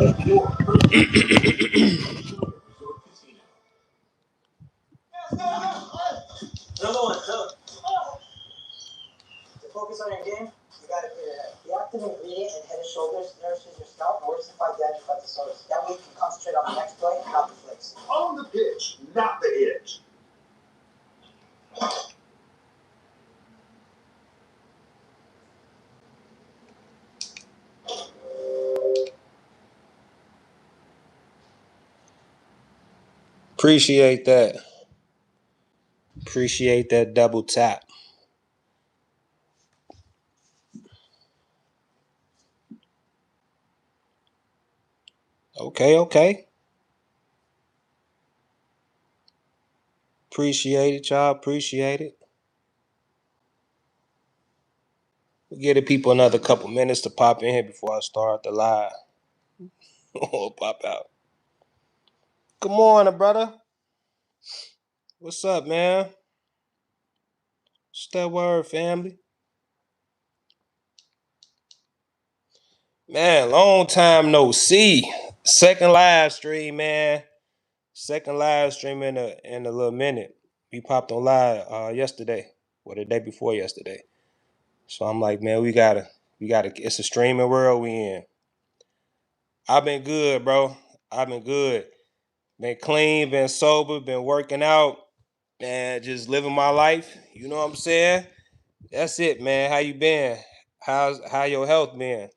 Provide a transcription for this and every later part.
Focus on your game. You got to clear your head. The active ingredient in Head and Shoulders nourishes your scalp and works to fight damage by the source. That way you can concentrate on the next play, not the flicks. On the pitch, not the edge. Appreciate that. Appreciate that double tap. Okay. Appreciate it, y'all. Appreciate it. We'll give the people another couple minutes to pop in here before I start the live. Or pop out. Good morning, brother. What's up, man? What's that word, family? Man, long time no see. Second live stream, man. Second live stream in a little minute. We popped on live yesterday, or the day before yesterday. So I'm like, man, we gotta. It's a streaming world we in. I've been good, bro. I've been good. Been clean, been sober, been working out, and just living my life. You know what I'm saying? That's it, man. How you been? How your health been?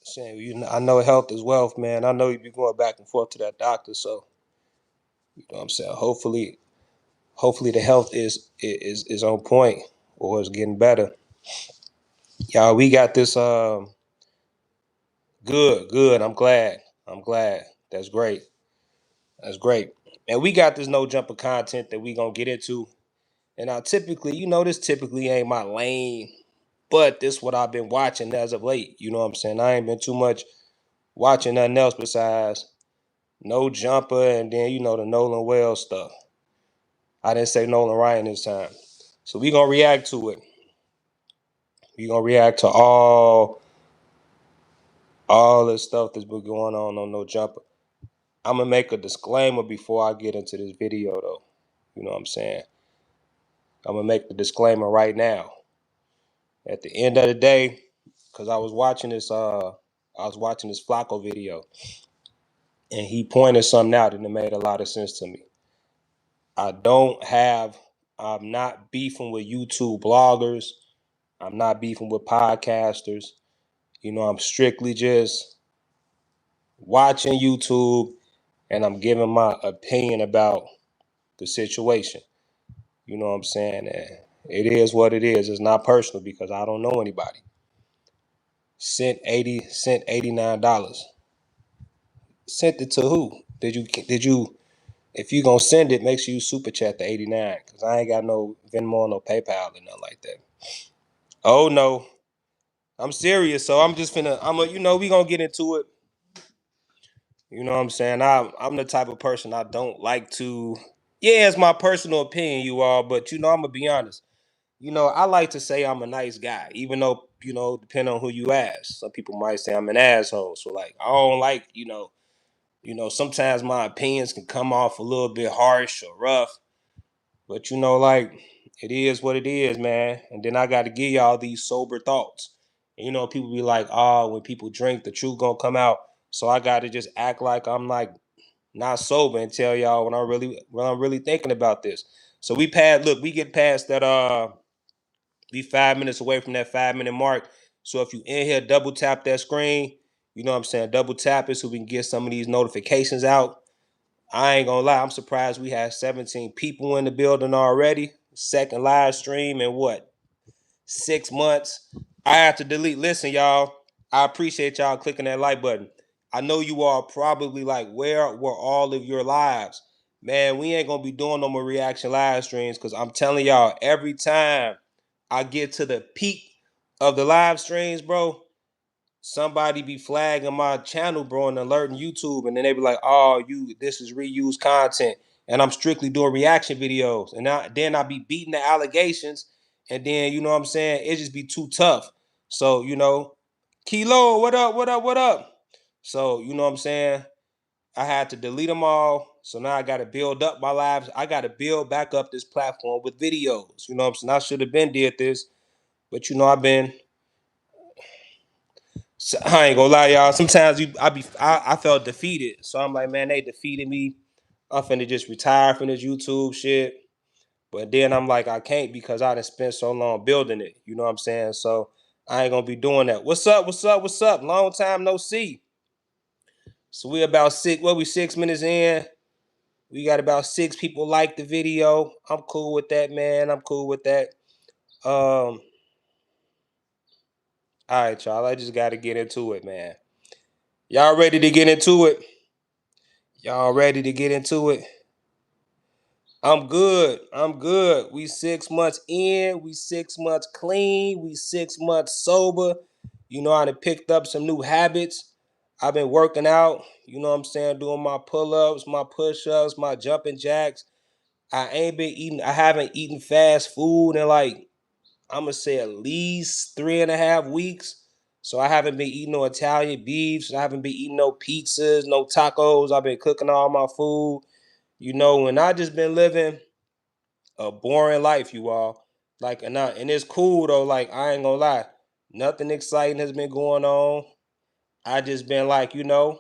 Saying, I know health is wealth, man. I know you be going back and forth to that doctor, so you know what I'm saying. Hopefully the health is on point or is getting better. Y'all, we got this. Good. I'm glad. That's great. And we got this no jumper content that we gonna get into. And I typically, this typically ain't my lane, but this what I've been watching as of late. You know what I'm saying? I ain't been too much watching nothing else besides no jumper and then the Nolan Wells stuff. I didn't say Nolan Ryan this time. So we gonna react to it. We gonna react to all the stuff that's been going on No Jumper. I'm gonna make a disclaimer before I get into this video though. You know what I'm saying? I'm gonna make the disclaimer right now. At the end of the day, because I was watching this Flakko video, and he pointed something out and it made a lot of sense to me. I'm not beefing with YouTube bloggers. I'm not beefing with podcasters. I'm strictly just watching YouTube and I'm giving my opinion about the situation. You know what I'm saying? And it is what it is. It's not personal because I don't know anybody. Sent $89. Sent it to who? Did you if you gonna send it, make sure you super chat the 89 because I ain't got no Venmo, no PayPal or nothing like that. Oh no. I'm serious, so I'm just we gonna get into it. You know what I'm saying? I'm the type of person I don't like to. Yeah, it's my personal opinion, you all, but I'm gonna be honest. I like to say I'm a nice guy, even though depending on who you ask, some people might say I'm an asshole. So like, I don't like sometimes my opinions can come off a little bit harsh or rough, but like it is what it is, man. And then I got to give y'all these sober thoughts. And, people be like, oh, when people drink, the truth gonna come out. So I got to just act like I'm like not sober and tell y'all when I'm really thinking about this. So we get past that. We 5 minutes away from that 5-minute mark. So if you in here, double tap that screen. You know what I'm saying? Double tap it so we can get some of these notifications out. I ain't gonna lie, I'm surprised we had 17 people in the building already. Second live stream in 6 months. I have to delete. Listen, y'all, I appreciate y'all clicking that like button. I know you all probably like, where were all of your lives? Man, we ain't gonna be doing no more reaction live streams because I'm telling y'all, every time I get to the peak of the live streams, bro, somebody be flagging my channel, bro, and alerting YouTube, and then they be like, "Oh, this is reused content," and I'm strictly doing reaction videos, and then I be beating the allegations, And then, you know what I'm saying, it just be too tough. So, you know, Kilo, what up, what up, what up? So, you know what I'm saying? I had to delete them all. So now I got to build up my lives. I got to build back up this platform with videos. You know what I'm saying? I should have been did this, but you know, I ain't gonna lie, y'all. Sometimes I felt defeated. So I'm like, man, they defeated me. I'm finna just retire from this YouTube shit. But then I'm like, I can't because I done spent so long building it. You know what I'm saying? So I ain't gonna be doing that. What's up? What's up? What's up? Long time no see. So we about 6 minutes in. We got about 6 people like the video. I'm cool with that, man. I'm cool with that. All right, y'all. I just gotta get into it, man. Y'all ready to get into it? Y'all ready to get into it? I'm good. I'm good. We 6 months in. We 6 months clean. We 6 months sober. You know, I done picked up some new habits. I've been working out. You know what I'm saying? Doing my pull-ups, my push-ups, my jumping jacks. I haven't eaten fast food in like, I'm gonna say at least 3.5 weeks. So I haven't been eating no Italian beefs. I haven't been eating no pizzas, no tacos. I've been cooking all my food. You know, and I just been living a boring life, you all. Like, and it's cool though. Like, I ain't gonna lie, nothing exciting has been going on. I just been like, you know,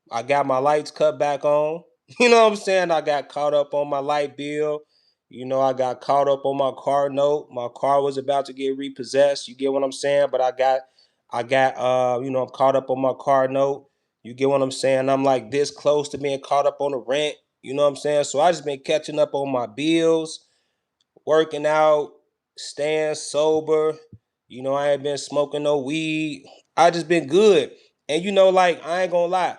I got my lights cut back on. You know what I'm saying? I got caught up on my light bill. You know, I got caught up on my car note. My car was about to get repossessed. You get what I'm saying? But you know, I'm caught up on my car note. You get what I'm saying? I'm like this close to being caught up on the rent. You know what I'm saying? So I just been catching up on my bills, working out, staying sober. You know, I ain't been smoking no weed. I just been good. And you know, like, I ain't gonna lie.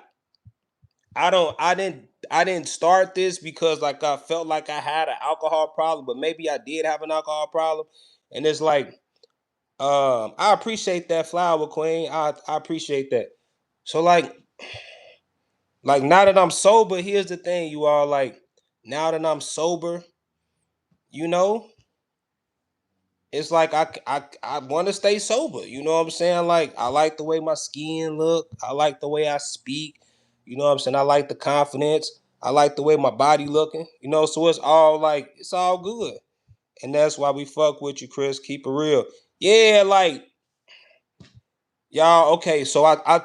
I didn't start this because like I felt like I had an alcohol problem, but maybe I did have an alcohol problem. And it's like, I appreciate that flower queen. I appreciate that. So like now that I'm sober, here's the thing, you all, like, now that I'm sober, you know, it's like I want to stay sober. You know what I'm saying? Like, I like the way my skin look. I like the way I speak. You know what I'm saying? I like the confidence. I like the way my body looking. You know, so it's all like, it's all good. And that's why we fuck with you, Chris. Keep it real. Yeah, like, y'all, okay, so I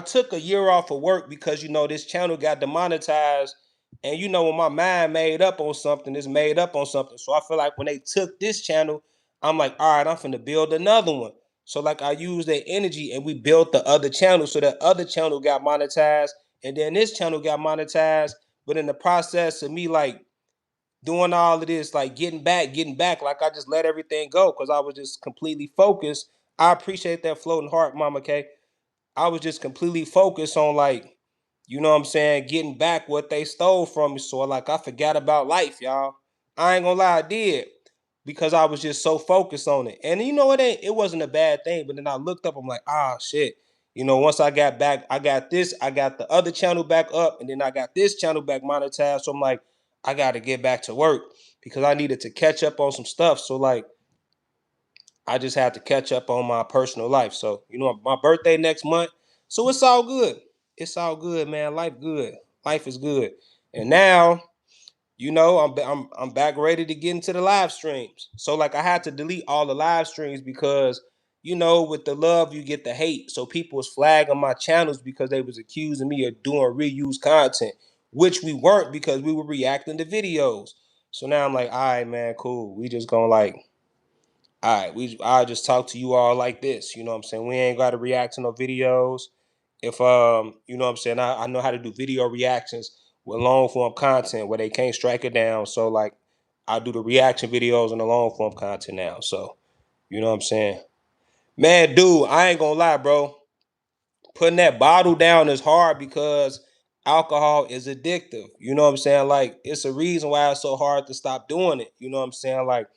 took a year off of work because, you know, this channel got demonetized. And you know, when my mind made up on something, it's made up on something. So I feel like when they took this channel, I'm like, all right, I'm finna build another one. So like I used that energy and we built the other channel. So that other channel got monetized. And then this channel got monetized. But in the process of me like doing all of this, like getting back, like I just let everything go because I was just completely focused. I appreciate that floating heart, Mama K. I was just completely focused on, like, you know what I'm saying, getting back what they stole from me. So like I forgot about life, y'all. I ain't gonna lie, I did. Because I was just so focused on it. And you know, it wasn't a bad thing. But then I looked up, I'm like, ah shit. You know, once I got back, I got the other channel back up, and then I got this channel back monetized. So I'm like, I gotta get back to work because I needed to catch up on some stuff. So like I just had to catch up on my personal life. So, you know, my birthday next month. So it's all good. It's all good, man. Life good. Life is good. And now, you know, I'm back ready to get into the live streams. So like I had to delete all the live streams because, you know, with the love you get the hate. So people was flagging my channels because they was accusing me of doing reused content, which we weren't because we were reacting to videos. So now I'm like, all right, man, cool. We just gonna like, all right, I just talk to you all like this. You know what I'm saying? We ain't got to react to no videos. If you know what I'm saying, I know how to do video reactions with long form content where they can't strike it down. So like I do the reaction videos and the long form content now. So you know what I'm saying? Man, dude, I ain't gonna lie, bro. Putting that bottle down is hard because alcohol is addictive. You know what I'm saying? Like, it's a reason why it's so hard to stop doing it. You know what I'm saying? Like,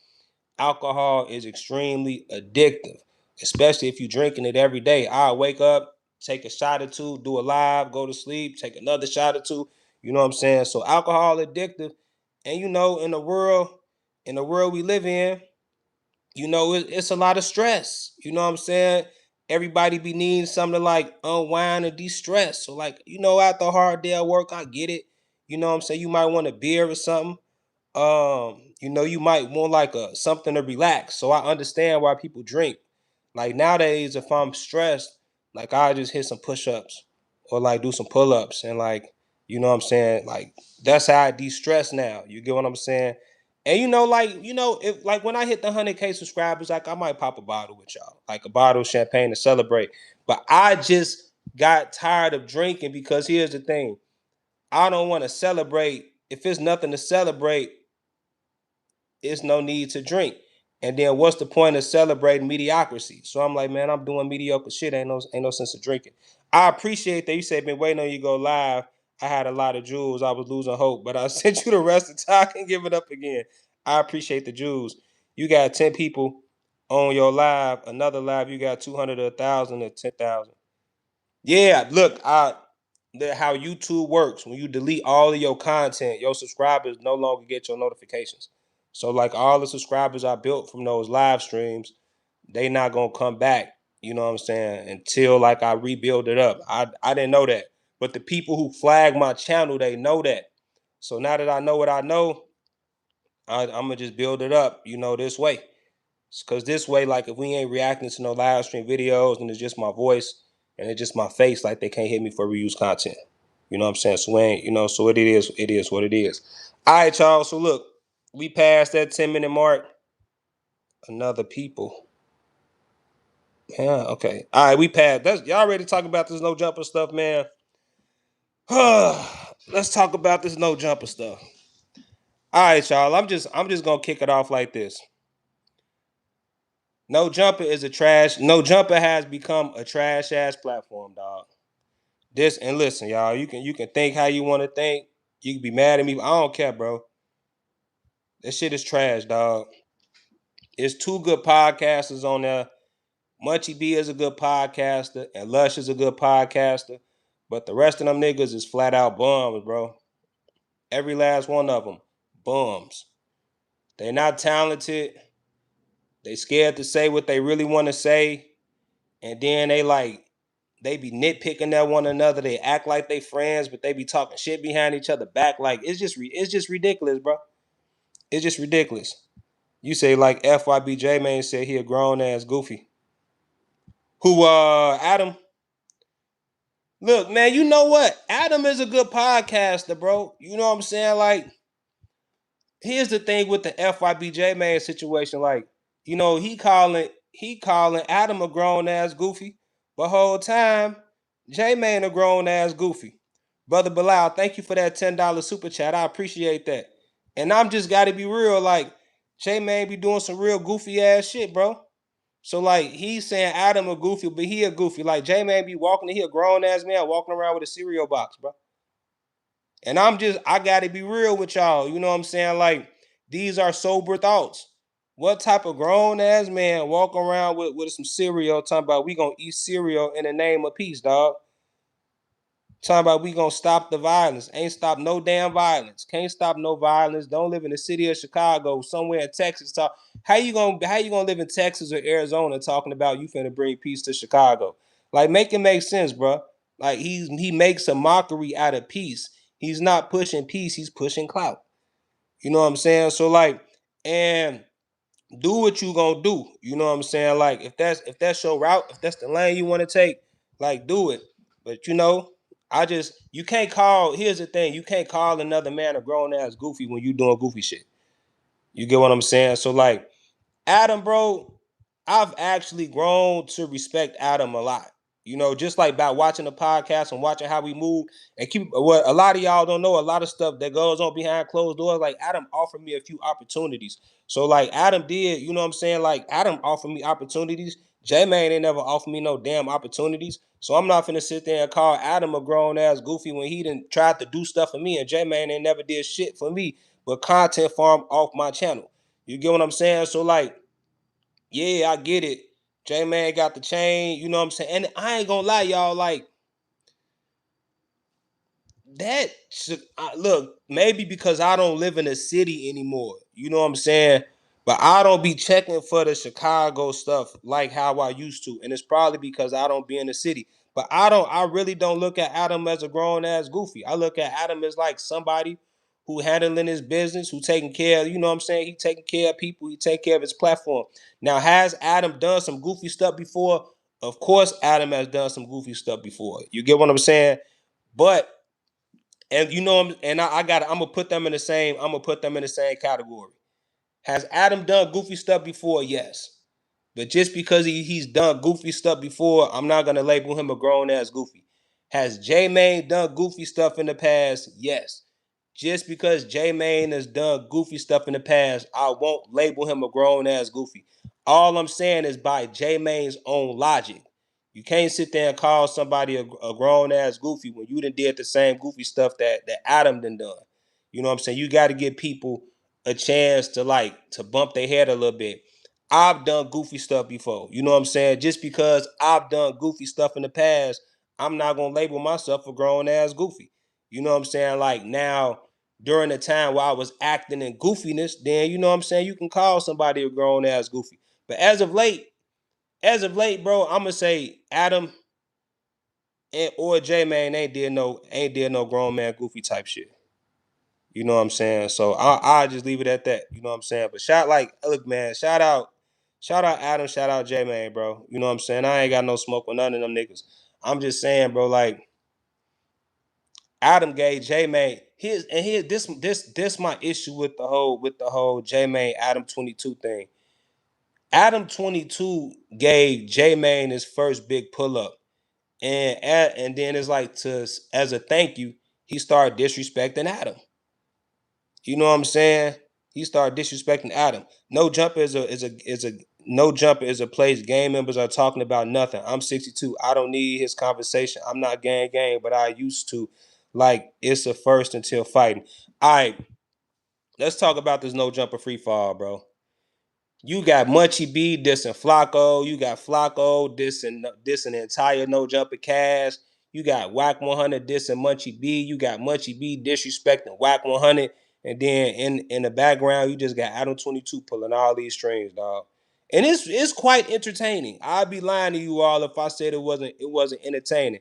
alcohol is extremely addictive, especially if you're drinking it every day. I'll wake up, take a shot or two, do a live, go to sleep, take another shot or two. You know what I'm saying? So alcohol addictive. And you know, in the world we live in, you know, it's a lot of stress. You know what I'm saying? Everybody be needing something to like unwind and de-stress. So like, you know, after a hard day at work, I get it. You know what I'm saying? You might want a beer or something. You know, you might want like a something to relax. So I understand why people drink. Like nowadays, if I'm stressed, like I just hit some push-ups or like do some pull-ups and like, you know what I'm saying? Like that's how I de-stress now. You get what I'm saying? And you know, if like when I hit the 100K subscribers, like I might pop a bottle with y'all, like a bottle of champagne to celebrate. But I just got tired of drinking because here's the thing. I don't want to celebrate. If it's nothing to celebrate, it's no need to drink. And then what's the point of celebrating mediocrity? So I'm like, man, I'm doing mediocre shit. Ain't no sense of drinking. I appreciate that you said been waiting on you to go live. I had a lot of jewels. I was losing hope, but I sent you the rest of the time. I can give it up again. I appreciate the jewels. You got 10 people on your live. Another live, you got 200 or 1,000 or 10,000. Yeah, look, how YouTube works. When you delete all of your content, your subscribers no longer get your notifications. So like all the subscribers I built from those live streams, they not gonna come back. You know what I'm saying? Until like I rebuild it up. I didn't know that, but the people who flag my channel, they know that. So now that I know what I know, I'm gonna just build it up. You know, this way. Cause this way, like if we ain't reacting to no live stream videos and it's just my voice and it's just my face, like they can't hit me for reuse content. You know what I'm saying? So we ain't, you know, so it is what it is. All right, y'all. So look, we passed that 10-minute mark. Another people. Yeah, okay. All right, we passed. That's y'all ready to talk about this no jumper stuff, man? Let's talk about this no jumper stuff. All right, y'all. I'm just gonna kick it off like this. No jumper is a trash. No jumper has become a trash ass platform, dog. This and listen, y'all. You can think how you want to think. You can be mad at me. I don't care, bro. This shit is trash, dog. It's two good podcasters on there. Munchie B is a good podcaster, and Lush is a good podcaster. But the rest of them niggas is flat out bums, bro. Every last one of them, bums. They not talented. They scared to say what they really want to say, and then they be nitpicking at one another. They act like they friends, but they be talking shit behind each other back. Like it's just ridiculous, bro. It's just ridiculous. You say like FYBJ man said he a grown ass goofy. Who Adam? Look, man, you know what? Adam is a good podcaster, bro. You know what I'm saying? Like, here's the thing with the FYBJ man situation. Like, you know, he calling Adam a grown ass goofy, but whole time J Man a grown ass goofy. Brother Bilal, thank you for that $10 super chat. I appreciate that. And I'm just gotta be real, like J Man be doing some real goofy ass shit, bro. So like he's saying Adam a goofy, but he a goofy. Like J Man be walking, he a grown ass man walking around with a cereal box, bro. And I gotta be real with y'all. You know what I'm saying? Like, these are sober thoughts. What type of grown ass man walk around with some cereal talking about we gonna eat cereal in the name of peace, dog? Talking about we gonna stop the violence. Ain't stop no damn violence. Can't stop no violence. Don't live in the city of Chicago, somewhere in Texas. Talk. How you gonna live in Texas or Arizona talking about you finna bring peace to Chicago? Like make it make sense, bro. Like he makes a mockery out of peace. He's not pushing peace, he's pushing clout. You know what I'm saying? So like, and do what you gonna do. You know what I'm saying? Like if that's your route, if that's the lane you want to take, like do it. But you know, you can't call. Here's the thing: you can't call another man a grown ass goofy when you doing goofy shit. You get what I'm saying? So like, Adam, bro, I've actually grown to respect Adam a lot. You know, just like by watching the podcast and watching how we move and keep what a lot of y'all don't know, a lot of stuff that goes on behind closed doors. Like Adam offered me a few opportunities. So like Adam did, you know what I'm saying? Like Adam offered me opportunities. J-Man ain't never offered me no damn opportunities. So I'm not finna sit there and call Adam a grown ass goofy when he done tried to do stuff for me and J-Man ain't never did shit for me but content farm off my channel. You get what I'm saying? So like, yeah, I get it. J Man got the chain, you know what I'm saying? And I ain't gonna lie, y'all, like that should look, maybe because I don't live in a city anymore. You know what I'm saying? But I don't be checking for the Chicago stuff like how I used to. And it's probably because I don't be in the city. But I really don't look at Adam as a grown ass goofy. I look at Adam as like somebody who handling his business, who taking care of, you know what I'm saying? He taking care of people, he take care of his platform. Now, has Adam done some goofy stuff before? Of course, Adam has done some goofy stuff before. You get what I'm saying? But and you know, and I got I'm gonna put them in the same, I'm gonna put them in the same category. Has Adam done goofy stuff before? Yes. But just because he's done goofy stuff before, I'm not gonna label him a grown ass goofy. Has J Mane done goofy stuff in the past? Yes. Just because J Mane has done goofy stuff in the past, I won't label him a grown ass goofy. All I'm saying is by J Mane's own logic. You can't sit there and call somebody a grown ass goofy when you done did the same goofy stuff that Adam done. You know what I'm saying? You got to give people a chance to bump their head a little bit. I've done goofy stuff before. You know what I'm saying? Just because I've done goofy stuff in the past, I'm not gonna label myself a grown ass goofy. You know what I'm saying? Like now, during the time where I was acting in goofiness, then you know what I'm saying, you can call somebody a grown ass goofy. But as of late, bro, I'm gonna say Adam or J Man ain't did no grown man goofy type shit. You know what I'm saying? So I just leave it at that. You know what I'm saying? But look, man, shout out Adam, shout out J Man, bro. You know what I'm saying? I ain't got no smoke with none of them niggas. I'm just saying, bro, like Adam gave J Man this my issue with the whole J Man Adam 22 thing. Adam 22 gave J Man his first big pull up. And then it's like as a thank you, he started disrespecting Adam. You know what I'm saying? He started disrespecting Adam. No jumper is a no jumper is a place game members are talking about nothing. I'm 62. I don't need his conversation. I'm not gang, but I used to. Like it's a first until fighting. All right, let's talk about this no jumper free fall, bro. You got Munchie B dissing Flakko. You got Flakko dissing the entire No Jumper cast. You got Wack100 dissing Munchie B. You got Munchie B disrespecting Wack100. And then in the background, you just got Adam 22 pulling all these strings, dog. And it's quite entertaining. I'd be lying to you all if I said it wasn't entertaining.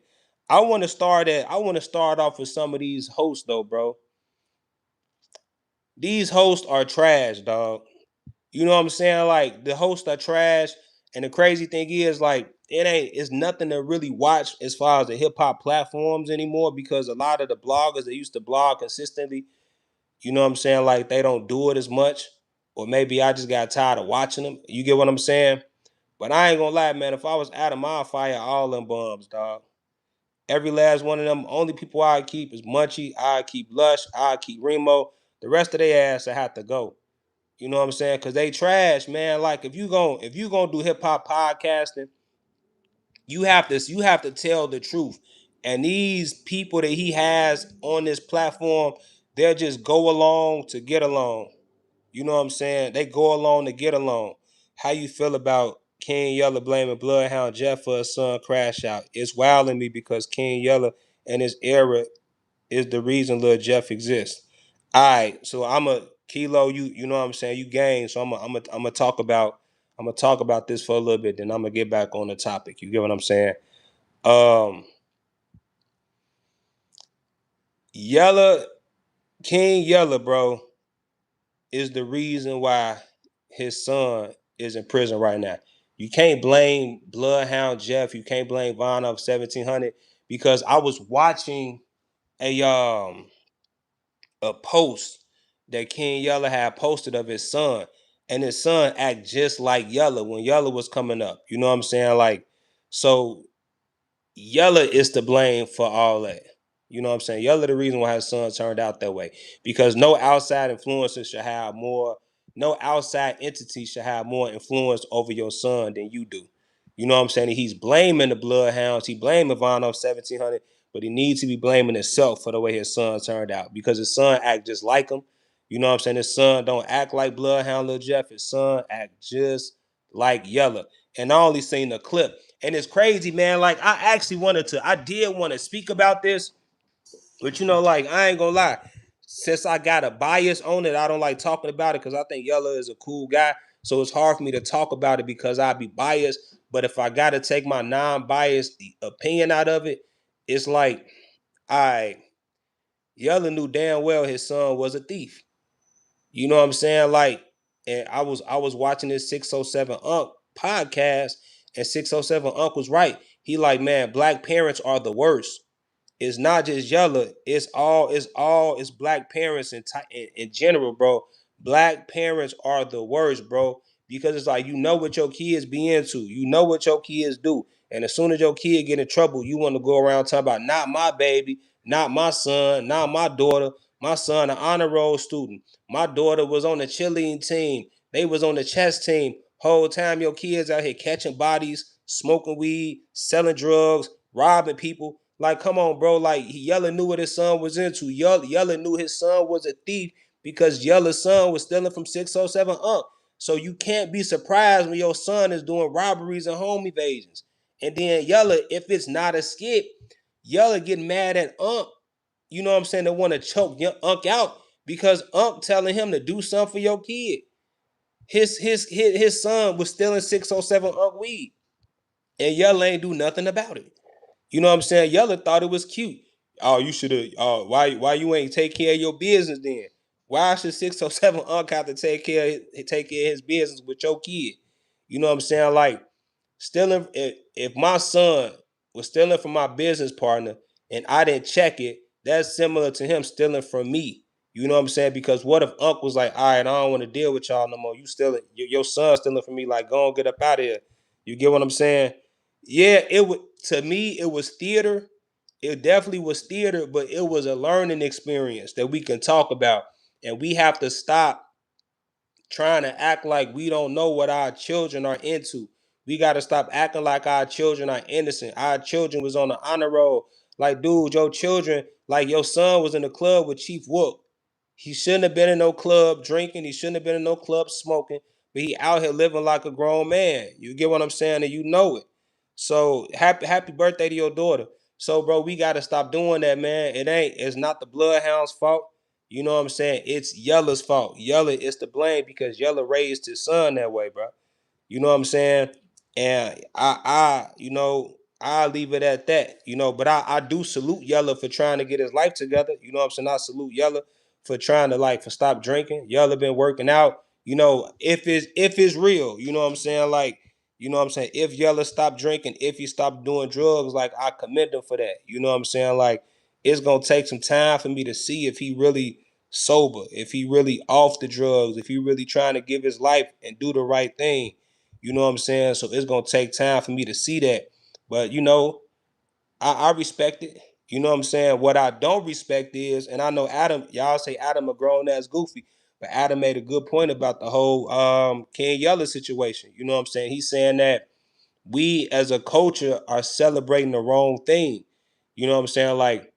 I want to start off with some of these hosts though, bro. These hosts are trash, dog. You know what I'm saying? Like the hosts are trash. And the crazy thing is, like, it's nothing to really watch as far as the hip hop platforms anymore because a lot of the bloggers that used to blog consistently, you know what I'm saying? Like they don't do it as much. Or maybe I just got tired of watching them. You get what I'm saying? But I ain't gonna lie, man. If I was Adam, I'd fire all them bums, dog. Every last one of them. Only people I keep is Munchie. I keep Lush. I keep Remo. The rest of their ass I have to go. You know what I'm saying? Cause they trash, man. Like if you gonna do hip hop podcasting, you have to tell the truth. And these people that he has on this platform, they'll just go along to get along. You know what I'm saying? They go along to get along. How you feel about King Yella blaming Bloodhound Jeff for his son crash out? It's wilding me because King Yella and his era is the reason Lil Jeff exists. All right, so I'm a Kilo. You know what I'm saying? You game. So I'm gonna talk about this for a little bit. Then I'm gonna get back on the topic. You get what I'm saying? Um, Yella King Yella, bro, is the reason why his son is in prison right now. You can't blame Bloodhound Jeff. You can't blame Von of 1700 because I was watching a a post that King Yella had posted of his son, and his son act just like Yella when Yella was coming up. You know what I'm saying? Like, so Yella is to blame for all that. You know what I'm saying? Yella the reason why his son turned out that way. Because no outside influencer should have more, no outside entity should have more influence over your son than you do. You know what I'm saying? He's blaming the Bloodhounds. He blaming Von 1700, but he needs to be blaming himself for the way his son turned out. Because his son act just like him. You know what I'm saying? His son don't act like Bloodhound Lil Jeff. His son act just like Yella. And I only seen the clip. And it's crazy, man. Like I did want to speak about this, but you know, like I ain't gonna lie. since I got a bias on it, I don't like talking about it because I think Yella is a cool guy. So it's hard for me to talk about it because I'd be biased. But if I got to take my non-biased opinion out of it, it's like, all right, Yella knew damn well his son was a thief. You know what I'm saying? Like, and I was watching this 607 Unc podcast, and 607 Unc was right. He like, man, black parents are the worst. It's not just Yella. It's black parents in general, bro. Black parents are the worst, bro. Because it's like, you know what your kids be into. You know what your kids do. And as soon as your kid get in trouble, you want to go around talking about not my baby, not my son, not my daughter. My son, an honor roll student. My daughter was on the cheerleading team. They was on the chess team. Whole time your kids out here catching bodies, smoking weed, selling drugs, robbing people. Like, come on, bro. Like, Yella knew what his son was into. Yella knew his son was a thief because Yella's son was stealing from 607 Unc. So you can't be surprised when your son is doing robberies and home evasions. And then Yella, if it's not a skip, Yella getting mad at Unc. You know what I'm saying? They want to choke Unc out because Unc telling him to do something for your kid. His son was stealing 607 Unc weed. And Yella ain't do nothing about it. You know what I'm saying? Yella thought it was cute. Oh, you should have. Why you ain't take care of your business then? Why should 607 Unc have to take care of his business with your kid? You know what I'm saying? Like, stealing. If my son was stealing from my business partner and I didn't check it, that's similar to him stealing from me. You know what I'm saying? Because what if Unc was like, all right, I don't want to deal with y'all no more. You stealing, your son stealing from me. Like, go on, get up out of here. You get what I'm saying? Yeah, it would. To me, it was theater. It definitely was theater, but it was a learning experience that we can talk about, and we have to stop trying to act like we don't know what our children are into. We got to stop acting like our children are innocent. Our children was on the honor roll. Like, dude, your children, like your son was in the club with Chief Wook. He shouldn't have been in no club drinking. He shouldn't have been in no club smoking. But he out here living like a grown man. You get what I'm saying? And you know it. So happy birthday to your daughter. So, bro, we got to stop doing that, man. It's not the Bloodhound's fault. You know what I'm saying? It's Yella's fault. Yella is to blame because Yella raised his son that way, bro. You know what I'm saying? And I leave it at that. But I do salute Yella for trying to get his life together. You know what I'm saying? I salute Yella for trying to for stop drinking. Yella been working out. If it's real, you know what I'm saying? Like, you know what I'm saying? If Yella stopped drinking, if he stopped doing drugs, like, I commend him for that. You know what I'm saying? Like, it's gonna take some time for me to see if he really sober, if he really off the drugs, if he really trying to give his life and do the right thing. You know what I'm saying? So it's gonna take time for me to see that. But I respect it. You know what I'm saying? What I don't respect is, and I know Adam, y'all say Adam a grown ass goofy, but Adam made a good point about the whole Ken Yeller situation. You know what I'm saying? He's saying that we as a culture are celebrating the wrong thing. You know what I'm saying? Like,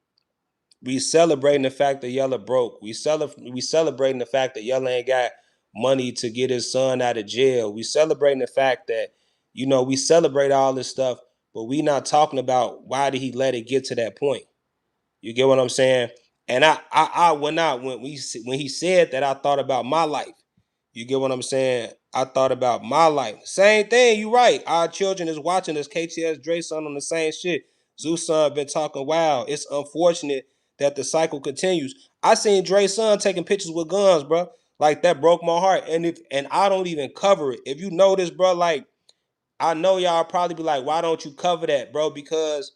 we celebrating the fact that Yella broke. We celebrating the fact that Yella ain't got money to get his son out of jail. We celebrating the fact that, we celebrate all this stuff, but we not talking about why did he let it get to that point. You get what I'm saying? And when he said that, I thought about my life. You get what I'm saying? I thought about my life. Same thing, you right. Our children is watching this. KTS Dre son on the same shit. Zeus son been talking wild. It's unfortunate that the cycle continues. I seen Dre son taking pictures with guns, bro. Like, that broke my heart. And I don't even cover it. If you know this, bro, like, I know y'all probably be like, why don't you cover that, bro? Because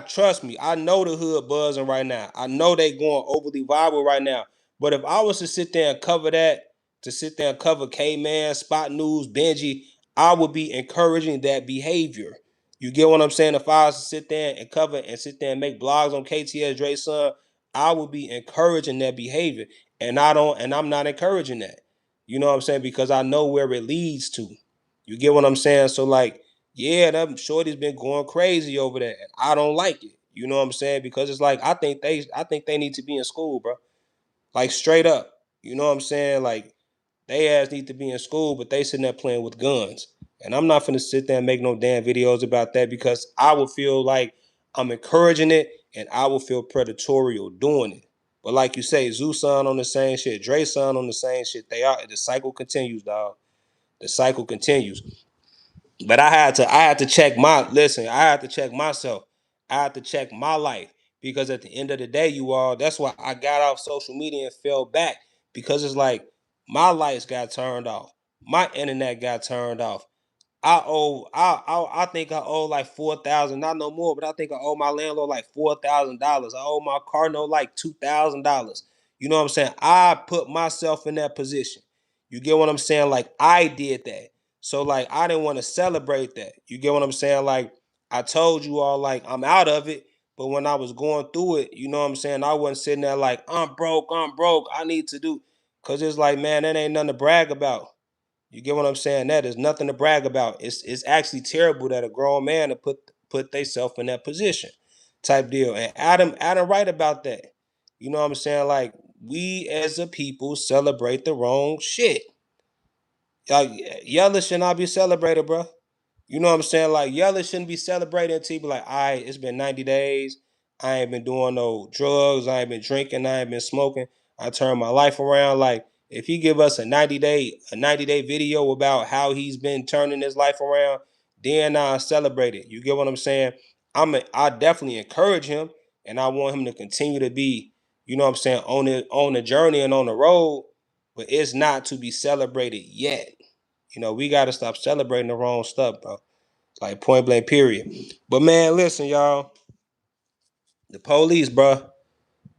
trust me, I know the hood buzzing right now. I know they going overly viral right now. But if I was to sit there and cover that, to sit there and cover K-Man, Spot News, Benji, I would be encouraging that behavior. You get what I'm saying? If I was to sit there and sit there and make blogs on KTS Dre son, I would be encouraging that behavior. And I'm not encouraging that. You know what I'm saying? Because I know where it leads to. You get what I'm saying? So, like, yeah, that shorty's been going crazy over that. And I don't like it. You know what I'm saying? Because it's like, I think they need to be in school, bro. Like, straight up. You know what I'm saying? Like, they ass need to be in school, but they sitting there playing with guns. And I'm not finna sit there and make no damn videos about that because I would feel like I'm encouraging it and I would feel predatorial doing it. But like you say, Zeus son on the same shit, Dre son on the same shit. The cycle continues, dog. The cycle continues. But I had to check I had to check myself. I had to check my life. Because at the end of the day, that's why I got off social media and fell back. Because it's like my lights got turned off. My internet got turned off. I think I owe like $4,000, not no more, but I think I owe my landlord like $4,000. I owe my car note like $2,000. You know what I'm saying? I put myself in that position. You get what I'm saying? Like I did that. So like I didn't want to celebrate that. You get what I'm saying? Like I told you all like I'm out of it, but when I was going through it, you know what I'm saying? I wasn't sitting there like I'm broke, I need to do, cause it's like, man, that ain't nothing to brag about. You get what I'm saying? That is nothing to brag about. It's actually terrible that a grown man to put themselves in that position, type deal. And Adam right about that. You know what I'm saying? Like we as a people celebrate the wrong shit. Like yelling should not be celebrated, bro. You know what I'm saying? Like yelling shouldn't be celebrated until you be like, all right, it's been 90 days. I ain't been doing no drugs. I ain't been drinking. I ain't been smoking. I turned my life around. Like if he give us a 90-day video about how he's been turning his life around, then I celebrate it. You get what I'm saying? I definitely encourage him, and I want him to continue to be, you know what I'm saying, on the journey and on the road, but it's not to be celebrated yet. You know, we got to stop celebrating the wrong stuff, bro. Like point blank, period. But man, listen, y'all. The police, bro.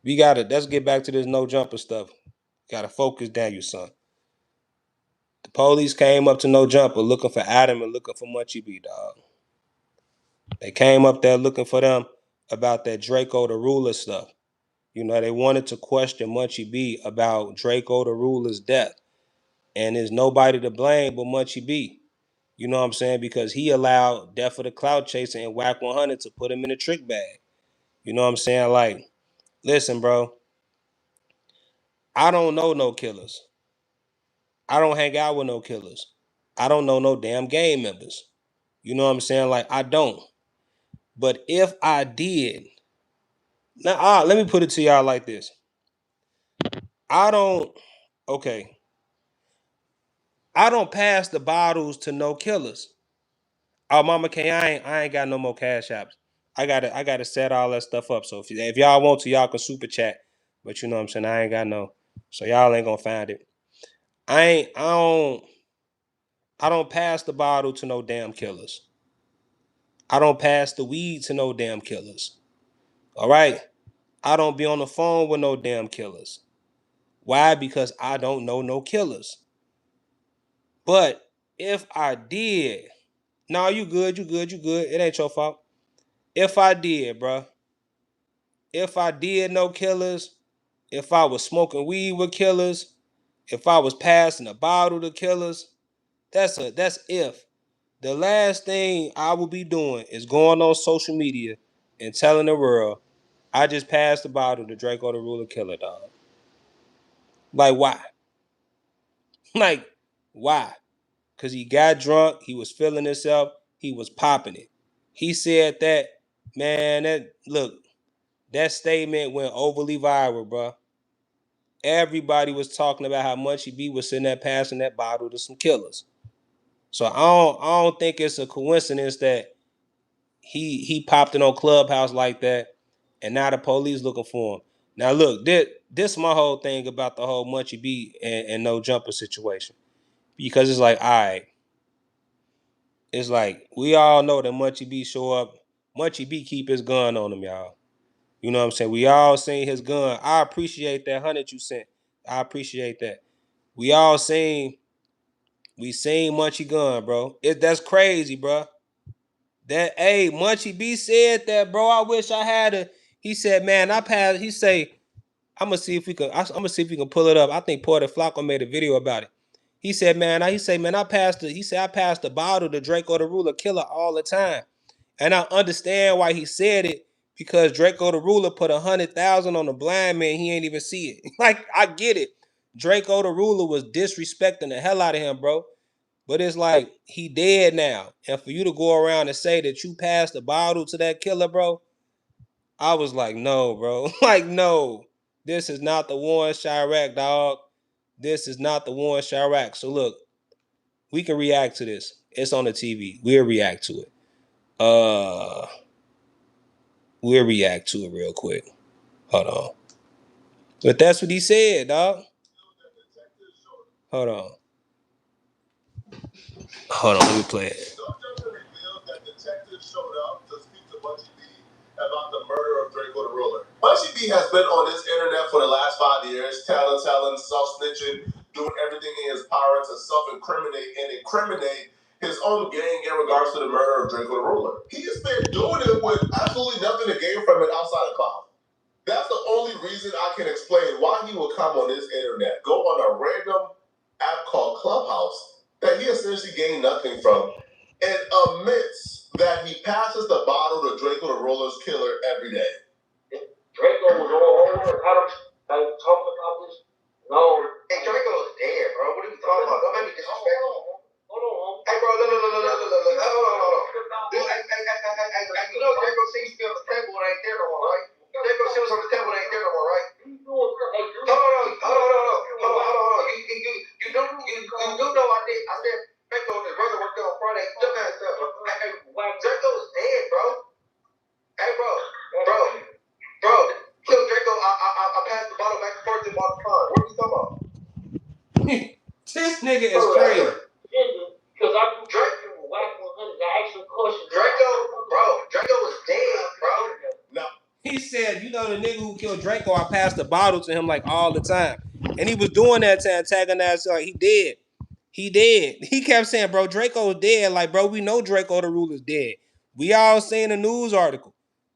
Let's get back to this no jumper stuff. Gotta focus down, you son. The police came up to no jumper looking for Adam and looking for Munchie B, dog. They came up there looking for them about that Draco the Ruler stuff. You know, they wanted to question Munchie B about Draco the Ruler's death. And there's nobody to blame but Munchie B. You know what I'm saying? Because he allowed Death of the Cloud Chaser and Wack100 to put him in a trick bag. You know what I'm saying? Like, listen, bro. I don't know no killers. I don't hang out with no killers. I don't know no damn gang members. You know what I'm saying? Like, I don't. But if I did, now let me put it to y'all like this. I don't pass the bottles to no killers. Oh, Mama K, I ain't got no more cash apps. I gotta set all that stuff up. So if y'all want to, y'all can super chat. But you know what I'm saying? I ain't got no. So y'all ain't gonna find it. I don't pass the bottle to no damn killers. I don't pass the weed to no damn killers. All right? I don't be on the phone with no damn killers. Why? Because I don't know no killers. But if I did, no, you good. It ain't your fault. If I did, bro. If I did know killers, if I was smoking weed with killers, if I was passing a bottle to killers, that's if. The last thing I will be doing is going on social media and telling the world I just passed the bottle to Draco the Ruler Killer, dog. Like why? Like why? Because he got drunk, he was feeling himself, he was popping it. He said that, man, that statement went overly viral, bro. Everybody was talking about how much he was sitting there passing that bottle to some killers. So I don't think it's a coincidence that he popped it on Clubhouse like that, and now the police looking for him. Now look, this my whole thing about the whole Munchie B and no jumper situation. Because it's like, all right, it's like we all know that Munchie B show up. Munchie B keep his gun on him, y'all. You know what I'm saying? We all seen his gun. I appreciate that 100 you sent. I appreciate that. We seen Munchie gun, bro. That's crazy, bro. Munchie B said that, bro. I wish I had a. He said, man, I passed. He say, I'm gonna see if we can pull it up. I think Poetik Flakko made a video about it. He said, man, I passed the bottle to Draco the Ruler Killer all the time. And I understand why he said it, because Draco the Ruler put 100,000 on the blind man. He ain't even see it. Like, I get it. Draco the Ruler was disrespecting the hell out of him, bro. But it's like, he dead now. And for you to go around and say that you passed the bottle to that killer, bro, I was like, no, bro. Like, no. This is not the war in Chirac, dog. This is not the war in Chirac. So look, we can react to this. It's on the TV. We'll react to it. We'll react to it real quick. Hold on. But that's what he said, dog. Hold on. Hold on, let me play it. Revealed that detectives showed up to speak to Munchie B about the murder of Draco the Ruler. Munchie B has been on this internet for the last 5 years, telling, self-snitching, doing everything in his power to self-incriminate and incriminate his own gang in regards to the murder of Draco the Ruler. He has been doing it with absolutely nothing to gain from it outside of clout. That's the only reason I can explain why he would come on this internet, go on a random app called Clubhouse that he essentially gained nothing from, and admits that he passes the bottle to Draco the Ruler's killer every day. Draco was all over. I don't talk about this. No. Hey, Draco's dead, bro. What are you talking about? Don't make me disrespectful. Hold on. Hey, bro, no. Hold on. You know Draco seems to be on the table and ain't there no more, right? Draco seems on the table and ain't there no more, right? Hold on. You do know I did. I said Draco, his brother worked there on Friday. Dumbass stuff. Draco's dead, bro. Hey, bro. Kill Draco. I passed the bottle back and forth in my car. What are you talking about? This nigga is crazy. Because I do Draco Wack100. I asked him questions. Draco was dead, bro. No. He said, you know, the nigga who killed Draco, I passed the bottle to him like all the time. And he was doing that to antagonize, like he did. He kept saying, bro, Draco's dead. Like, bro, we know Draco the Ruler's dead. We all seen the news article.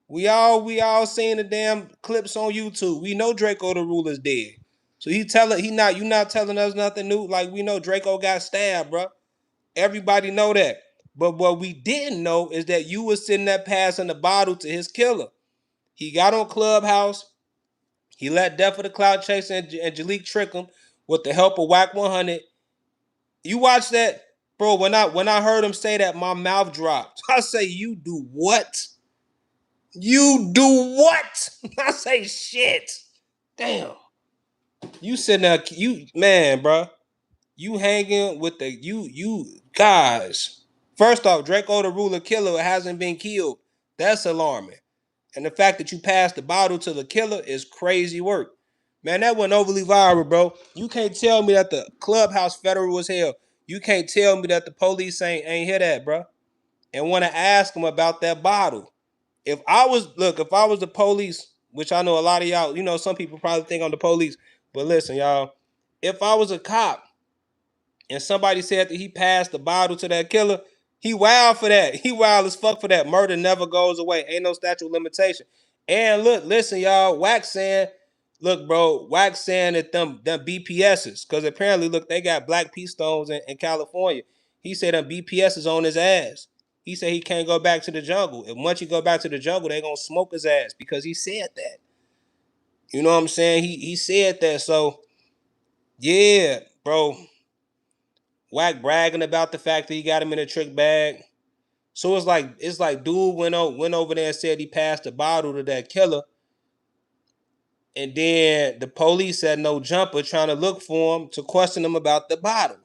We all seen the damn clips on YouTube. We know Draco the Ruler's dead. So you not telling us nothing new. Like, we know Draco got stabbed, bro. Everybody know that. But what we didn't know is that you was sitting there passing the bottle to his killer. He got on Clubhouse. He let Death of the Cloud Chaser and Jalik trick him with the help of Wack100. You watch that, bro. When I heard him say that, my mouth dropped. I say, you do what? You do what? I say, shit. Damn. You sitting there, man, bro. You hanging with you guys. First off, Draco the Ruler killer hasn't been killed. That's alarming. And the fact that you passed the bottle to the killer is crazy work. Man, that went overly viral, bro. You can't tell me that the Clubhouse federal was hell. You can't tell me that the police ain't hear that, bro. And want to ask them about that bottle. If I was the police, which I know a lot of y'all, you know, some people probably think I'm the police. But listen, y'all, if I was a cop and somebody said that he passed the bottle to that killer, he wild for that. He wild as fuck for that. Murder never goes away. Ain't no statute of limitation. And look, listen, y'all, Wack saying that them BPSs, because apparently, look, they got black P stones in California. He said them BPSs on his ass. He said he can't go back to the jungle. If once he go back to the jungle, they gonna smoke his ass because he said that. You know what I'm saying? He said that. So yeah, bro. Wack bragging about the fact that he got him in a trick bag. So it's like dude went over there and said he passed the bottle to that killer. And then the police had no jumper trying to look for him to question him about the bottle.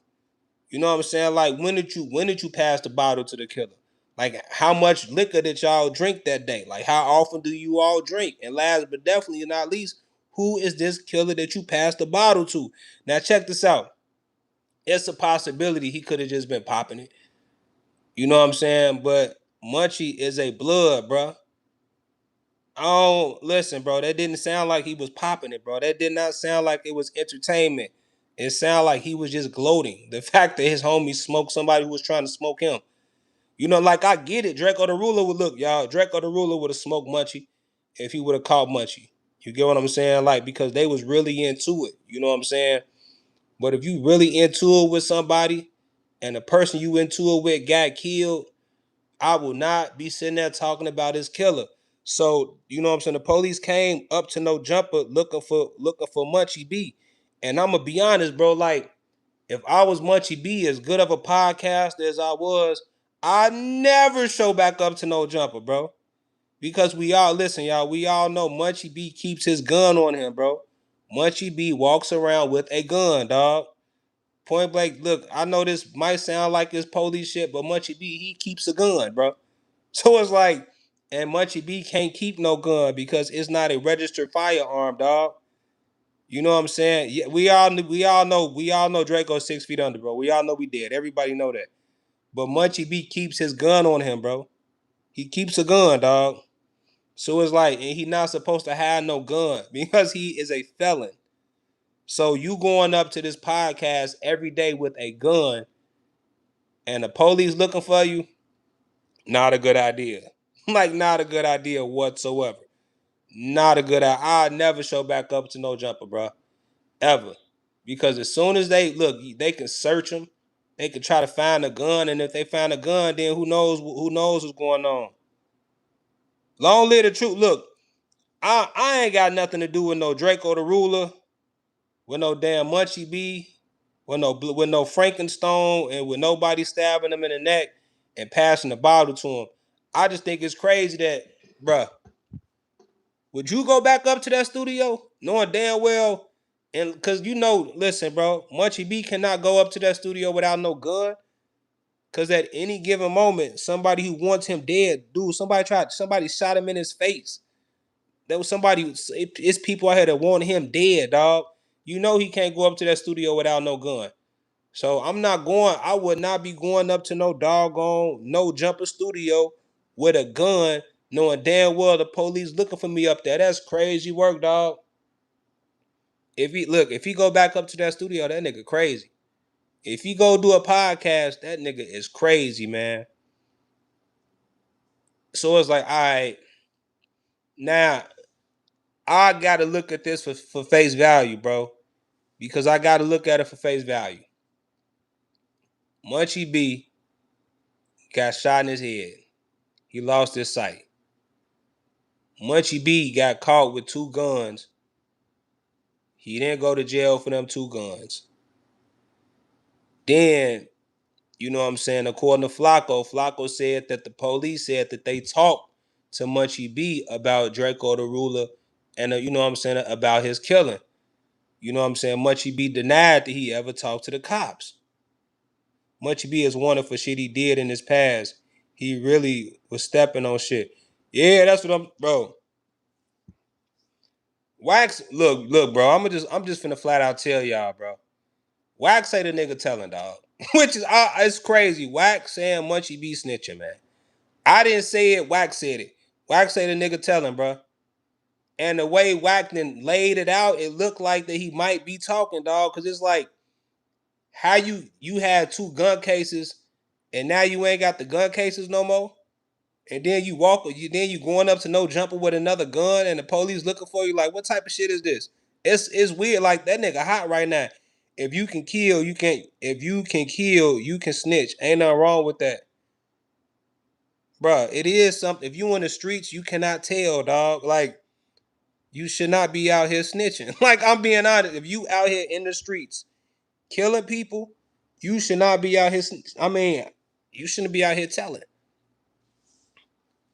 You know what I'm saying? Like, when did you pass the bottle to the killer? Like, how much liquor did y'all drink that day? Like, how often do you all drink? And last but definitely not least, who is this killer that you passed the bottle to? Now check this out. It's a possibility he could have just been popping it. You know what I'm saying? But Munchie is a blood, bro. Oh, listen, bro. That didn't sound like he was popping it, bro. That did not sound like it was entertainment. It sounded like he was just gloating. The fact that his homie smoked somebody who was trying to smoke him. You know, like, I get it. Draco the Ruler would look, y'all. Draco the Ruler would have smoked Munchie if he would have caught Munchie. You get what I'm saying? Like, because they was really into it. You know what I'm saying? But if you really into it with somebody and the person you into it with got killed, I will not be sitting there talking about his killer. So, you know what I'm saying? The police came up to No Jumper looking for Munchie B. And I'm gonna be honest, bro, like, if I was Munchie B, as good of a podcaster as I was, I'd never show back up to No Jumper, bro. Because we all know Munchie B keeps his gun on him, bro. Munchie B walks around with a gun, dog. Point blank, look, I know this might sound like it's police shit, but Munchie B, he keeps a gun, bro. So it's like, and Munchie B can't keep no gun because it's not a registered firearm, dog. You know what I'm saying? Yeah, we all know Draco's 6 feet under, bro. We all know we dead. Everybody know that. But Munchie B keeps his gun on him, bro. He keeps a gun, dog. So it's like, and he not supposed to have no gun because he is a felon. So you going up to this podcast every day with a gun and the police looking for you, not a good idea. Like, not a good idea whatsoever. Not a good idea. I'll never show back up to no jumper, bro. Ever. Because as soon as they they can search him. They can try to find a gun, and if they find a gun, then who knows what's going on. Long live the truth. Look, I ain't got nothing to do with no Draco the Ruler, with no damn Munchie B, with no Frankenstone, and with nobody stabbing him in the neck and passing the bottle to him. I just think it's crazy that, bruh, would you go back up to that studio knowing damn well, and because listen, bro, Munchie B cannot go up to that studio without no gun. Because at any given moment, somebody who wants him dead, dude, somebody shot him in his face. There was it's people out here that want him dead, dog. You know he can't go up to that studio without no gun. So I would not be going up to no jumper studio with a gun, knowing damn well the police looking for me up there. That's crazy work, dog. If he go back up to that studio, that nigga crazy. If he go do a podcast, that nigga is crazy, man. So it's like, all right, now I gotta look at this for face value, bro. Because I gotta look at it for face value. Munchie B got shot in his head. He lost his sight. Munchie B got caught with 2 guns. He didn't go to jail for them 2 guns. Then, you know what I'm saying, according to Flakko said that the police said that they talked to Munchie B about Draco the Ruler and, you know what I'm saying, about his killing. You know what I'm saying? Munchie B denied that he ever talked to the cops. Munchie B is wanted for shit he did in his past. He really was stepping on shit. Yeah, that's what bro. Wax, look, bro. I'm just finna flat out tell y'all, bro. Wax say the nigga telling, dog. Which is it's crazy. Wax saying Munchie B snitching, man. I didn't say it. Wax said it. Wax say the nigga telling, bro. And the way Wax then laid it out, it looked like that he might be talking, dog. Cause it's like, how you had 2 gun cases and now you ain't got the gun cases no more, and then you going up to no jumper with another gun and the police looking for you, like, what type of shit is this? It's weird. Like, that nigga hot right now. If you can kill, you can. If you can kill, you can snitch. Ain't nothing wrong with that, bruh. It is something. If you in the streets, you cannot tell, dog. Like, you should not be out here snitching. Like, I'm being honest. If you out here in the streets killing people, you should not be out here. I mean, you shouldn't be out here telling.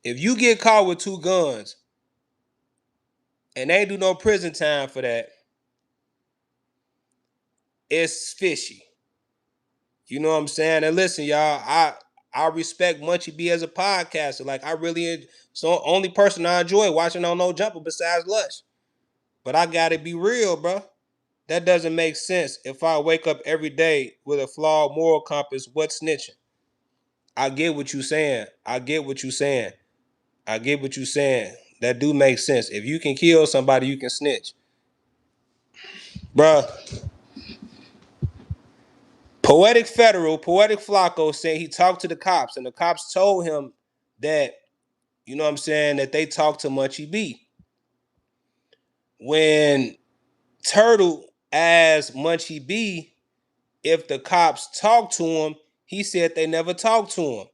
If you get caught with 2 guns and they do no prison time for that, it's fishy. You know what I'm saying? And listen, y'all, I respect Munchie B as a podcaster. Like, so only person I enjoy watching on No Jumper besides Lush. But I gotta be real, bro. That doesn't make sense if I wake up every day with a flawed moral compass. What's snitching? I get what you're saying. That do make sense. If you can kill somebody, you can snitch. Bruh. Poetik Flakko said he talked to the cops, and the cops told him that, you know what I'm saying, that they talked to Munchie B. When Turtle asked Munchie B if the cops talked to him, he said they never talked to him,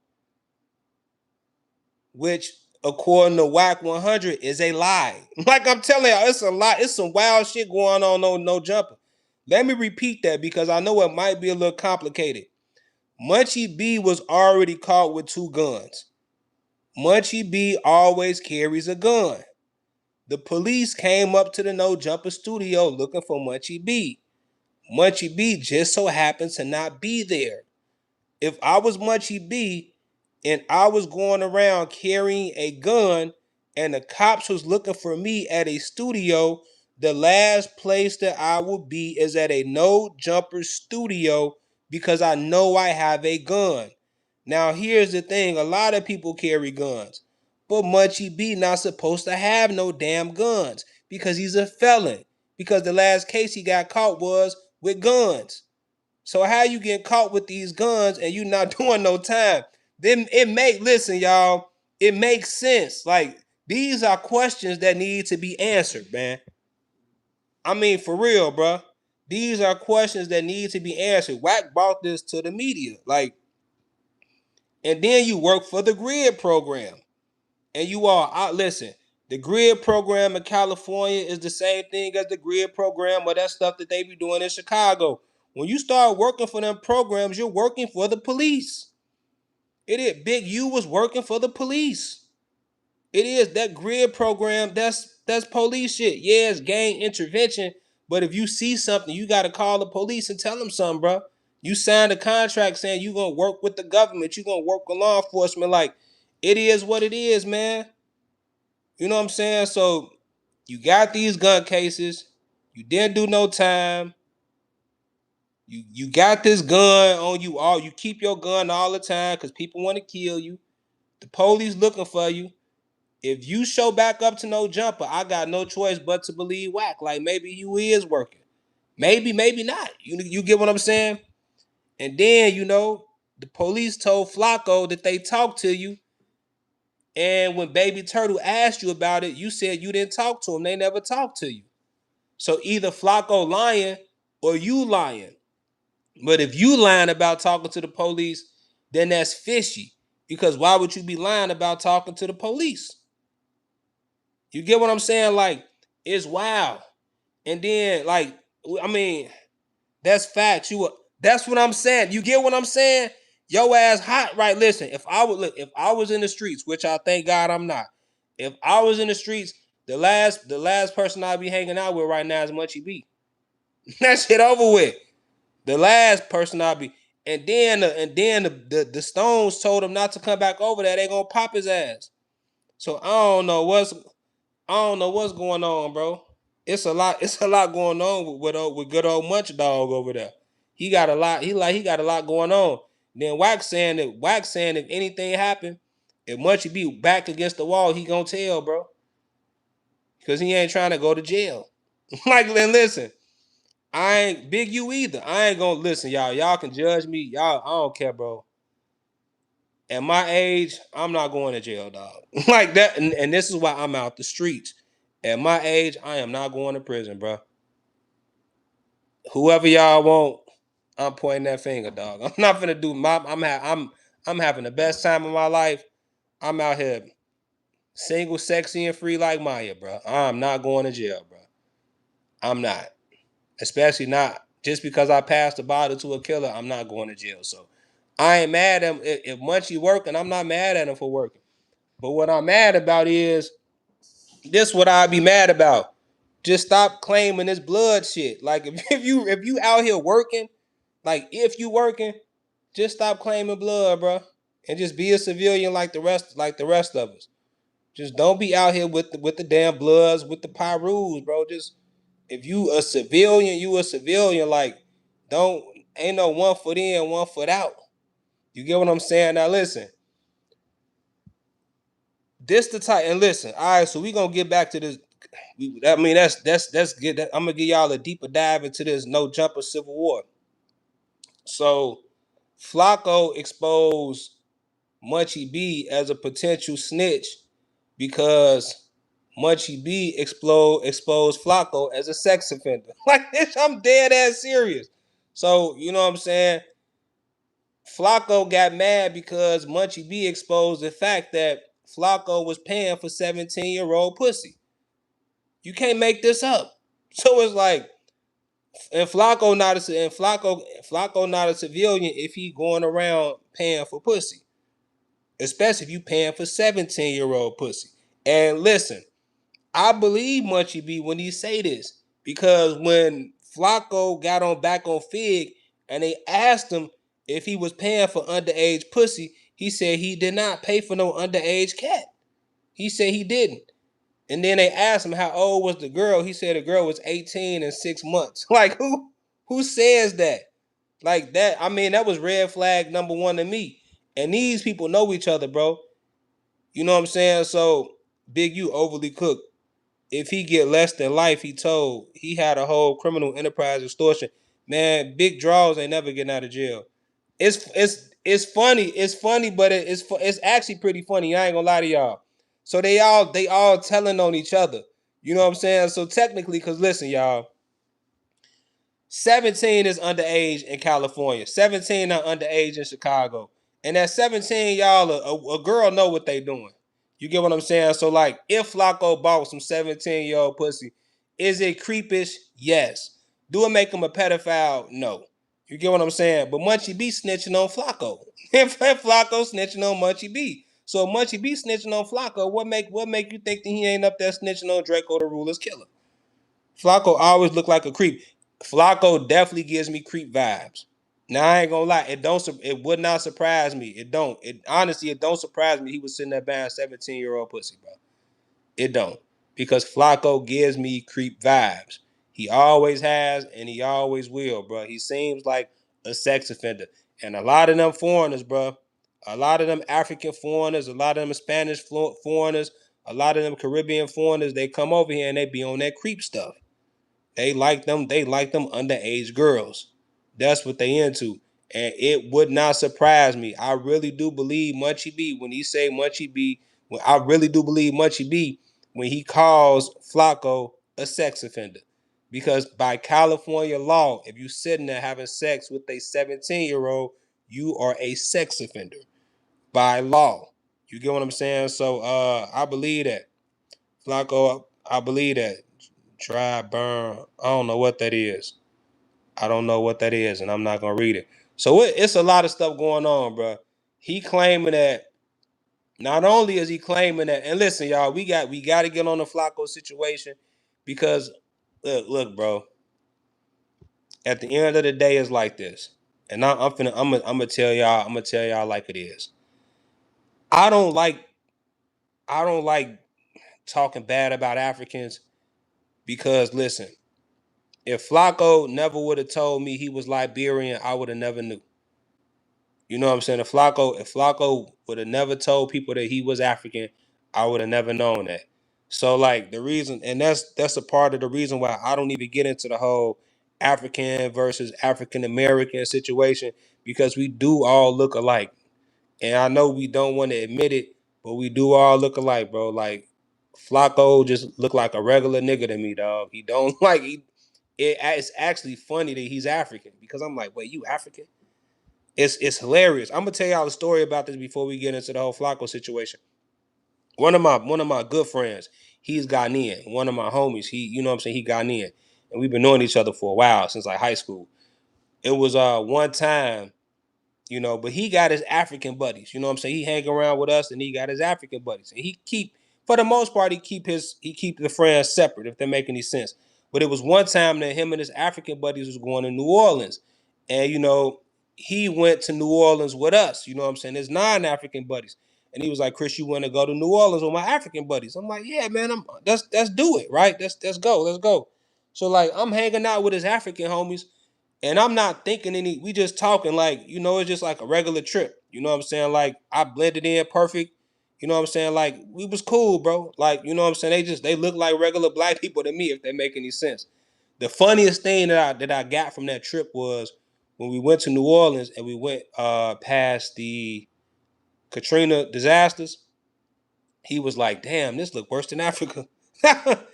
which, according to Wack100, is a lie. Like, I'm telling y'all, it's a lie. It's some wild shit going on No Jumper. Let me repeat that because I know it might be a little complicated. Munchie B was already caught with 2 guns. Munchie B always carries a gun. The police came up to the No Jumper studio looking for Munchie B. Munchie B just so happened to not be there. If I was Munchie B and I was going around carrying a gun and the cops was looking for me at a studio, the last place that I would be is at a No Jumper studio because I know I have a gun. Now here's the thing, a lot of people carry guns, but Munchie B not supposed to have no damn guns because he's a felon. Because the last case he got caught was with guns. So how you get caught with these guns and you not doing no time? Then listen, y'all, it makes sense. Like, these are questions that need to be answered, man. I mean, for real, bro. These are questions that need to be answered. Wack brought this to the media. Like, and then you work for the GRID program. And you all, listen, the GRID program in California is the same thing as the GRID program or that stuff that they be doing in Chicago. When you start working for them programs, you're working for the police. It is. Big U was working for the police. It is. That GRID program, that's police shit. Yeah, it's gang intervention, but if you see something, you got to call the police and tell them something, bro. You signed a contract saying you're going to work with the government. You're going to work with law enforcement. Like, it is what it is, man. You know what I'm saying? So you got these gun cases. You didn't do no time. You got this gun on you all. You keep your gun all the time because people want to kill you. The police looking for you. If you show back up to No Jumper, I got no choice but to believe Wack. Like, maybe you is working. Maybe not. You get what I'm saying? And then, the police told Flakko that they talked to you. And when Baby Turtle asked you about it, you said you didn't talk to him. They never talked to you. So either Flakko lying or you lying. But if you lying about talking to the police, then that's fishy. Because why would you be lying about talking to the police? You get what I'm saying? Like, it's wild. And then, like, I mean, that's facts. That's what I'm saying. You get what I'm saying? Yo ass hot, right? Listen, if I was in the streets, which I thank God I'm not. If I was in the streets, the last person I'd be hanging out with right now is Munchie B. That shit over with. The last person I'll be, and then the Stones told him not to come back over there. They gonna pop his ass. So I don't know what's going on, bro. It's a lot going on with good old Munch Dog over there. He got a lot. He got a lot going on. Then Wack saying if anything happened, if Munchie be back against the wall, he gonna tell, bro, because he ain't trying to go to jail. Like, listen. I ain't Big U either. I ain't gonna listen, y'all. Y'all can judge me. Y'all, I don't care, bro. At my age, I'm not going to jail, dog. Like that, and this is why I'm out the streets. At my age, I am not going to prison, bro. Whoever y'all want, I'm pointing that finger, dog. I'm not gonna do my. I'm having the best time of my life. I'm out here, single, sexy, and free like Maya, bro. I'm not going to jail, bro. I'm not. Especially not just because I passed the bottle to a killer, I'm not going to jail. So I ain't mad at him. If Munchie working, I'm not mad at him for working. But what I'm mad about is this what I'd be mad about. Just stop claiming this blood shit. Like if you out here working, like if you working, just stop claiming blood, bro. And just be a civilian like the rest of us. Just don't be out here with the damn bloods, with the Pyrus, bro. Just if you a civilian, you a civilian. Like, ain't no 1 foot in, 1 foot out. You get what I'm saying? Now listen. This the type, and listen, all right, so we gonna get back to this. I mean, that's good. I'm gonna give y'all a deeper dive into this No Jumper Civil War. So Flakko exposed Munchie B as a potential snitch because Munchie B exposed Flakko as a sex offender. Like this, I'm dead ass serious. So, you know what I'm saying? Flakko got mad because Munchie B exposed the fact that Flakko was paying for 17-year-old pussy. You can't make this up. So it's like, and Flakko not a civilian if he going around paying for pussy. Especially if you paying for 17-year-old pussy. And listen, I believe Munchie B when he say this, because when Flakko got back on Fig and they asked him if he was paying for underage pussy, he said he did not pay for no underage cat. He said he didn't. And then they asked him how old was the girl. He said the girl was 18 and 6 months. Like who says that? Like that, I mean, that was red flag number one to me. And these people know each other, bro. You know what I'm saying? So Big U overly cooked. If he get less than life, he told he had a whole criminal enterprise extortion. Man, big draws ain't never getting out of jail. It's funny. It's funny, but it's actually pretty funny. I ain't gonna lie to y'all. So they all telling on each other. You know what I'm saying? So technically, cause listen, y'all, 17 is underage in California. 17 are underage in Chicago. And at 17, y'all, a girl know what they doing. You get what I'm saying? So, like, if Flakko bought some 17-year-old pussy, is it creepish? Yes. Do it make him a pedophile? No. You get what I'm saying? But Munchie B snitching on Flakko. If Flakko snitching on Munchie B. So Munchie B snitching on Flakko, what make you think that he ain't up there snitching on Draco the Ruler's killer? Flakko always look like a creep. Flakko definitely gives me creep vibes. Now I ain't gonna lie, it would not surprise me. It don't. Honestly, it don't surprise me he was sitting there buying 17-year-old pussy, bro. It don't. Because Flakko gives me creep vibes. He always has and he always will, bro. He seems like a sex offender. And a lot of them foreigners, bro. A lot of them African foreigners, a lot of them Spanish foreigners, a lot of them Caribbean foreigners, they come over here and they be on that creep stuff. They like them underage girls. That's what they into. And it would not surprise me. I really do believe Munchie B when he say Munchie B, I really do believe Munchie B when he calls Flakko a sex offender. Because by California law, if you sitting there having sex with a 17-year-old, you are a sex offender by law. You get what I'm saying? So I believe that. Flakko, I believe that. Try, burn. I don't know what that is. I don't know what that is, and I'm not gonna read it. So it's a lot of stuff going on, bro. He claiming that. Not only is he claiming that, and listen, y'all, we got to get on the Flakko situation because look, bro. At the end of the day, it's like this, and I'm gonna tell y'all like it is. I don't like talking bad about Africans because listen. If Flakko never would have told me he was Liberian, I would have never knew. You know what I'm saying? If Flakko would have never told people that he was African, I would have never known that. So like the reason, and that's a part of the reason why I don't even get into the whole African versus African American situation, because we do all look alike. And I know we don't want to admit it, but we do all look alike, bro. Like Flakko just look like a regular nigga to me, dog. He don't it's actually funny that he's African because I'm like, wait, you African? It's hilarious. I'm gonna tell y'all a story about this before we get into the whole Flakko situation. One of my good friends, he's Ghanaian. One of my homies, you know what I'm saying, he Ghanaian. And we've been knowing each other for a while, since like high school. It was one time, you know, but he got his African buddies. You know what I'm saying? He hang around with us and he got his African buddies. And for the most part, he keep the friends separate, if that make any sense. But it was one time that him and his African buddies was going to New Orleans. And, you know, he went to New Orleans with us. You know what I'm saying? His non-African buddies. And he was like, Chris, you want to go to New Orleans with my African buddies? I'm like, yeah, man, let's do it, right? Let's go. So like I'm hanging out with his African homies. And I'm not thinking we just talking like, you know, it's just like a regular trip. You know what I'm saying? Like I blended in perfect. You know what I'm saying? Like we was cool, bro. Like, you know what I'm saying? They look like regular black people to me, if that make any sense. The funniest thing that I got from that trip was when we went to New Orleans and we went past the Katrina disasters. He was like, damn, this look worse than Africa. That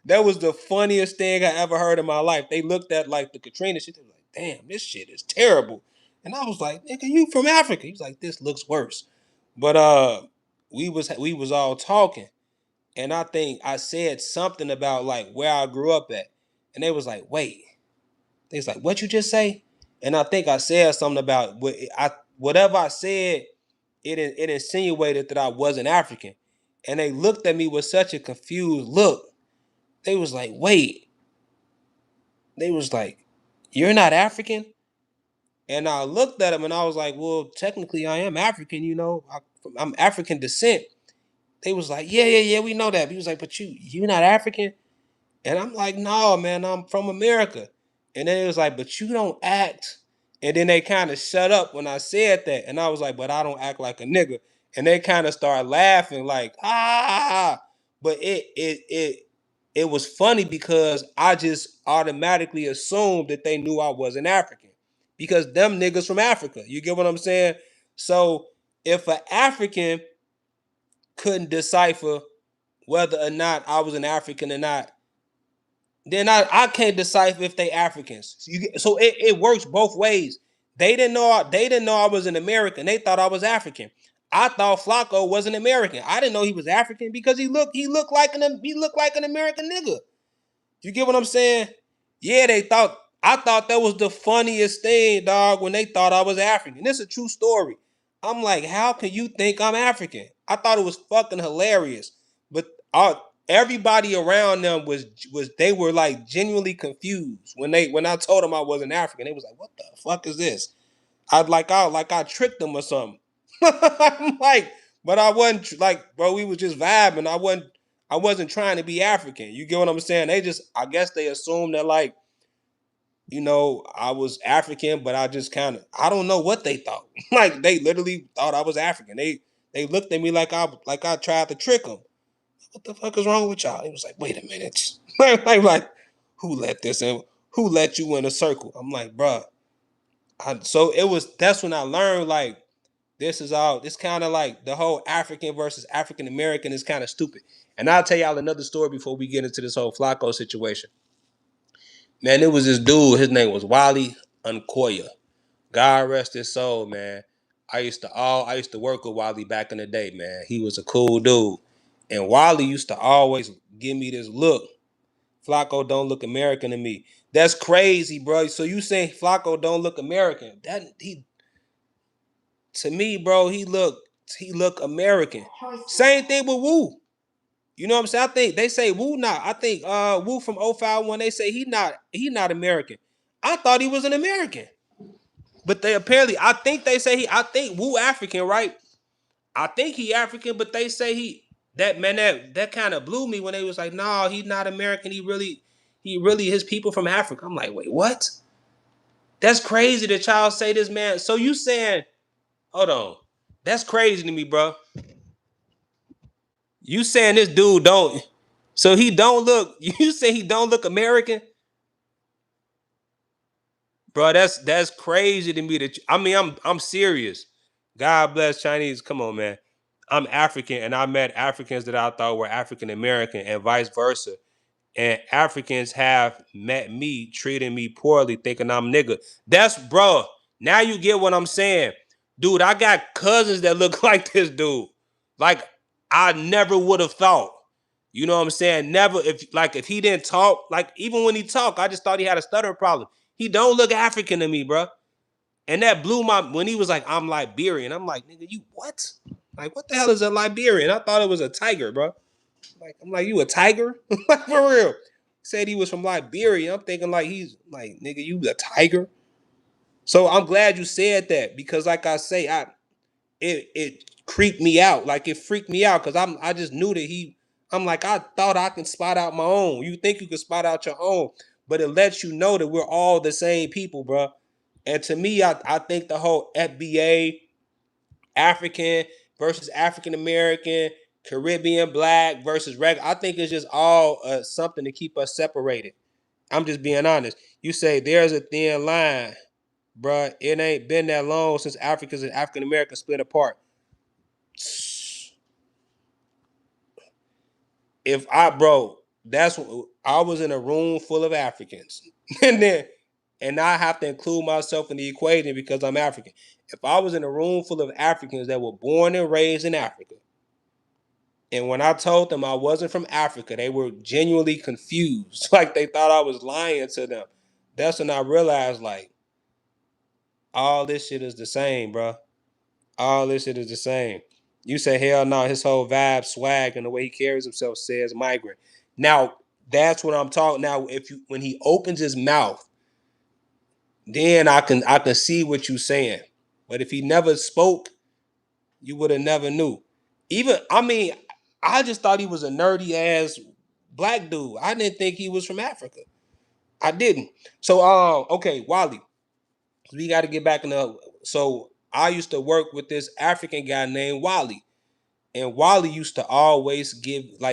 was the funniest thing I ever heard in my life. They looked at like the Katrina shit. They were like, damn, this shit is terrible. And I was like, nigga, you from Africa? He was like, this looks worse. But we was all talking. And I think I said something about like where I grew up at. And they was like, wait. They was like, what you just say? And I think I said something about whatever I said, it insinuated that I wasn't African. And they looked at me with such a confused look. They was like, wait. They was like, you're not African? And I looked at them and I was like, well, technically I am African, you know. I'm African descent. They was like, yeah, we know that. He was like, but you not African? And I'm like, no, man, I'm from America. And then it was like, but you don't act. And then they kind of shut up when I said that. And I was like, but I don't act like a nigga. And they kind of started laughing like, ah. But it was funny because I just automatically assumed that they knew I wasn't African. Because them niggas from Africa. You get what I'm saying? So if an African couldn't decipher whether or not I was an African or not, then I can't decipher if they Africans. So it works both ways. They didn't know I was an American. They thought I was African. I thought Flakko was an American. I didn't know he was African because he looked like an American nigga. You get what I'm saying? Yeah, I thought that was the funniest thing, dog, when they thought I was African. This is a true story. I'm like, how can you think I'm African? I thought it was fucking hilarious. But everybody around them was they were like genuinely confused when I told them I wasn't African. They was like, what the fuck is this? I tricked them or something. I'm like, but I wasn't like, bro, we was just vibing. I wasn't trying to be African. You get what I'm saying? I guess they assumed that like, you know, I was African, but I just I don't know what they thought. Like they literally thought I was African. They looked at me like I tried to trick them. What the fuck is wrong with y'all? He was like, wait a minute. like, who let this in? Who let you in a circle? I'm like, bruh. That's when I learned like this kind of like the whole African versus African American is kind of stupid. And I'll tell y'all another story before we get into this whole Flakko situation. Man, it was this dude, his name was Wack100. God rest his soul, man. I used to work with Wally back in the day, man. He was a cool dude. And Wally used to always give me this look. Flakko don't look American to me. That's crazy, bro. So you saying Flakko don't look American? To me, bro, he look American. Same thing with Wu. You know what I'm saying? I think they say Wu not. I think Wu from 051, they say he not American. I thought he was an American. But they apparently, I think Wu African, right? I think he African, but they say that kind of blew me when they was like, no, he's not American. He really his people from Africa. I'm like, wait, what? That's crazy that y'all say this, man. So you saying, hold on. That's crazy to me, bro. You saying this dude don't, so he don't look, you say he don't look American? Bro, that's crazy to me I'm serious. God bless Chinese. Come on, man. I'm African and I met Africans that I thought were African American and vice versa. And Africans have met me, treating me poorly, thinking I'm nigga. Bro, now you get what I'm saying. Dude, I got cousins that look like this dude. Like, I never would have thought. You know what I'm saying? Never, if he didn't talk, like even when he talked, I just thought he had a stutter problem. He don't look African to me, bro. And that blew when he was like, I'm Liberian. I'm like, nigga, you what? Like, what the hell is a Liberian? I thought it was a tiger, bro. I'm like, you a tiger? Like, for real. Said he was from Liberia. I'm thinking like he's like, nigga, you a tiger? So I'm glad you said that because like I say, it creeped me out. Like it freaked me out because I just knew that I'm like, I thought I can spot out my own. You think you can spot out your own, but it lets you know that we're all the same people, bro. And to me, I think the whole FBA, African versus African American, Caribbean black versus regular, I think it's just all something to keep us separated. I'm just being honest. You say there's a thin line, bruh. It ain't been that long since Africans and African Americans split apart. I was in a room full of Africans, and I have to include myself in the equation because I'm African. If I was in a room full of Africans that were born and raised in Africa, and when I told them I wasn't from Africa, they were genuinely confused, like they thought I was lying to them. That's when I realized, like, all this shit is the same, bro. All this shit is the same. You say hell no, his whole vibe, swag, and the way he carries himself says migrant. Now, that's what I'm talking. Now, when he opens his mouth, then I can see what you're saying. But if he never spoke, you would have never knew. I just thought he was a nerdy ass black dude. I didn't think he was from Africa. I didn't. So okay, Wally. We got to get back in the. So I used to work with this African guy named Wally. And Wally used to always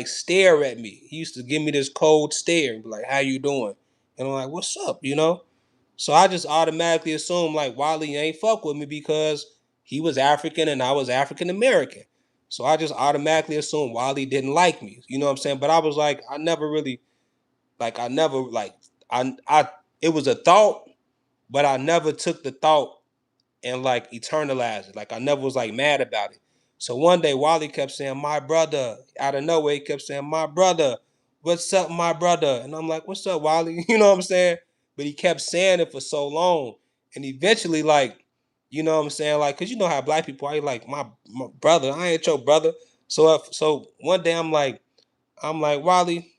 stare at me. He used to give me this cold stare and be like, "How you doing?" And I'm like, "What's up?" So I just automatically assumed like Wally ain't fuck with me because he was African and I was African American. So I just automatically assumed Wally didn't like me. You know what I'm saying? But I was like, I never really I never I it was a thought, but I never took the thought and eternalized it. Like I never was mad about it. So one day Wally kept saying, "My brother," out of nowhere, he kept saying, "My brother, what's up, my brother?" And I'm like, "What's up, Wally?" You know what I'm saying? But he kept saying it for so long. And eventually, you know what I'm saying? Cause you know how black people are, you like, my brother, I ain't your brother. So one day I'm like, Wally,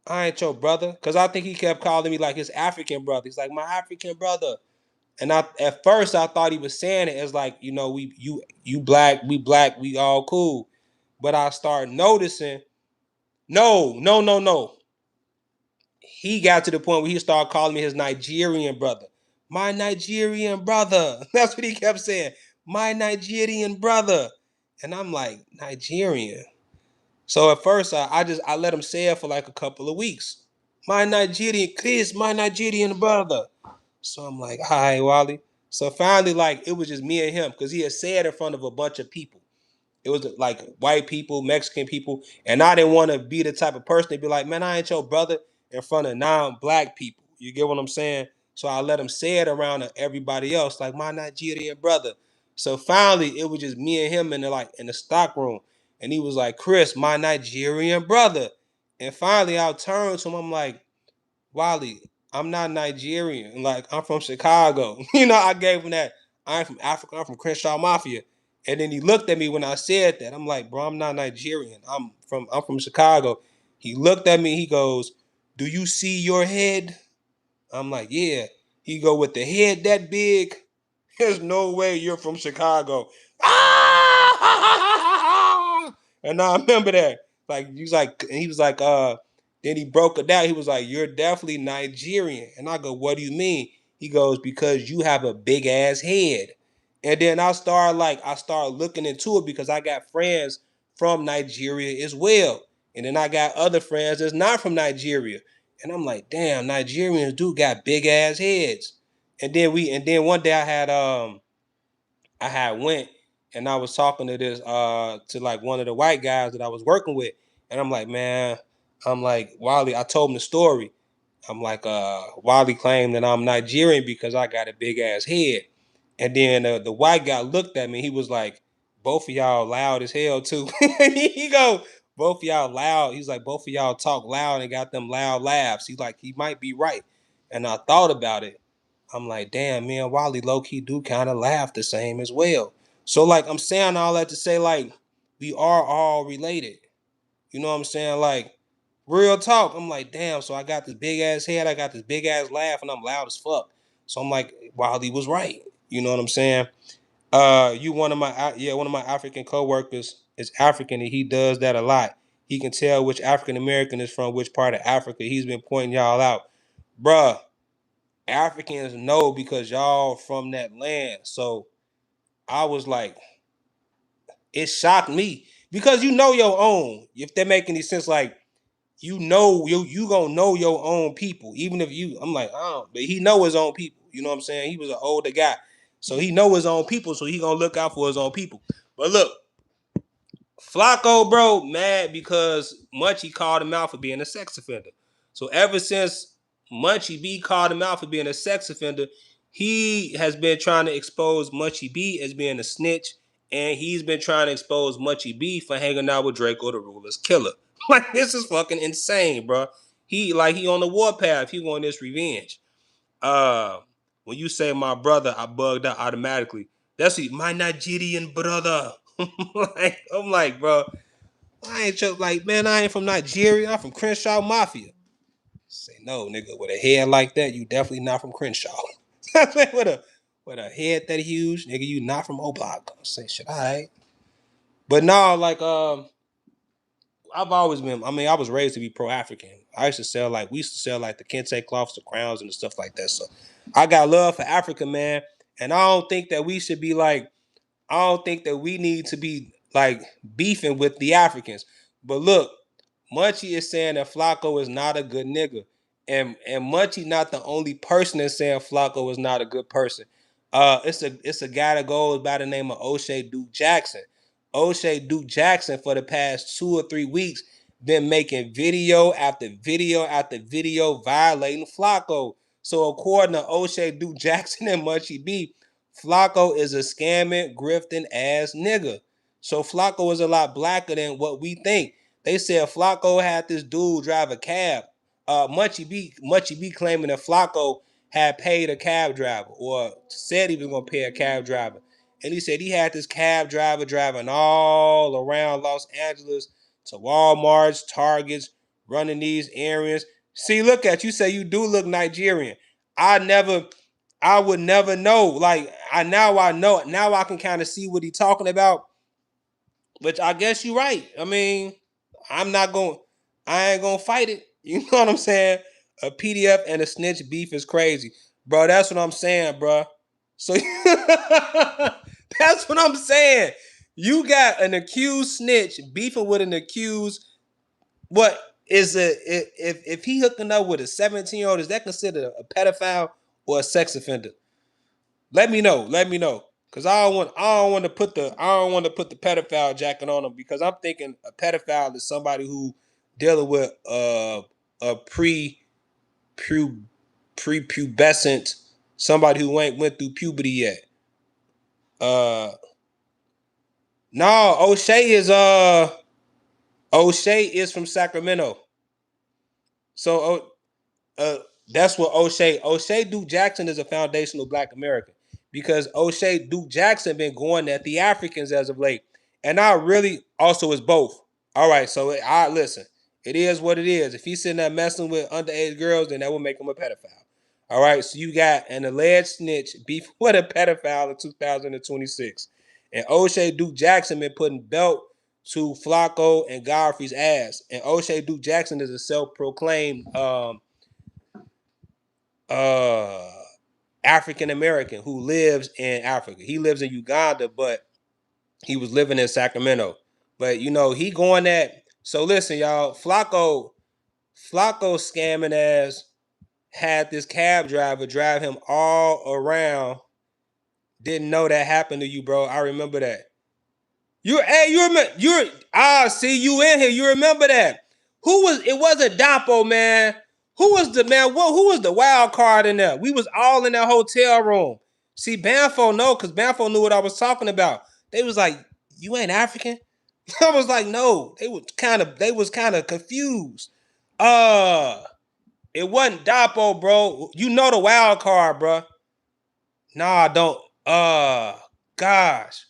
I ain't your brother. Cause I think he kept calling me like his African brother. He's like, my African brother. And at first I thought he was saying it as you black, we all cool. But I started noticing, no. He got to the point where he started calling me his Nigerian brother. My Nigerian brother. That's what he kept saying. My Nigerian brother. And I'm like, Nigerian. So at first I let him say it for a couple of weeks. My Nigerian Chris, my Nigerian brother. So I'm like, all right, Wally. So finally, it was just me and him because he had said in front of a bunch of people. It was white people, Mexican people, and I didn't want to be the type of person to be like, man, I ain't your brother in front of non-black people. You get what I'm saying? So I let him say it around to everybody else, like my Nigerian brother. So finally, it was just me and him in the stock room, and he was like, Chris, my Nigerian brother. And finally, I turned to him. I'm like, Wally, I'm not Nigerian. I'm from Chicago. I gave him that. I'm from Africa. I'm from Crenshaw Mafia. And then he looked at me when I said that. I'm like, bro, I'm not Nigerian. I'm from Chicago. He looked at me. He goes, do you see your head? I'm like, yeah. He go, with the head that big, there's no way you're from Chicago. Ah! And I remember that. He was like, then he broke it down. He was like, you're definitely Nigerian. And I go, what do you mean? He goes, because you have a big ass head. And then I started looking into it because I got friends from Nigeria as well. And then I got other friends that's not from Nigeria. And I'm like, damn, Nigerians do got big ass heads. And then one day I had went and I was talking to this to one of the white guys that I was working with. And I'm like, man, I'm like, Wally, I told him the story. I'm like, Wally claimed that I'm Nigerian because I got a big ass head. And then the white guy looked at me. He was like, both of y'all loud as hell too. He go, both of y'all loud. He's like, both of y'all talk loud and got them loud laughs. He's like, he might be right. And I thought about it. I'm like, damn, me and Wally low-key do kind of laugh the same as well. So I'm saying all that to say we are all related. You know what I'm saying? Real talk. I'm like, damn, so I got this big ass head, I got this big ass laugh, and I'm loud as fuck. So I'm like, Wally was right. You know what I'm saying? One of my African coworkers is African and he does that a lot. He can tell which African American is from which part of Africa. He's been pointing y'all out. Bruh, Africans know because y'all from that land. So I was like, it shocked me. Because you know your own. If that make any sense, you gonna know your own people. Even if I'm like, oh, but he know his own people. You know what I'm saying? He was an older guy. So he know his own people, so he gonna look out for his own people. But look, Flakko, bro, mad because Munchie called him out for being a sex offender. So ever since Munchie B called him out for being a sex offender, he has been trying to expose Munchie B as being a snitch, and he's been trying to expose Munchie B for hanging out with Draco the Ruler's killer. This is fucking insane, bro. He on the warpath. He want this revenge. When you say my brother, I bugged out automatically. That's my Nigerian brother. I'm like, bro, I ain't just like, man, I ain't from Nigeria. I'm from Crenshaw Mafia. Say no, nigga. With a head like that, you definitely not from Crenshaw. with a head that huge, nigga, you not from O-Block. Say shit, all right. But no, like I've always been. I mean, I was raised to be pro-African. I used to sell we used to sell the kente cloths, the crowns, and the stuff like that. So I got love for Africa, man. And I don't think that we should be I don't think that we need to be beefing with the Africans. But look, Munchie is saying that Flakko is not a good nigga. And Munchie not the only person that's saying Flakko is not a good person. It's a guy that goes by the name of O'Shea Duke Jackson. O'Shea Duke Jackson for the past 2 or 3 weeks been making video after video after video violating Flakko. So according to O'Shea Duke Jackson and Munchie B, Flakko is a scamming, grifting ass nigga. So Flakko is a lot blacker than what we think. They said Flakko had this dude drive a cab. Munchie B claiming that Flakko had paid a cab driver or said he was gonna pay a cab driver. And he said he had this cab driver driving all around Los Angeles to Walmarts, Targets, running these errands. See, look at you, say you do look Nigerian. I would never know. Now I know. Now I can kind of see what he's talking about. But I guess you're right. I mean, I ain't gonna fight it. You know what I'm saying? A PDF and a snitch beef is crazy. Bro, that's what I'm saying, bro. So that's what I'm saying. You got an accused snitch beefing with an accused. What is if he hooking up with a 17-year-old, is that considered a pedophile or a sex offender? Let me know. Cause I don't want to put the pedophile jacket on him, because I'm thinking a pedophile is somebody who dealing with a prepubescent, somebody who ain't went through puberty yet. No, O'Shea is from Sacramento. So that's what O'Shea Duke Jackson is a foundational Black American, because O'Shea Duke Jackson been going at the Africans as of late, and I really also is both. All right, so I listen. It is what it is. If he's sitting there messing with underage girls, then that will make him a pedophile. All right, so you got an alleged snitch beef with a pedophile in 2026, and O'Shea Duke Jackson been putting belt to Flakko and Godfrey's ass, and O'Shea Duke Jackson is a self-proclaimed African American who lives in Africa. He lives in Uganda, but he was living in Sacramento. But he going at. So listen, y'all. Flakko scamming ass had this cab driver drive him all around. Didn't know that happened to you, bro. I remember that. See you in here. You remember that? It wasn't Dapo, man. Who was the wild card in there? We was all in that hotel room. See, Banfo because Banfo knew what I was talking about. They was like, you ain't African? I was like, no. They was kind of confused. It wasn't Dapo, bro. You know the wild card, bro. Nah, I don't. Gosh.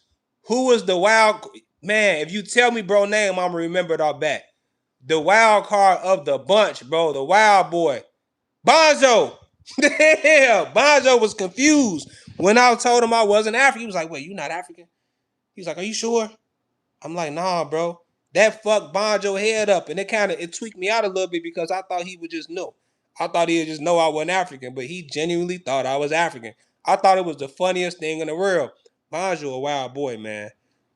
Who was the wild man? If you tell me bro name, I'm gonna remember it all back. The wild card of the bunch, bro. The wild boy. Bonzo. Yeah, Bonzo was confused when I told him I wasn't African. He was like, wait, you not African? He was like, are you sure? I'm like, nah, bro. That fucked Bonzo head up, and it tweaked me out a little bit, because I thought he would just know. I thought he would just know I wasn't African, but he genuinely thought I was African. I thought it was the funniest thing in the world. Bonzo a wild boy, man.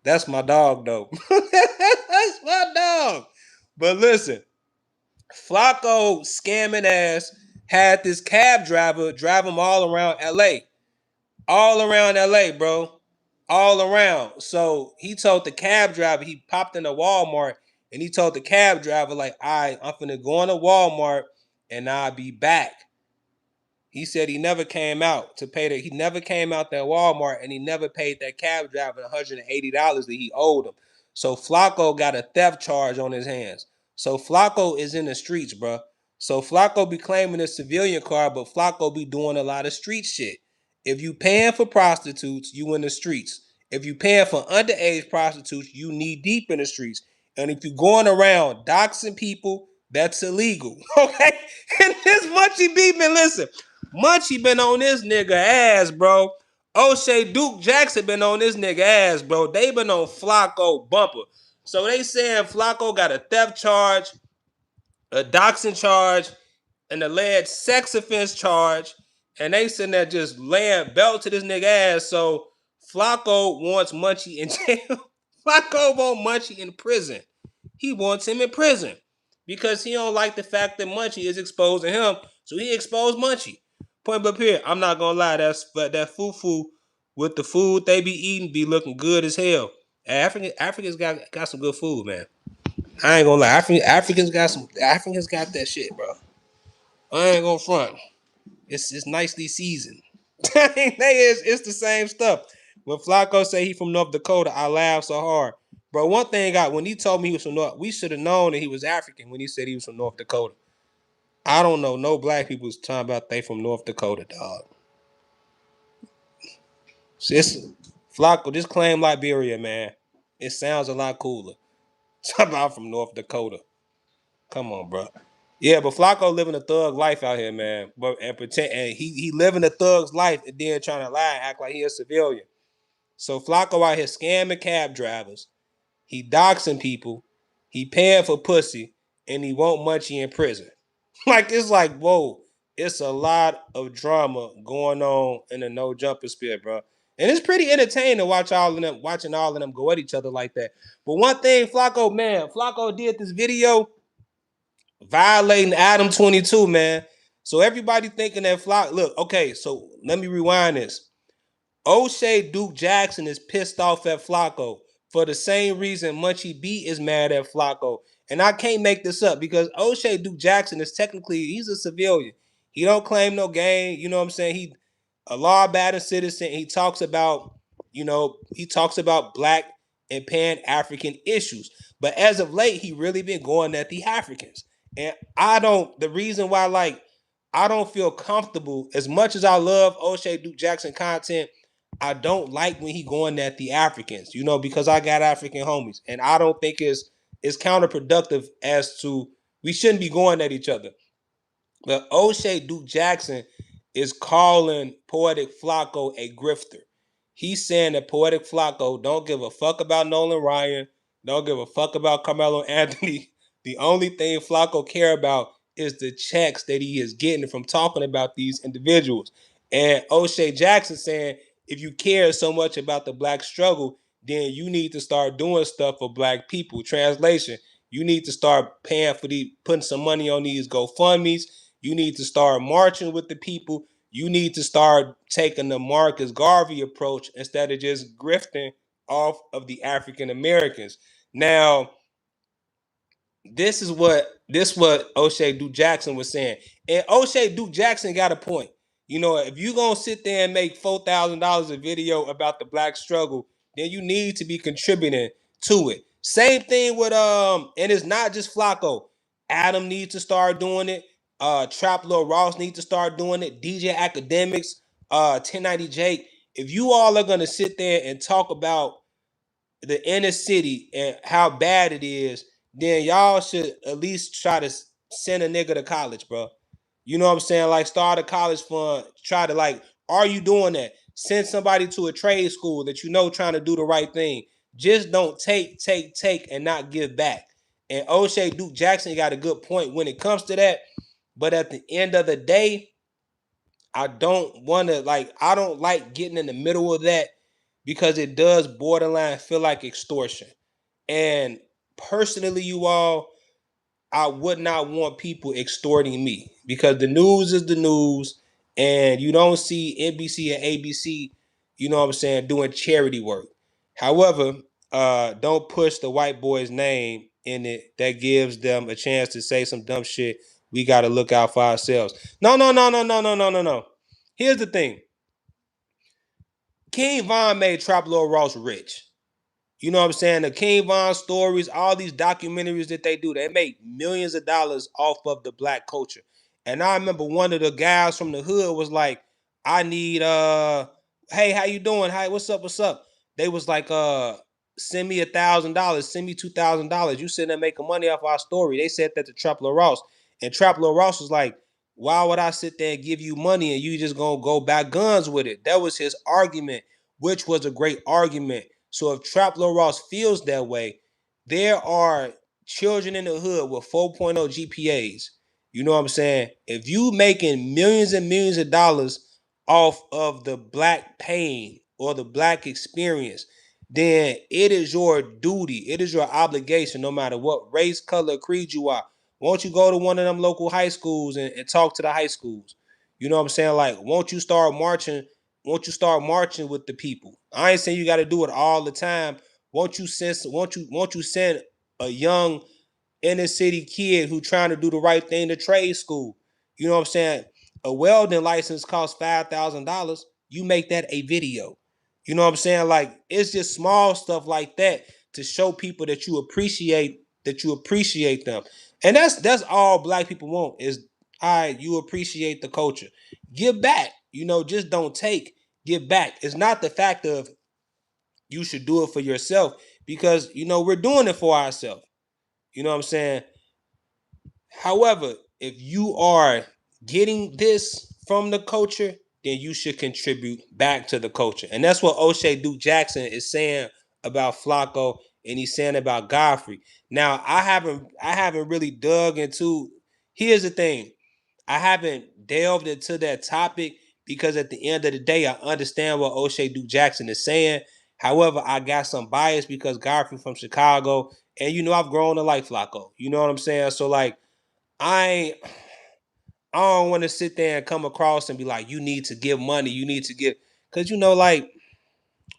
That's my dog, though. That's my dog. But listen, Flakko scamming ass had this cab driver drive him all around LA. All around LA, bro. All around. So he told the cab driver, he popped into Walmart, and he told the cab driver, like, all right, I'm finna go into Walmart and I'll be back. He said he never came out to pay he never came out that Walmart, and he never paid that cab driver $180 that he owed him. So Flakko got a theft charge on his hands. So Flakko is in the streets, bro. So Flakko be claiming a civilian card, but Flakko be doing a lot of street shit. If you paying for prostitutes, you in the streets. If you paying for underage prostitutes, you knee deep in the streets. And if you're going around doxing people, that's illegal. Okay? And this Munchie B been, listen, Munchie been on this nigga ass, bro. O'Shea Duke Jackson been on this nigga ass, bro. They been on Flakko bumper. So they saying Flakko got a theft charge, a doxing charge, an alleged sex offense charge, and they sitting there just laying belt to this nigga ass. So Flakko wants Munchie in jail. Flakko want Munchie in prison. He wants him in prison because he don't like the fact that Munchie is exposing him. So he exposed Munchie. Point up here, I'm not gonna lie, that fufu with the food they be eating be looking good as hell. Africans got some good food, man. I ain't gonna lie, Africans got that shit, bro. I ain't gonna front. It's nicely seasoned. It's the same stuff. When Flakko say he from North Dakota, I laughed so hard. Bro, one thing when he told me he was from North, we should have known that he was African when he said he was from North Dakota. I don't know no black people was talking about they from North Dakota, dog. Flakko, just claim Liberia, man. It sounds a lot cooler. Talk about from North Dakota. Come on, bro. Yeah, but Flakko living a thug life out here, man. But he living a thug's life and then trying to lie and act like he a civilian. So Flakko out here scamming cab drivers. He doxing people. He paying for pussy, and he want Munchie in prison. It's like, whoa, it's a lot of drama going on in the no jumper sphere, bro. And it's pretty entertaining to watching all of them go at each other like that. But one thing, Flakko did this video violating Adam 22, man. So everybody thinking that look, okay, so let me rewind this. O'Shea Duke Jackson is pissed off at Flakko for the same reason Munchie B is mad at Flakko. And I can't make this up because O'Shea Duke Jackson is he's a civilian. He don't claim no gang. You know what I'm saying? He a law-abiding citizen. He talks about black and Pan-African issues. But as of late, he really been going at the Africans. And the reason why, I don't feel comfortable, as much as I love O'Shea Duke Jackson content, I don't like when he going at the Africans, because I got African homies. And I don't think it's counterproductive as to, we shouldn't be going at each other. But O'Shea Duke Jackson is calling Poetik Flakko a grifter. He's saying that Poetik Flakko don't give a fuck about Nolan Ryan, don't give a fuck about Carmelo Anthony. The only thing Flakko care about is the checks that he is getting from talking about these individuals. And O'Shea Jackson saying, if you care so much about the black struggle, then you need to start doing stuff for black people. Translation, you need to start putting some money on these GoFundMes. You need to start marching with the people. You need to start taking the Marcus Garvey approach instead of just grifting off of the African Americans. Now, this is what O'Shea Duke Jackson was saying. And O'Shea Duke Jackson got a point. If you're going to sit there and make $4,000 a video about the black struggle, then you need to be contributing to it. Same thing with, and it's not just Flakko. Adam needs to start doing it. Trap Lil Ross needs to start doing it. DJ Academics, 1090 Jake. If you all are going to sit there and talk about the inner city and how bad it is, then y'all should at least try to send a nigga to college, bro. You know what I'm saying? Start a college fund. Try to are you doing that? Send somebody to a trade school that trying to do the right thing. Just don't take, and not give back. And O'Shea Duke Jackson got a good point when it comes to that. But at the end of the day, I don't like getting in the middle of that because it does borderline feel like extortion. And personally, you all, I would not want people extorting me because the news is the news and you don't see NBC and ABC, doing charity work. However, don't push the white boy's name in it. That gives them a chance to say some dumb shit. We got to look out for ourselves. No. Here's the thing. King Von made Trap Lil Ross rich. You know what I'm saying? The King Von stories, all these documentaries that they do, they make millions of dollars off of the black culture. And I remember one of the guys from the hood was like, I need, hey, how you doing? Hi, what's up? they was like, send me $1,000, send me $2,000. You sitting there making money off our story. They said that to Traplo Ross. And Traplo Ross was like, why would I sit there and give you money and you just gonna go buy guns with it? That was his argument, which was a great argument. So if Traplo Ross feels that way, there are children in the hood with 4.0 GPAs. You know what I'm saying? If you making millions and millions of dollars off of the black pain or the black experience, then it is your duty, it is your obligation, no matter what race, color, creed you are. Won't you go to one of them local high schools and talk to the high schools? You know what I'm saying? Like, won't you start marching? Won't you start marching with the people? I ain't saying you got to do it all the time. Won't you send a young inner city kid who trying to do the right thing to trade school? You know what I'm saying? A welding license costs $5,000. You make that a video. You know what I'm saying? Like, it's just small stuff like that to show people that you appreciate them. And that's all black people want is, all right, you appreciate the culture. Give back. You know, just don't take. Give back. It's not the fact of you should do it for yourself, because, you know, we're doing it for ourselves. You know what I'm saying? However, if you are getting this from the culture, then you should contribute back to the culture. And that's what O'Shea Duke Jackson is saying about Flakko, and he's saying about Godfrey. Now, I haven't really dug into, here's the thing. I haven't delved into that topic because at the end of the day, I understand what O'Shea Duke Jackson is saying. However, I got some bias because Godfrey from Chicago, and, you know, I've grown to like Flakko. You know what I'm saying? So, like, I don't want to sit there and come across and be like, you need to give money, you need to give, because, you know, like,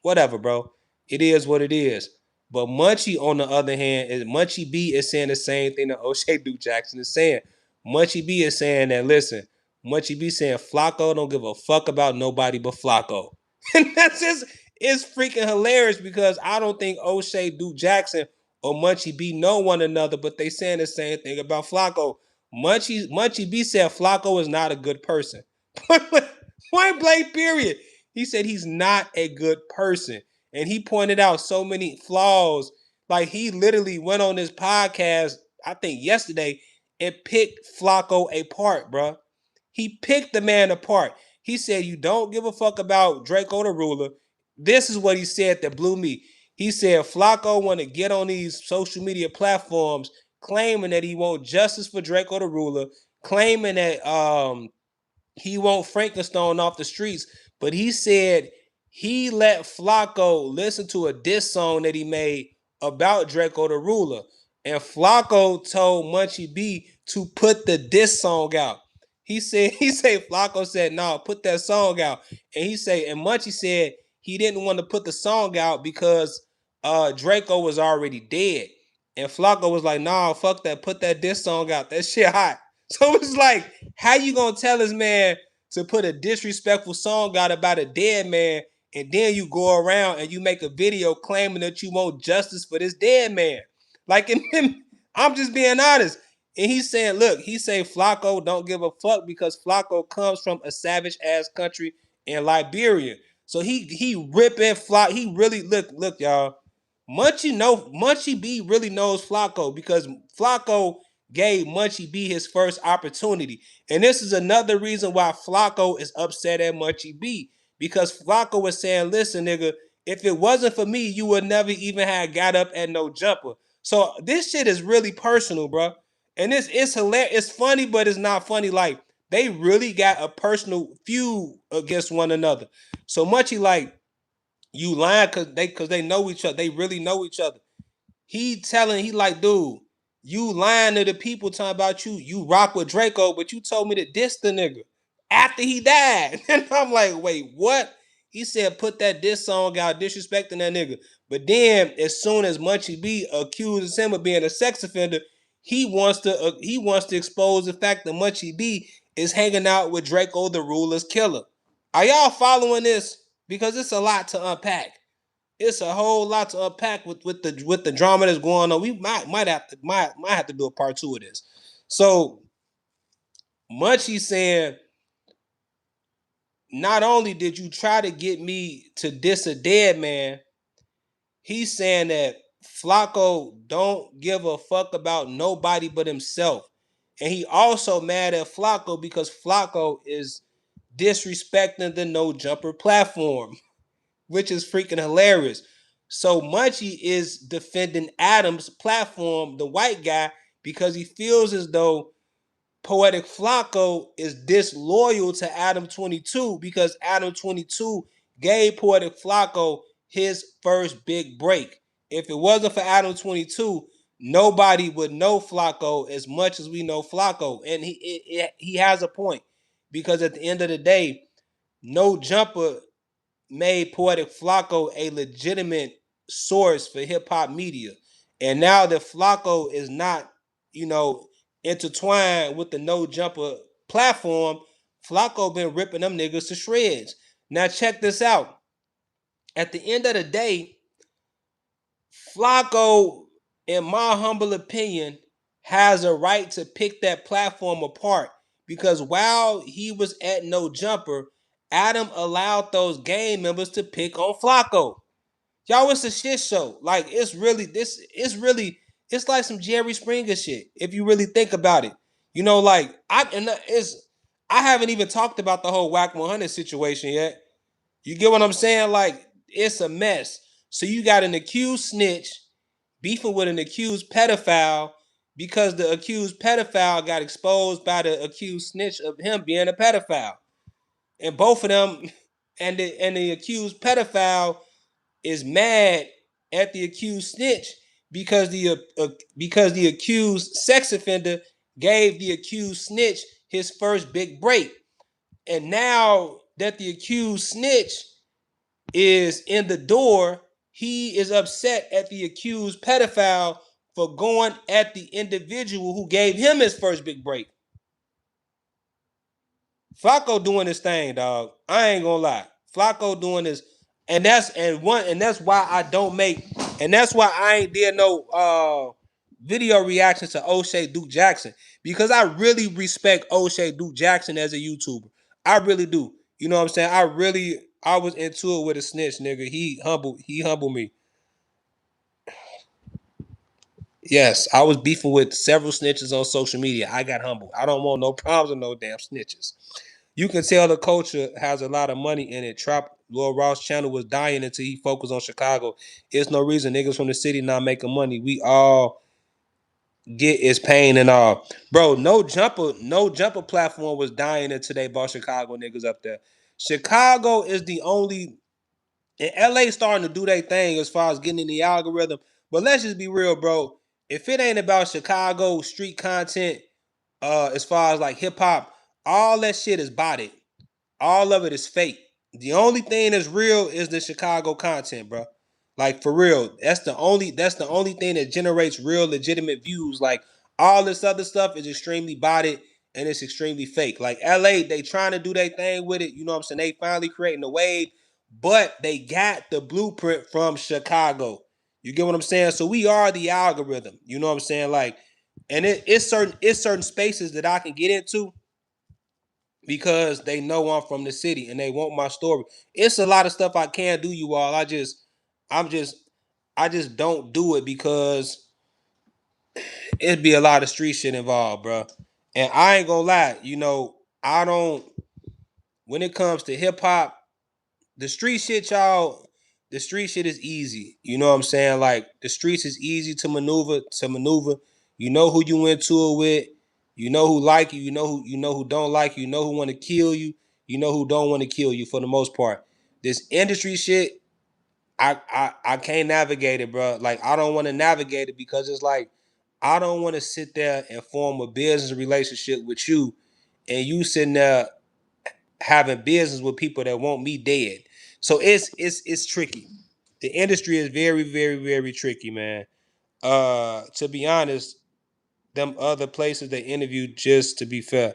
whatever, bro. It is what it is. But Munchie, on the other hand, Munchie B is saying the same thing that O'Shea Duke Jackson is saying. Munchie B is saying that, listen, Munchie B saying Flakko don't give a fuck about nobody but Flakko. And that's just, it's freaking hilarious, because I don't think O'Shea Duke Jackson or Munchie B know one another, but they saying the same thing about Flakko. Munchie B said Flakko is not a good person. Point blank, period. He said he's not a good person. And he pointed out so many flaws. Like, he literally went on this podcast, I think yesterday, and picked Flakko apart, bro. He picked the man apart. He said, you don't give a fuck about Draco the Ruler. This is what he said that blew me. He said, Flakko want to get on these social media platforms claiming that he want justice for Draco the Ruler, claiming that he want Frankenstein off the streets. But he said he let Flakko listen to a diss song that he made about Draco the Ruler. And Flakko told Munchie B to put the diss song out. He said Flakko said, no, put that song out. And Munchie said he didn't want to put the song out because Draco was already dead. And Flakko was like, nah, fuck that, put that diss song out. That shit hot. So it's like, how you gonna tell this man to put a disrespectful song out about a dead man, and then you go around and you make a video claiming that you want justice for this dead man? Like, I'm just being honest. And he's saying, look, he say Flakko don't give a fuck because Flakko comes from a savage ass country in Liberia. So he ripping Flakko. He really look, y'all. Munchie B really knows Flakko because Flakko gave Munchie B his first opportunity. And this is another reason why Flakko is upset at Munchie B. Because Flakko was saying, listen, nigga, if it wasn't for me, you would never even have got up at no jumper. So this shit is really personal, bro. And it's hilarious. It's funny, but it's not funny. Like, they really got a personal feud against one another. So Munchie, like, you lying because they know each other. They really know each other. He like, dude, you lying to the people talking about you rock with Draco, but you told me to diss the nigga after he died. And I'm like, wait, what? He said, put that diss song out, disrespecting that nigga. But then, as soon as Munchie B accuses him of being a sex offender, he wants to expose the fact that Munchie B is hanging out with Draco the Ruler's killer. Are y'all following this? Because it's a lot to unpack. It's a whole lot to unpack with the drama that's going on. We might have to do a part 2 of this. So Munchie saying, not only did you try to get me to diss a dead man, He's saying that Flakko don't give a fuck about nobody but himself. And he also mad at Flakko because Flakko is disrespecting the no jumper platform, which is freaking hilarious. So Munchie is defending Adam's platform, the white guy, because he feels as though Poetik Flakko is disloyal to Adam 22 because Adam 22 gave Poetik Flakko his first big break. If it wasn't for Adam 22, nobody would know Flakko as much as we know Flakko. And he has a point because at the end of the day, no jumper made Poetik Flakko a legitimate source for hip hop media. And now that Flakko is not, intertwined with the no jumper platform, Flakko been ripping them niggas to shreds. Now check this out. At the end of the day, Flakko, in my humble opinion, has a right to pick that platform apart because while he was at no jumper, Adam allowed those gang members to pick on Flakko. Y'all, it's a shit show. Like it's like some Jerry Springer shit. If you really think about it, I haven't even talked about the whole Wack100 situation yet. You get what I'm saying? Like it's a mess. So you got an accused snitch beefing with an accused pedophile because the accused pedophile got exposed by the accused snitch of him being a pedophile, and both of them, and the accused pedophile is mad at the accused snitch because the accused sex offender gave the accused snitch his first big break. And now that the accused snitch is in the door, he is upset at the accused pedophile for going at the individual who gave him his first big break. Flakko doing his thing, dog. I ain't gonna lie. Flakko doing this, and that's why I ain't did no video reactions to O'Shea Duke Jackson, because I really respect O'Shea Duke Jackson as a YouTuber. I really do. You know what I'm saying? I was into it with a snitch, nigga. He humbled me. Yes, I was beefing with several snitches on social media. I got humbled. I don't want no problems with no damn snitches. You can tell the culture has a lot of money in it. Trap Lil Ross channel was dying until he focused on Chicago. It's no reason niggas from the city not making money. We all get is pain and all. Bro, no jumper platform was dying until they bought Chicago niggas up there. Chicago is the only, and LA starting to do their thing as far as getting in the algorithm. But let's just be real, bro. If it ain't about Chicago street content, as far as like hip hop, all that shit is botted. All of it is fake. The only thing that's real is the Chicago content, bro. Like for real. That's the only thing that generates real legitimate views. Like all this other stuff is extremely botted and it's extremely fake. Like LA, they trying to do their thing with it. You know what I'm saying? They finally creating a wave, but they got the blueprint from Chicago. You get what I'm saying? So we are the algorithm. You know what I'm saying? Like, and it's certain spaces that I can get into because they know I'm from the city and they want my story. It's a lot of stuff I can't do, you all. I just don't do it because it'd be a lot of street shit involved, bro. And I ain't gonna lie, I don't. When it comes to hip hop, the street shit, y'all. The street shit is easy. You know what I'm saying? Like the streets is easy to maneuver. You know who you into it with. You know who like you. You know who don't like you. You know who want to kill you. You know who don't want to kill you for the most part. This industry shit, I can't navigate it, bro. Like I don't want to navigate it because it's like I don't want to sit there and form a business relationship with you, and you sitting there having business with people that want me dead. So it's tricky. The industry is very, very, very tricky, man. To be honest, them other places they interviewed, just to be fair.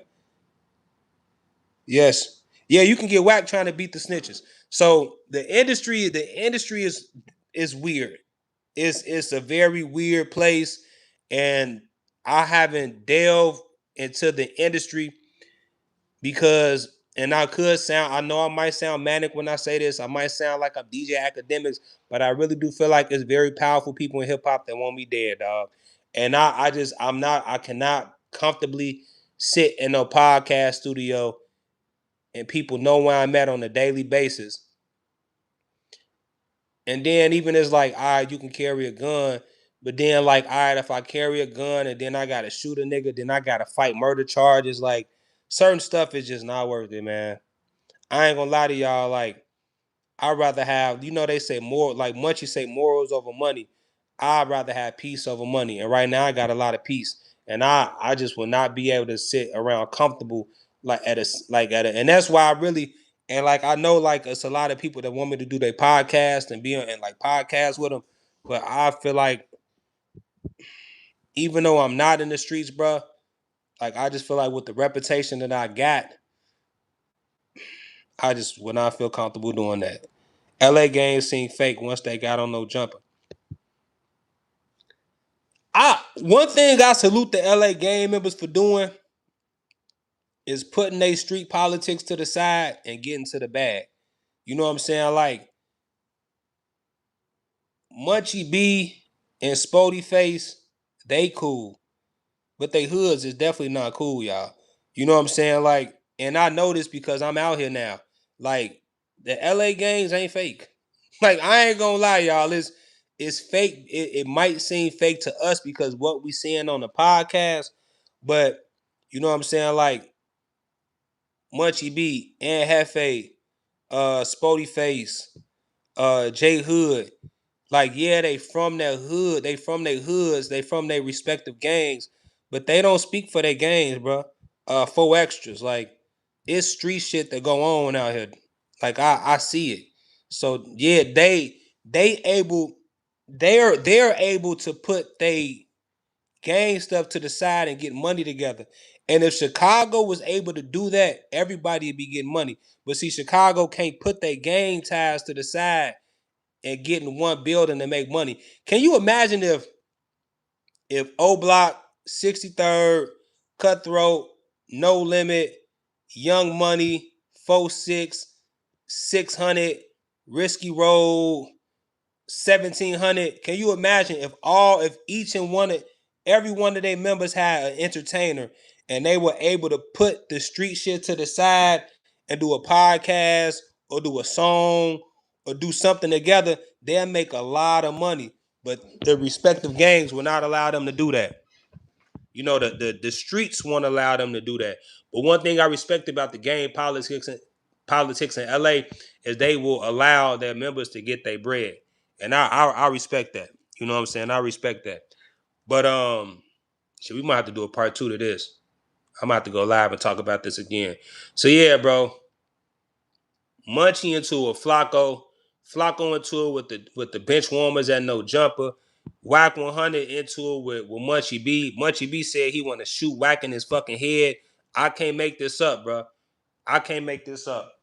Yes. Yeah, you can get whacked trying to beat the snitches. So the industry is weird. It's a very weird place, and I haven't delved into the industry because and I know I might sound manic when I say this. I might sound like I'm DJ Academics, but I really do feel like it's very powerful people in hip hop that want me dead, dog. And I cannot comfortably sit in a podcast studio and people know where I'm at on a daily basis. And then even it's like, all right, you can carry a gun, but then like, all right, if I carry a gun and then I gotta shoot a nigga, then I gotta fight murder charges. Like certain stuff is just not worth it, man. I ain't gonna lie to y'all, like, I'd rather have, they say more, like Munchie say morals over money. I'd rather have peace over money. And right now I got a lot of peace. And I just will not be able to sit around comfortable and that's why I really, and like I know like it's a lot of people that want me to do their podcast and be on and like podcast with them. But I feel like even though I'm not in the streets, bro, like I just feel like with the reputation that I got, I just would not feel comfortable doing that. LA games seemed fake once they got on No Jumper. One thing I salute the LA gang members for doing is putting their street politics to the side and getting to the bag. You know what I'm saying? Like Munchie B and Spody Face, they cool. But they hoods is definitely not cool, y'all. You know what I'm saying? Like, and I know this because I'm out here now. Like, the LA gangs ain't fake. Like, I ain't gonna lie, y'all. It's fake. It might seem fake to us because what we seeing on the podcast, but you know what I'm saying? Like, Munchie B, and Hefe, Spody Face, J Hood. Like, yeah, they from their hood, they from their hoods, they from their respective gangs, but they don't speak for their gangs, bro. 4 extras, like it's street shit that go on out here. Like I see it. So yeah, they're able to put they gang stuff to the side and get money together. And if Chicago was able to do that, everybody would be getting money. But see, Chicago can't put their gang ties to the side and get in one building and make money. Can you imagine if O Block, 63rd, Cutthroat, No Limit, Young Money, 4-6, 600, Risky Road, 1700. Can you imagine if each and every one of their members had an entertainer and they were able to put the street shit to the side and do a podcast or do a song or do something together, they'll make a lot of money. But the respective gangs will not allow them to do that. You know, the streets won't allow them to do that. But one thing I respect about the gang politics in LA is they will allow their members to get their bread. And I respect that. You know what I'm saying? I respect that. But shit, we might have to do a part 2 to this. I'm gonna have to go live and talk about this again. So yeah, bro. Munchie into a Flakko. Flakko into it with the bench warmers at No Jumper. Wack100 into it with Munchie B. Munchie B said he want to shoot Wack in his fucking head. I can't make this up, bro. I can't make this up.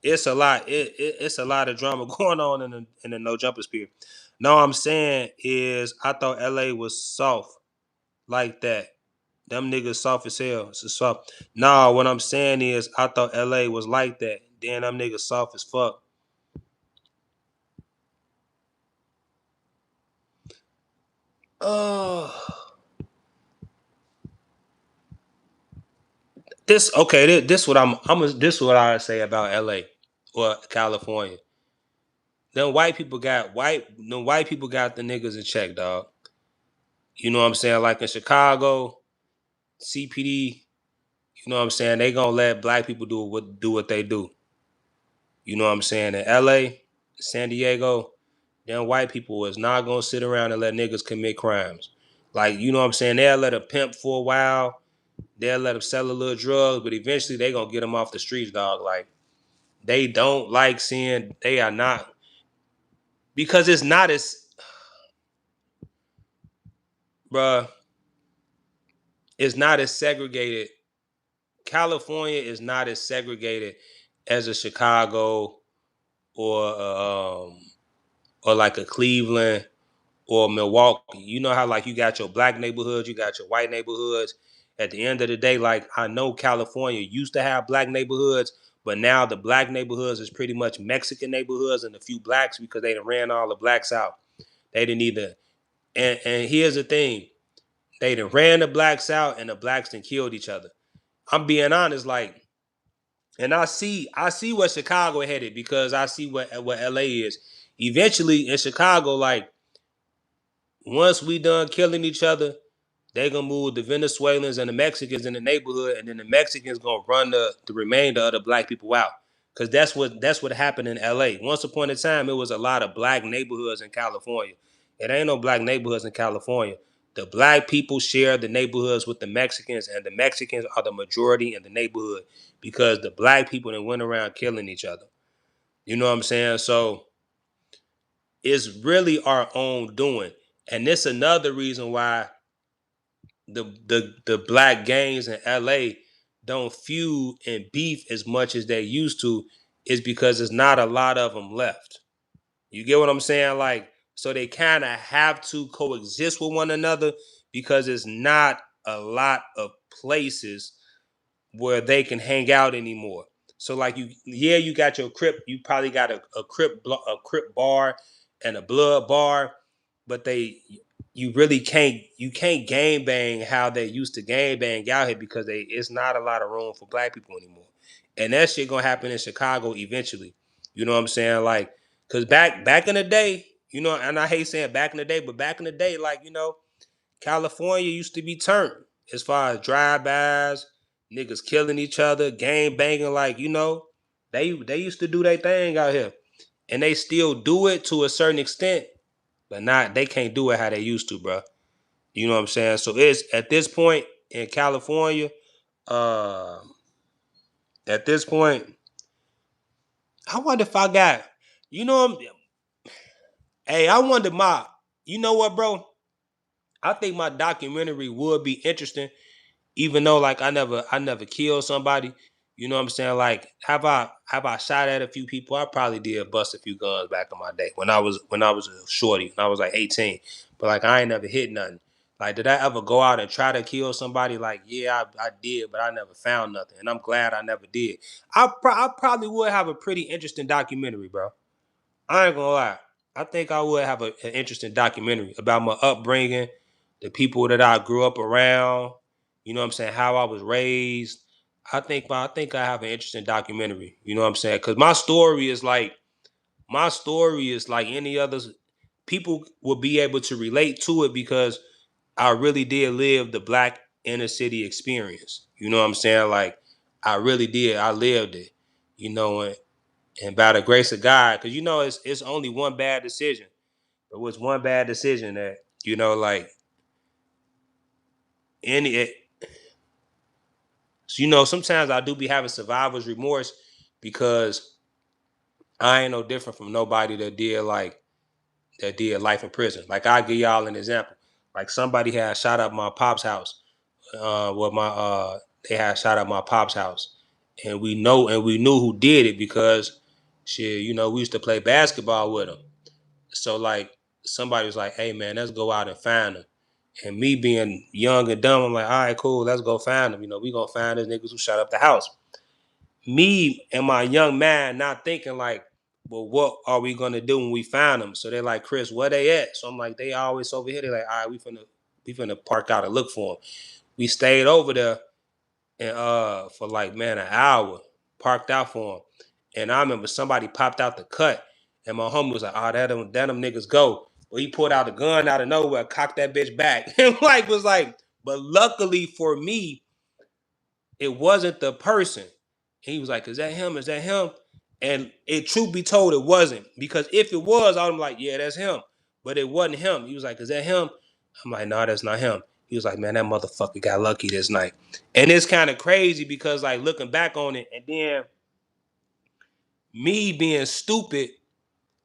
It's a lot. It's a lot of drama going on in the No Jumper sphere. No, I'm saying is I thought LA was soft like that. Them niggas soft as hell. It's soft. Nah, what I'm saying is I thought LA was like that. Then them niggas soft as fuck. This what I say about LA or California. Them white people got the niggas in check, dog. You know what I'm saying? Like in Chicago, CPD, you know what I'm saying? They gonna let black people do what they do. You know what I'm saying? In LA, San Diego, them white people is not gonna sit around and let niggas commit crimes. Like, you know what I'm saying? They'll let a pimp for a while. They'll let them sell a little drugs, but eventually they gonna get them off the streets, dog. Like, they don't like seeing, they are not, because it's not as, bruh, it's not as segregated. California is not as segregated as a Chicago or like a Cleveland or Milwaukee. You know how like you got your black neighborhoods, you got your white neighborhoods. At the end of the day, like I know California used to have black neighborhoods, But now the black neighborhoods is pretty much Mexican neighborhoods and a few blacks because they done ran all the blacks out. They didn't either. And here's the thing. They done ran the blacks out and the blacks done killed each other. I'm being honest, like, and I see where Chicago headed because I see what LA is. Eventually in Chicago, like, once we done killing each other, they gonna move the Venezuelans and the Mexicans in the neighborhood, and then the Mexicans gonna run the remainder of the black people out. Cause that's what happened in LA. Once upon a time, it was a lot of black neighborhoods in California. It ain't no black neighborhoods in California. The black people share the neighborhoods with the Mexicans, and the Mexicans are the majority in the neighborhood because the black people that went around killing each other. You know what I'm saying? So it's really our own doing. And this another reason why the black gangs in LA don't feud and beef as much as they used to is because there's not a lot of them left. You get what I'm saying? Like, so they kind of have to coexist with one another because it's not a lot of places where they can hang out anymore. So like you got your Crip, you probably got a Crip bar and a Blood bar, but you really can't gang bang how they used to gang bang out here because it's not a lot of room for black people anymore. And that shit gonna happen in Chicago eventually. You know what I'm saying? Like, cause back in the day, you know, and I hate saying back in the day, but back in the day, like, you know, California used to be turned as far as drive-bys, niggas killing each other, gang banging, like, you know, they used to do their thing out here. And they still do it to a certain extent, but they can't do it how they used to, bro. You know what I'm saying? So it's at this point in California, at this point, I wonder if I got, you know, hey, I wonder you know what, bro? I think my documentary would be interesting, even though like I never killed somebody. You know what I'm saying? Like, have I shot at a few people? I probably did bust a few guns back in my day when I was a shorty, when I was like 18. But like I ain't never hit nothing. Like, did I ever go out and try to kill somebody? Like, yeah, I did, but I never found nothing. And I'm glad I never did. I probably would have a pretty interesting documentary, bro. I ain't gonna lie. I think I would have an interesting documentary about my upbringing, the people that I grew up around, you know what I'm saying, how I was raised. I think I have an interesting documentary, you know what I'm saying? Cause my story is like any other. People will be able to relate to it because I really did live the black inner city experience. You know what I'm saying? Like, I really did. I lived it, you know, and by the grace of God, because you know it's only one bad decision. But what's one bad decision that, you know, like so, you know, sometimes I do be having survivor's remorse because I ain't no different from nobody that did life in prison. Like, I'll give y'all an example. Like, somebody had shot up my pop's house. They had shot up my pop's house. And we knew who did it because shit, you know, we used to play basketball with them. So like somebody was like, hey man, let's go out and find them. And me being young and dumb, I'm like, all right, cool, let's go find them. You know, we gonna find these niggas who shot up the house. Me and my young man not thinking like, well, what are we gonna do when we find them? So they're like, Chris, where they at? So I'm like, they always over here. They're like, all right, we finna park out and look for them. We stayed over there and for like, man, an hour, parked out for him. And I remember somebody popped out the cut, and my homie was like, "Oh, that them niggas go." Well, he pulled out a gun out of nowhere, cocked that bitch back, and like was like. But luckily for me, it wasn't the person. He was like, "Is that him? Is that him?" And truth be told, it wasn't, because if it was, I'm like, "Yeah, that's him." But it wasn't him. He was like, "Is that him?" I'm like, "No, that's not him." He was like, "Man, that motherfucker got lucky this night." And it's kind of crazy because like looking back on it, and then me being stupid,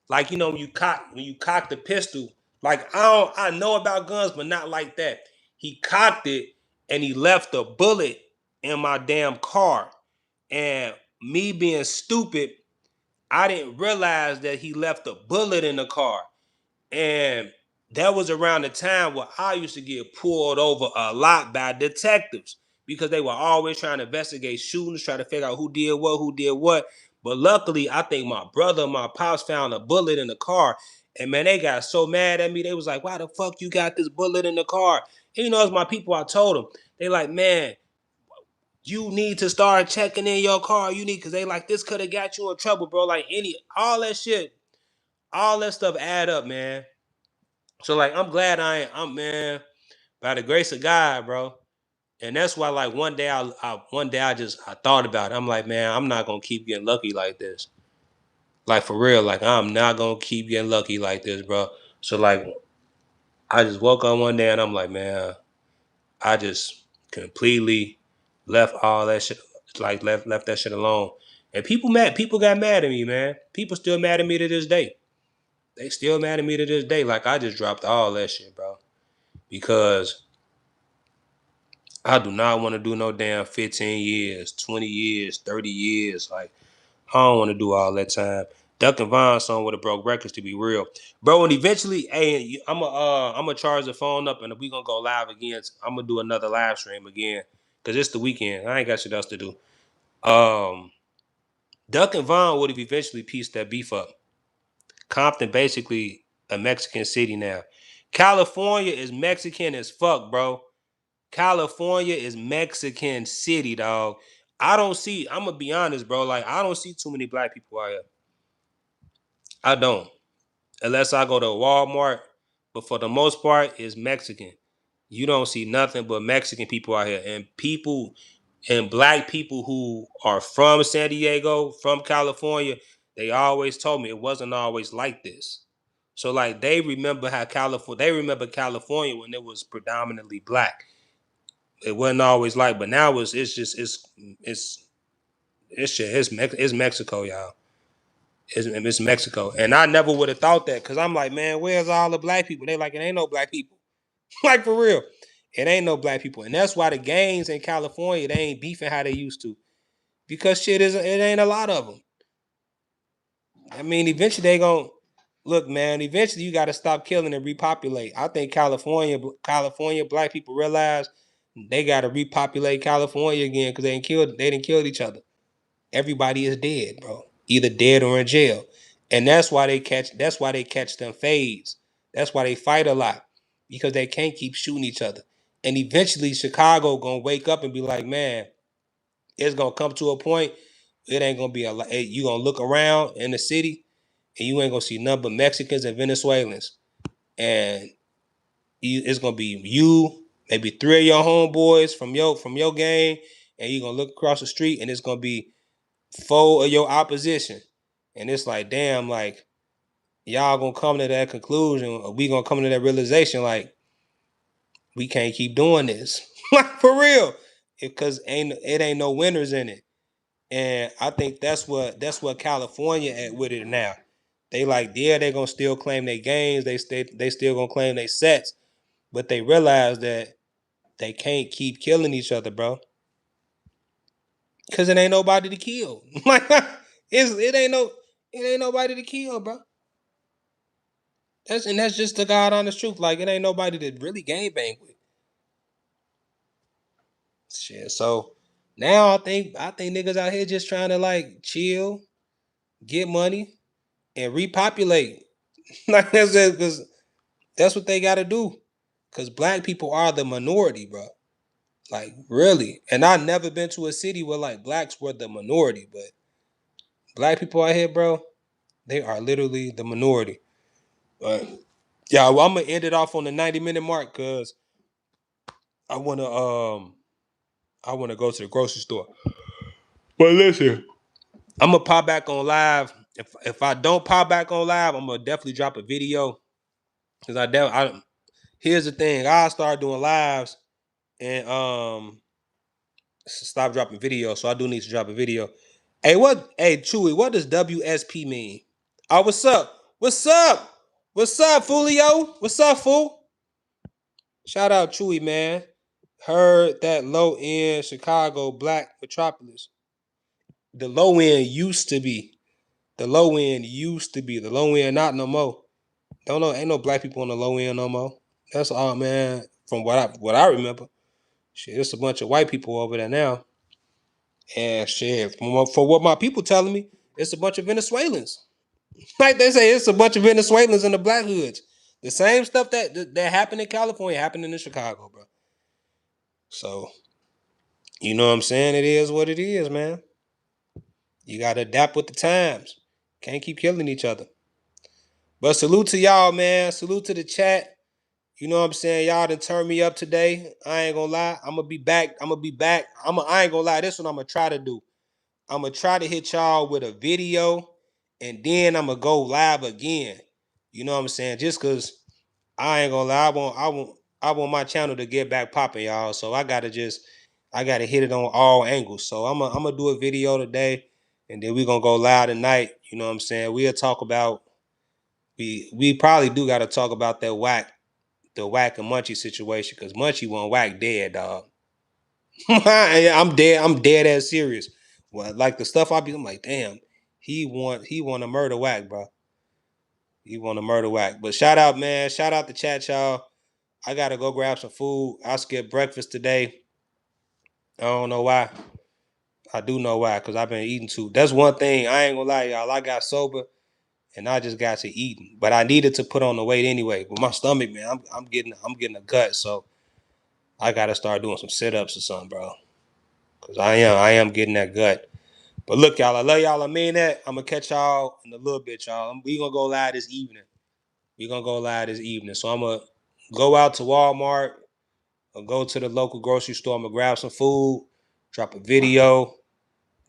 like, you know, when you cock the pistol, like I know about guns, but not like that. He cocked it and he left a bullet in my damn car. And me being stupid, I didn't realize that he left a bullet in the car. And that was around the time where I used to get pulled over a lot by detectives because they were always trying to investigate shootings, trying to figure out who did what. But luckily, I think my brother and my pops found a bullet in the car. And man, they got so mad at me. They was like, why the fuck you got this bullet in the car? And you know, it's my people, I told them. They like, man, you need to start checking in your car. You need, because they like, this could have got you in trouble, bro. Like all that shit, all that stuff add up, man. So like, I'm glad I'm man, by the grace of God, bro. And that's why, like, one day I thought about it. I'm like, man, I'm not gonna keep getting lucky like this. Like, for real, like, I'm not gonna keep getting lucky like this, bro. So like, I just woke up one day and I'm like, man, I just completely left all that shit, like left that shit alone. And people got mad at me, man. People still mad at me to this day. They still mad at me to this day. Like, I just dropped all that shit, bro. Because I do not want to do no damn 15 years, 20 years, 30 years. Like, I don't want to do all that time. Duck and Vine song would have broke records, to be real, bro. And eventually, hey, I'm gonna charge the phone up and we gonna go live again. I'm gonna do another live stream again because it's the weekend. I ain't got shit else to do. Duck and Vine would have eventually pieced that beef up. Compton basically a Mexican city now. California is Mexican as fuck, bro. California is Mexican city, dog. I'm gonna be honest, bro. Like, I don't see too many black people out here. I don't. Unless I go to Walmart. But for the most part, it's Mexican. You don't see nothing but Mexican people out here. And black people who are from San Diego, from California, they always told me it wasn't always like this. So like, they remember California when it was predominantly black. It wasn't always like, but now it's Mexico, y'all. It's Mexico. And I never would have thought that, because I'm like, man, where's all the black people? They like, it ain't no black people. Like, for real. It ain't no black people. And that's why the gangs in California, they ain't beefing how they used to. Because it ain't a lot of them. I mean, eventually they gonna, look, man, eventually you got to stop killing and repopulate. I think California black people realize they got to repopulate California again because they didn't kill each other. Everybody is dead, bro. Either dead or in jail. And that's why they catch them fades. That's why they fight a lot. Because they can't keep shooting each other. And eventually Chicago gonna wake up and be like, man, it's gonna come to a point, it ain't gonna be a lot. You gonna look around in the city and you ain't gonna see none but Mexicans and Venezuelans. And it's gonna be you, maybe 3 of your homeboys from your gang, and you're gonna look across the street and it's gonna be 4 of your opposition. And it's like, damn, like, y'all gonna come to that conclusion, or we gonna come to that realization, like, we can't keep doing this. Like, for real. Because it ain't no winners in it. And I think that's what California at with it now. They like, yeah, they gonna still claim their games, they still gonna claim their sets, but they realize that they can't keep killing each other, bro. Cause it ain't nobody to kill. Like, it ain't nobody to kill, bro. That's just the God honest truth. Like, it ain't nobody to really game bang with. Shit. So now I think niggas out here just trying to, like, chill, get money, and repopulate. Like, that's it, because that's what they gotta do. Cause black people are the minority, bro. Like, really. And I've never been to a city where, like, blacks were the minority, but black people out here, bro, they are literally the minority. But yeah, well, I'm gonna end it off on the 90-minute mark because I wanna go to the grocery store. But listen, I'm gonna pop back on live. If I don't pop back on live, I'm gonna definitely drop a video. Cause here's the thing, I start doing lives and stop dropping videos. So I do need to drop a video. Hey, Chewy, what does WSP mean? Oh, what's up? What's up? What's up, Foolio? What's up, fool? Shout out Chewy, man. Heard that low end Chicago black metropolis. The low end used to be. The low end used to be. The low end not no more. Ain't no black people on the low end no more. That's all, man. From what I remember. Shit, it's a bunch of white people over there now. And shit, for what my people telling me, it's a bunch of Venezuelans. Like they say, it's a bunch of Venezuelans in the black hoods. The same stuff that happened in California happening in Chicago, bro. So, you know what I'm saying? It is what it is, man. You gotta adapt with the times. Can't keep killing each other. But salute to y'all, man. Salute to the chat. You know what I'm saying? Y'all done turned me up today. I ain't gonna lie. I'm gonna be back. I ain't gonna lie. This one I'm gonna try to do. I'm gonna try to hit y'all with a video, and then I'm gonna go live again. You know what I'm saying? Just cause I ain't gonna lie. I want my channel to get back popping, y'all. So I gotta hit it on all angles. So I'm gonna do a video today, and then we gonna go live tonight. You know what I'm saying? We'll talk about we probably do gotta talk about that the Wack and Munchie situation, because Munchie won Wack dead, dog. I'm dead ass serious. Well, like the stuff I'm like, damn, he want to murder Wack, bro. He want to murder Wack. But shout out, man. Shout out the chat, y'all. I gotta go grab some food. I skipped breakfast today. I don't know why. I do know why, because I've been eating too. That's one thing. I ain't gonna lie, y'all. I got sober and I just got to eating. But I needed to put on the weight anyway. But my stomach, man, I'm getting a gut. So I gotta start doing some sit-ups or something, bro. Cause I am getting that gut. But look, y'all, I love y'all. I mean that. I'm gonna catch y'all in a little bit, y'all. We gonna go live this evening. So I'm gonna go out to Walmart or go to the local grocery store. I'm gonna grab some food, drop a video,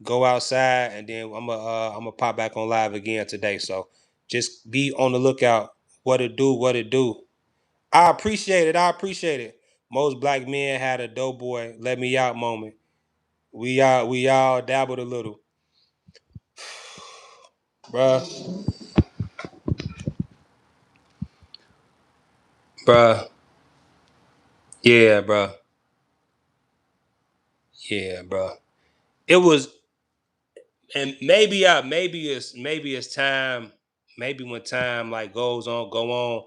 go outside, and then I'm gonna pop back on live again today. So just be on the lookout. What it do. I appreciate it. Most black men had a doughboy let me out moment. We all dabbled a little. Bruh. Yeah, bruh. Yeah, bruh. It was, and maybe it's time. Maybe when time like go on,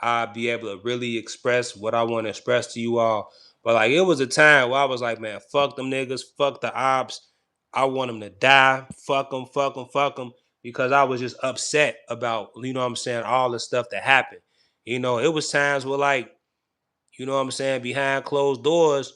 I'll be able to really express what I want to express to you all. But like it was a time where I was like, man, fuck them niggas, fuck the ops. I want them to die. Fuck them. Because I was just upset about, you know what I'm saying, all the stuff that happened. You know, it was times where like, you know what I'm saying, behind closed doors,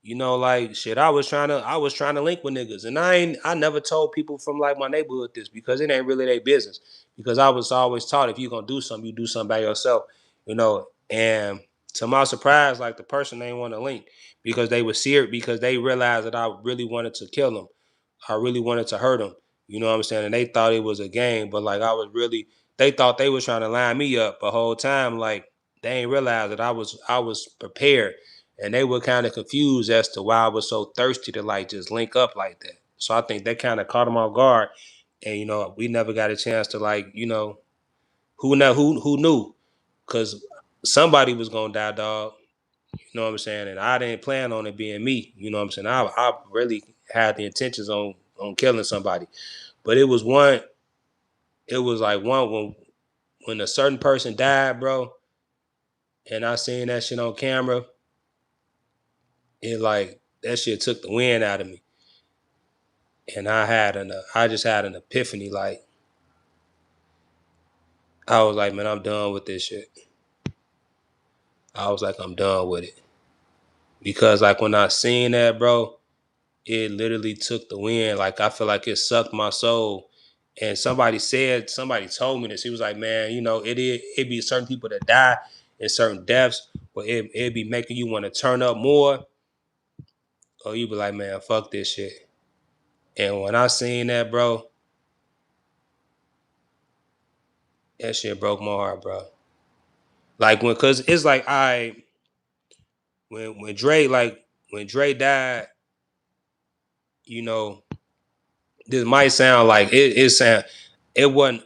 you know, like shit, I was trying to link with niggas. And I never told people from like my neighborhood this, because it ain't really their business. Because I was always taught, if you're gonna do something, you do something by yourself, you know. And to my surprise, like the person ain't want to link, because they were serious, because they realized that I really wanted to kill them. I really wanted to hurt them. You know what I'm saying? And they thought it was a game, but like they thought they was trying to line me up the whole time. Like they ain't realize that I was prepared, and they were kind of confused as to why I was so thirsty to like just link up like that. So I think that kind of caught them off guard, and you know we never got a chance to like, you know, who knew, because somebody was gonna die, dog. You know what I'm saying? And I didn't plan on it being me. You know what I'm saying? I really had the intentions on killing somebody, but it was one. It was like one when a certain person died, bro, and I seen that shit on camera. It like that shit took the wind out of me, and I just had an epiphany. Like I was like, man, I'm done with this shit. I was like, I'm done with it, because like when I seen that, bro, it literally took the wind. Like I feel like it sucked my soul. And somebody told me this. He was like, man, you know, it be certain people that die in certain deaths, but it be making you want to turn up more, or you be like, man, fuck this shit. And when I seen that, bro, that shit broke my heart, bro. Like cause it's like when Dre died, you know, this might sound like it wasn't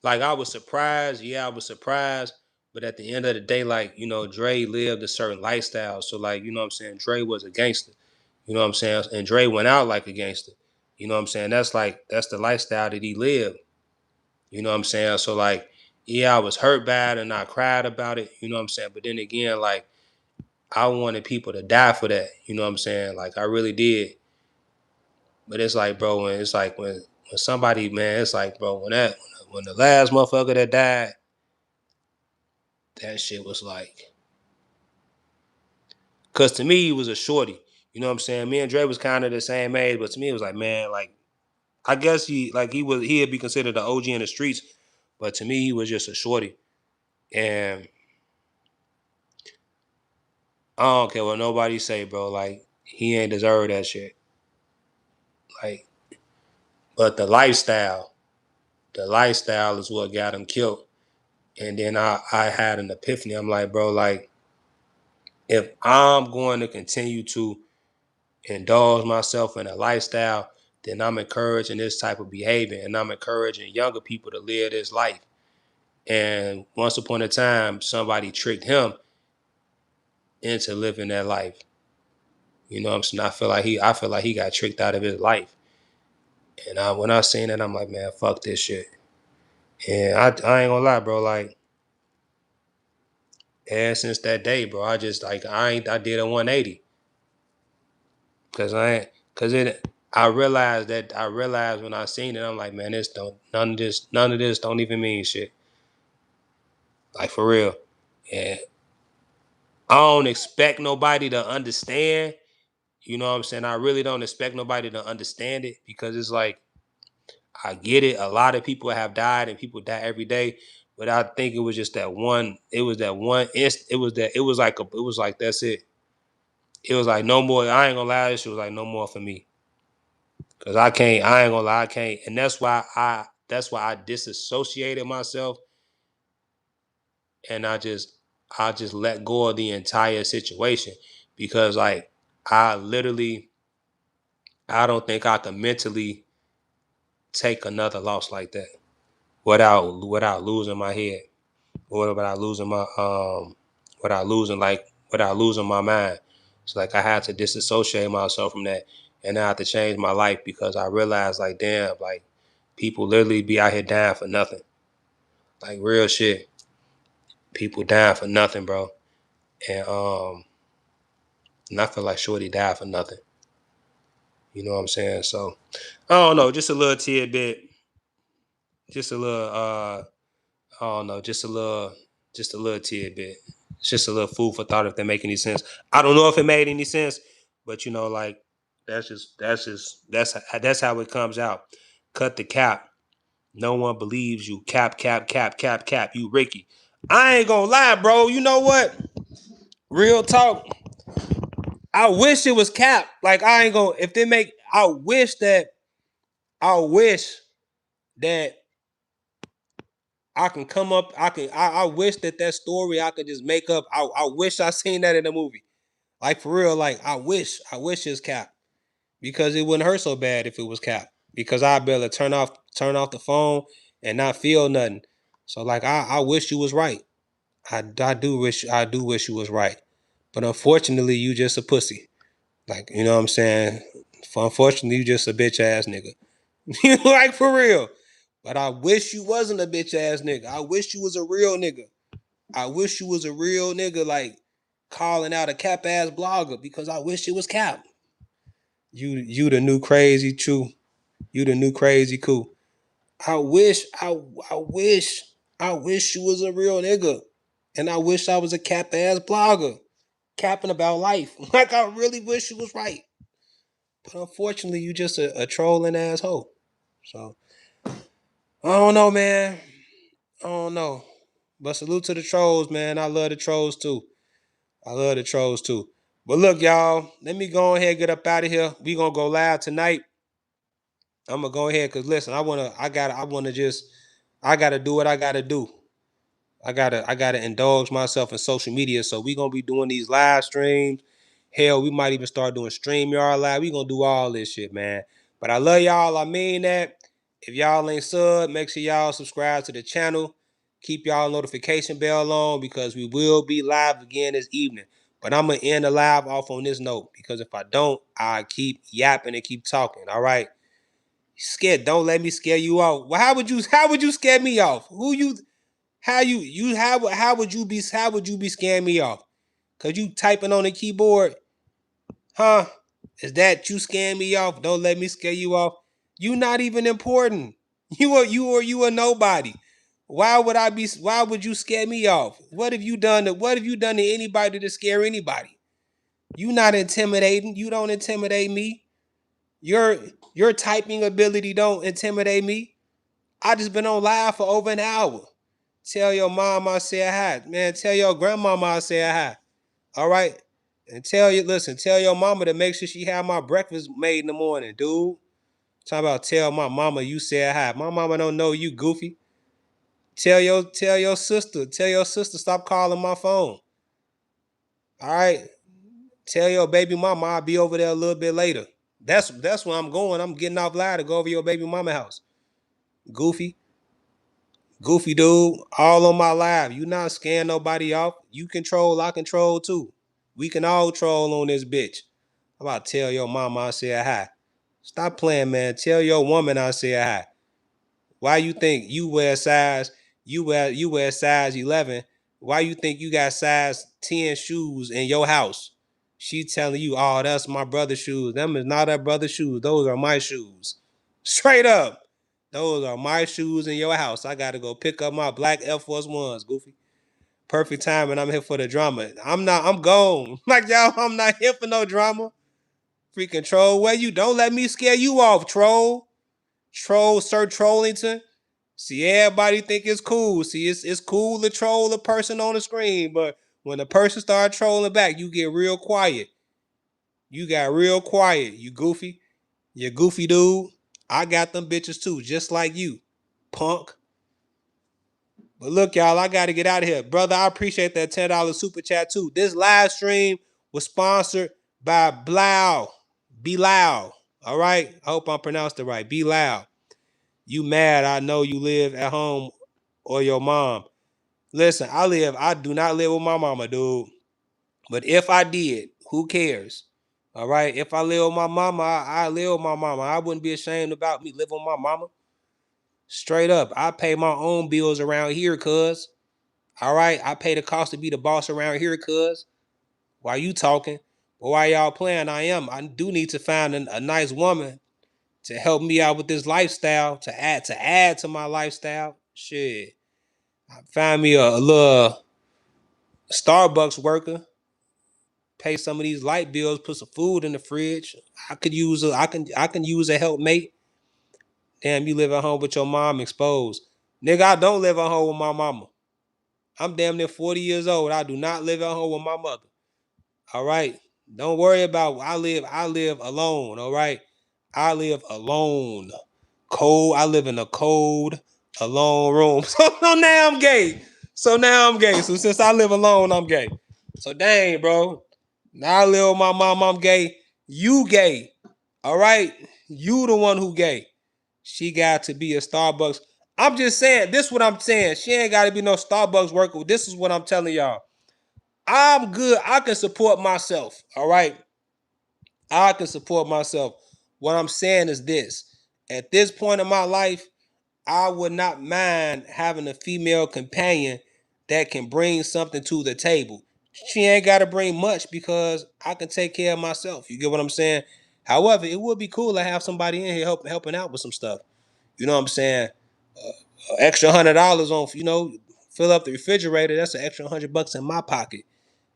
like I was surprised. Yeah, I was surprised. But at the end of the day, like, you know, Dre lived a certain lifestyle. So like, you know what I'm saying? Dre was a gangster. You know what I'm saying? And Dre went out like a gangster. You know what I'm saying? That's the lifestyle that he lived. You know what I'm saying? So like, yeah, I was hurt bad and I cried about it. You know what I'm saying? But then again, like, I wanted people to die for that. You know what I'm saying? Like, I really did. But it's like, bro, when it's like when somebody, man, it's like, bro, when the last motherfucker that died, that shit was like, cause to me he was a shorty. You know what I'm saying? Me and Dre was kind of the same age, but to me it was like, man, like, I guess he'd be considered the OG in the streets, but to me he was just a shorty. And I don't care what nobody say, bro. Like, he ain't deserve that shit. Like, but the lifestyle is what got him killed. And then I had an epiphany. I'm like, bro, like, if I'm going to continue to indulge myself in a lifestyle, then I'm encouraging this type of behavior, and I'm encouraging younger people to live this life. And once upon a time, somebody tricked him into living that life. You know what I'm saying? I feel like he got tricked out of his life. And when I seen it, I'm like, man, fuck this shit. And I ain't gonna lie, bro. Like, ever since that day, bro, I just like I did a 180. I realized when I seen it, I'm like, man, none of this don't even mean shit. Like, for real. And I don't expect nobody to understand. You know what I'm saying? I really don't expect nobody to understand it, because it's like, I get it. A lot of people have died and people die every day. But I think it was just that one. It was like that's it. It was like no more. I ain't gonna lie, this shit was like no more for me. Cause I ain't gonna lie, I can't. And that's why I disassociated myself, and I just let go of the entire situation. Because like, I don't think I could mentally take another loss like that without losing my head, or without losing my mind. It's like I had to disassociate myself from that, and I had to change my life, because I realized, like, damn, like, people literally be out here dying for nothing. Like, real shit. People dying for nothing, bro. And I feel like Shorty died for nothing. You know what I'm saying? So, I don't know, just a little tidbit. Just a little I don't know, just a little tidbit. It's just a little food for thought, if that make any sense. I don't know if it made any sense, but you know, like, that's how it comes out. Cut the cap. No one believes you. Cap. You Ricky. I ain't gonna lie, bro. You know what? Real talk. I wish it was Cap. Like, I ain't gonna. If they make, I wish that I can come up. I wish that story I could just make up. I wish I seen that in the movie. Like, for real. Like, I wish it's Cap, because it wouldn't hurt so bad if it was Cap. Because I'd be able to turn off the phone and not feel nothing. So like, I wish you was right. I do wish you was right. But unfortunately, you just a pussy. Like, you know what I'm saying? Unfortunately, you just a bitch ass nigga. Like, for real. But I wish you wasn't a bitch ass nigga. I wish you was a real nigga. I wish you was a real nigga, like, calling out a cap ass blogger, because I wish it was Cap. You the new crazy true. You the new crazy cool. I wish you was a real nigga. And I wish I was a cap ass blogger, capping about life. Like, I really wish you was right. But unfortunately, you just a trolling asshole. So, I don't know, man. I don't know. But salute to the trolls, man. I love the trolls too. But look, y'all, let me go ahead and get up out of here. We gonna go live tonight. I'm gonna go ahead, because listen, I gotta do what I gotta do. I gotta indulge myself in social media. So we gonna be doing these live streams. Hell, we might even start doing StreamYard live. We gonna do all this shit, man. But I love y'all. I mean that. If y'all ain't sub, make sure y'all subscribe to the channel. Keep y'all notification bell on, because we will be live again this evening. But I'm gonna end the live off on this note, because if I don't, I keep yapping and keep talking. All right. Scared. Don't let me scare you off. Well, how would you scare me off? How would you be scaring me off? Cause you typing on the keyboard, huh? Is that you scaring me off? Don't let me scare you off. You not even important. You are nobody. Why would you scare me off? What have you done to anybody to scare anybody? You not intimidating. You don't intimidate me. Your typing ability don't intimidate me. I just been on live for over an hour. Tell your mom I said hi. Man, tell your grandmama I said hi. All right? And tell your mama to make sure she have my breakfast made in the morning, dude. Talk about tell my mama you said hi. My mama don't know you, goofy. Tell your sister stop calling my phone. All right? Tell your baby mama I'll be over there a little bit later. That's where I'm going. I'm getting off live to go over your baby mama house. Goofy dude, all on my live. You not scaring nobody off. You control, I control too. We can all troll on this bitch. How about tell your mama I said hi? Stop playing, man. Tell your woman I said hi. Why you think you wear size 11? Why you think you got size 10 shoes in your house? She telling you, oh, that's my brother's shoes. Them is not her brother's shoes. Those are my shoes. Straight up. Those are my shoes in your house. I gotta go pick up my black Air Force Ones, goofy. Perfect time, and I'm here for the drama. I'm gone. Like y'all, I'm not here for no drama. Freaking troll. Where you don't let me scare you off, troll. Troll, Sir Trollington. See, everybody think it's cool. See, it's cool to troll a person on the screen, but when the person start trolling back, you get real quiet. You got real quiet, you goofy. You goofy dude. I got them bitches too, just like you, punk. But look, y'all, I got to get out of here. Brother, I appreciate that $10 super chat too. This live stream was sponsored by Blau. Be loud. All right? I hope I pronounced it right. Be loud. You mad, I know you live at home or your mom. Listen, I do not live with my mama, dude. But if I did, who cares? All right? If I live with my mama, I live with my mama. I wouldn't be ashamed about me living with my mama. Straight up. I pay my own bills around here, cuz. All right? I pay the cost to be the boss around here, cuz. While you talking, but while y'all playing, I do need to find a nice woman to help me out with this lifestyle, to add to my lifestyle. Shit. Find me a little Starbucks worker, pay some of these light bills, put some food in the fridge. I can use a helpmate. Damn, you live at home with your mom exposed. Nigga, I don't live at home with my mama. I'm damn near 40 years old. I do not live at home with my mother. All right. Don't worry about I live alone. All right. I live alone. Cold. I live in a cold, alone room. So now I'm gay. So since I live alone, I'm gay. So dang, bro. Now I live with my mom, I'm gay. You gay. All right. You the one who gay. She got to be a Starbucks. I'm just saying, this is what I'm saying. She ain't got to be no Starbucks worker. This is what I'm telling y'all. I'm good. I can support myself. All right. I can support myself. What I'm saying is this. At this point in my life, I would not mind having a female companion that can bring something to the table. She ain't got to bring much because I can take care of myself. You get what I'm saying? However, it would be cool to have somebody in here helping out with some stuff. You know what I'm saying? Extra $100 on, fill up the refrigerator. That's an extra $100 in my pocket.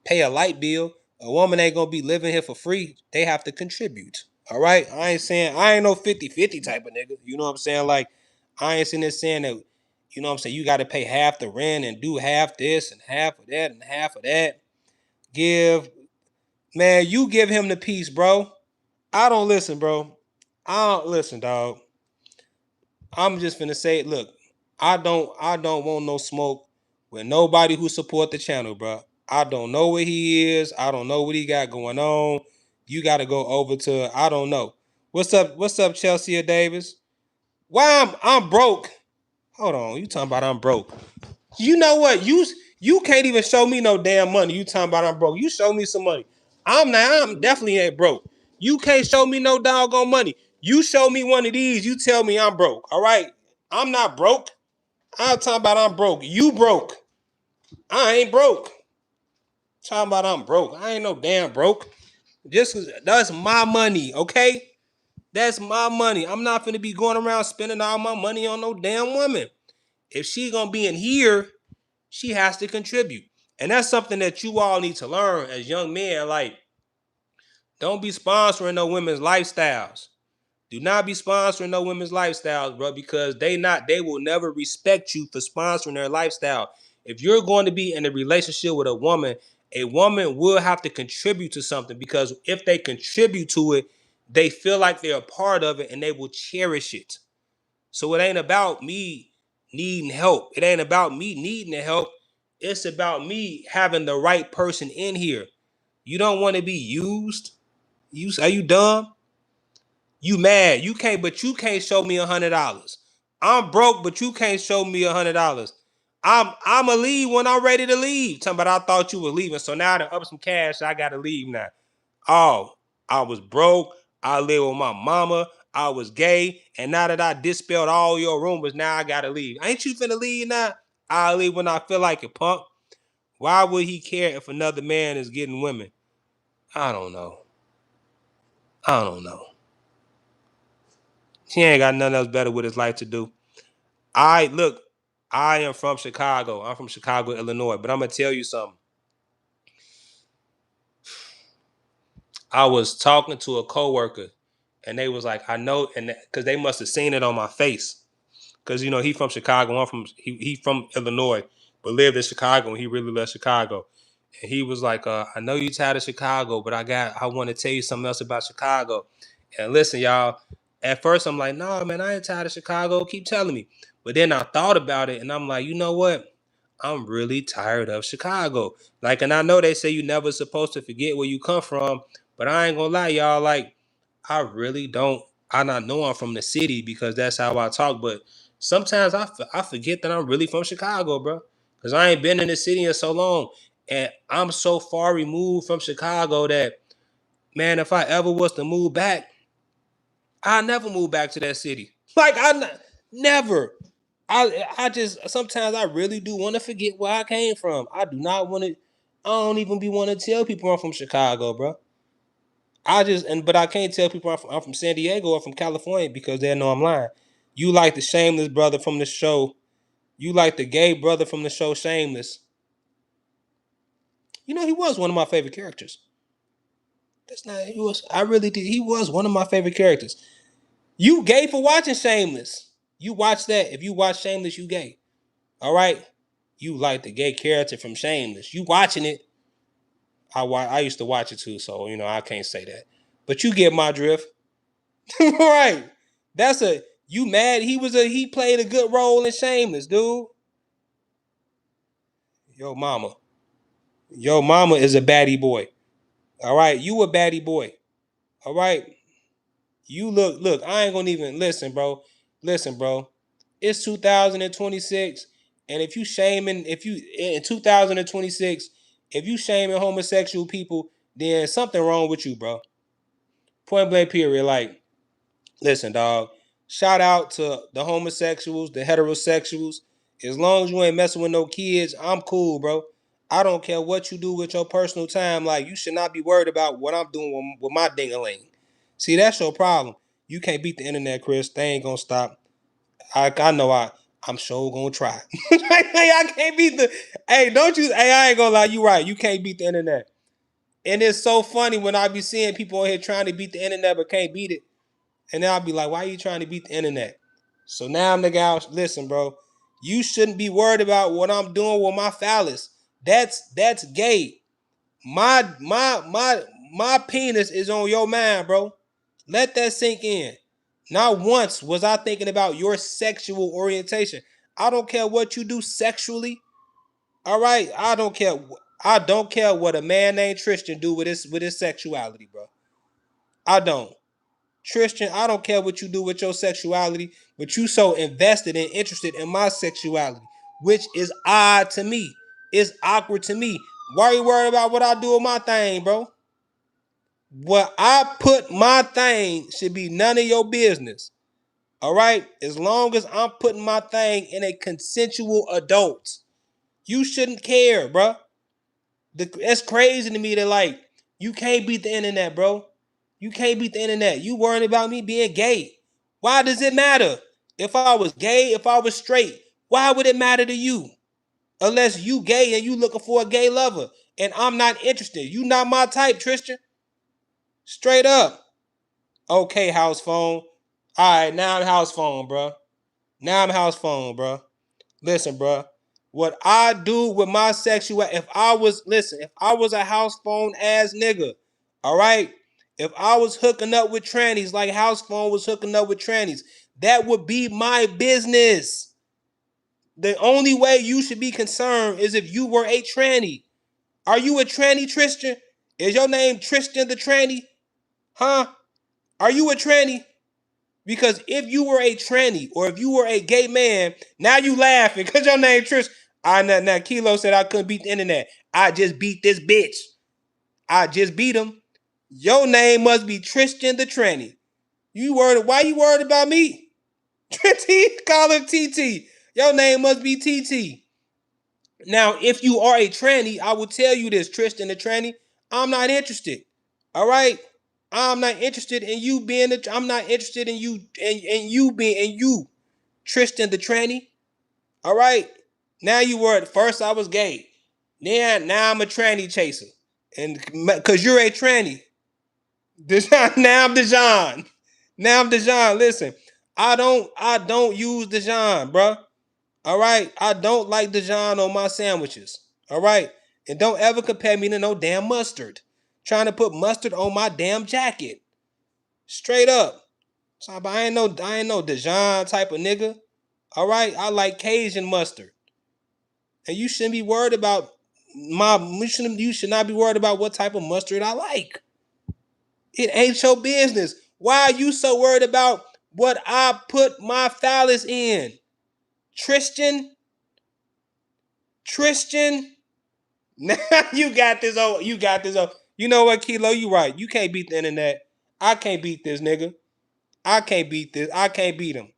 Pay a light bill. A woman ain't gonna be living here for free. They have to contribute. All right. I ain't no 50-50 type of nigga. You know what I'm saying? Like, I ain't sitting there saying that, you know what I'm saying, you gotta pay half the rent and do half this and half of that and half of that. You give him the piece, bro. I don't listen, bro. I don't listen, dog. I'm just finna say it. Look, I don't want no smoke with nobody who support the channel, bro. I don't know where he is. I don't know what he got going on. You got to go over to, I don't know. What's up, Chelsea Davis? Why I'm broke? Hold on, you talking about I'm broke? You know what? You can't even show me no damn money. You talking about I'm broke? You show me some money. I'm definitely ain't broke. You can't show me no doggone money. You show me one of these, you tell me I'm broke. All right, I'm not broke. I'm talking about I'm broke. You broke. I ain't broke. Talking about I'm broke. I ain't no damn broke. Just 'cause that's my money, okay? That's my money. I'm not finna be going around spending all my money on no damn woman. If she gonna be in here, she has to contribute. And that's something that you all need to learn as young men. Like, don't be sponsoring no women's lifestyles. Do not be sponsoring no women's lifestyles, bro, because they will never respect you for sponsoring their lifestyle. If you're going to be in a relationship with a woman will have to contribute to something, because if they contribute to it, they feel like they're a part of it and they will cherish it. So it ain't about me needing help. It ain't about me needing the help. It's about me having the right person in here. You don't want to be used. Are you dumb? You mad? You can't show me $100. I'm broke, but you can't show me $100. I'ma leave when I'm ready to leave. Talking about I thought you were leaving, so now to up some cash, I gotta leave now. Oh, I was broke. I live with my mama. I was gay, and now that I dispelled all your rumors, now I gotta leave. Ain't you finna leave now? I'll leave when I feel like it, punk. Why would he care if another man is getting women? I don't know. He ain't got nothing else better with his life to do. I am from Chicago. I'm from Chicago, Illinois. But I'm gonna tell you something. I was talking to a coworker, and they was like, "I know," and because they must have seen it on my face, because he from Chicago. He from Illinois, but lived in Chicago, and he really loves Chicago. And he was like, "I know you tired of Chicago, but I want to tell you something else about Chicago." And listen, y'all. At first, I'm like, "No, man, I ain't tired of Chicago. Keep telling me." But then I thought about it, and I'm like, you know what? I'm really tired of Chicago. Like, and I know they say you never supposed to forget where you come from, but I ain't gonna lie, y'all. Like, I really don't. I not know I'm from the city because that's how I talk. But sometimes I forget that I'm really from Chicago, bro. Because I ain't been in the city in so long, and I'm so far removed from Chicago that, man, if I ever was to move back, I never move back to that city. Like never. I just sometimes I really do want to forget where I came from. I do not want to. I don't even be want to tell people I'm from Chicago, bro. But I can't tell people I'm from San Diego or from California because they know I'm lying. You like the shameless brother from the show. You like the gay brother from the show Shameless. He was one of my favorite characters. That's not he was. I really did. He was one of my favorite characters. You gay for watching Shameless. You watch that. If you watch Shameless, you gay. All right. You like the gay character from Shameless. You watching it. I used to watch it too, so I can't say that. But you get my drift. Right. That's you mad? He played a good role in Shameless, dude. Yo mama. Yo mama is a baddie boy. All right. You a baddie boy. All right. You look, I ain't gonna even listen, bro. Listen, bro. It's 2026. And if you in 2026, if you shaming homosexual people, then something wrong with you, bro. Point blank period. Like, listen, dog. Shout out to the homosexuals, the heterosexuals. As long as you ain't messing with no kids, I'm cool, bro. I don't care what you do with your personal time. Like, you should not be worried about what I'm doing with my ding-a-ling. See, that's your problem. You can't beat the internet, Chris. They ain't gonna stop. I know I'm sure gonna try. I can't beat the. Hey, don't you? Hey, I ain't gonna lie. You right. You can't beat the internet. And it's so funny when I be seeing people on here trying to beat the internet but can't beat it. And then I'll be like, why are you trying to beat the internet? So now I'm the guy, listen, bro. You shouldn't be worried about what I'm doing with my phallus. That's gay. My penis is on your mind, bro. Let that sink in. Not once was I thinking about your sexual orientation. I don't care what you do sexually. All right, I don't care. I don't care what a man named Tristan do with his sexuality, bro. I don't. Tristan, I don't care what you do with your sexuality, but you so invested and interested in my sexuality, which is odd to me. It's awkward to me. Why are you worried about what I do with my thing, bro? What I put my thing should be none of your business. All right? As long as I'm putting my thing in a consensual adult, you shouldn't care, bro. That's crazy to me that like you can't beat the internet, bro. You can't beat the internet. You worried about me being gay. Why does it matter? If I was gay, if I was straight, why would it matter to you? Unless you gay and you looking for a gay lover. And I'm not interested. You not my type, Tristan. Straight up. Okay, house phone. All right, now I'm house phone, bro. Now I'm house phone, bro. Listen, bro. What I do with my sexuality, if I was a house phone ass nigga, all right? If I was hooking up with trannies like house phone was hooking up with trannies, that would be my business. The only way you should be concerned is if you were a tranny. Are you a tranny, Tristan? Is your name Tristan the tranny? Huh? Are you a tranny? Because if you were a tranny or if you were a gay man, now you laughing because your name Trish. Now Kilo said I couldn't beat the internet. I just beat this bitch. I just beat him. Your name must be Tristan the tranny. Why you worried about me? Call him TT. Your name must be TT. Now, if you are a tranny, I will tell you this, Tristan the tranny. I'm not interested. All right? I'm not interested in you being I'm not interested in you you, Tristan the tranny. All right? Now you were at first I was gay. Now I'm a tranny chaser. And cause you're a tranny. Now I'm Dejan. Now I'm Dejan. Listen, I don't use Dejan, bro. All right? I don't like Dijon on my sandwiches. All right? And don't ever compare me to no damn mustard. Trying to put mustard on my damn jacket. Straight up. So I ain't no Dijon type of nigga. All right? I like Cajun mustard. And you shouldn't be worried about you should not be worried about what type of mustard I like. It ain't your business. Why are you so worried about what I put my phallus in? Tristan, now you got this. You know what, Kilo? You right. You can't beat the internet. I can't beat this nigga. I can't beat this. I can't beat him.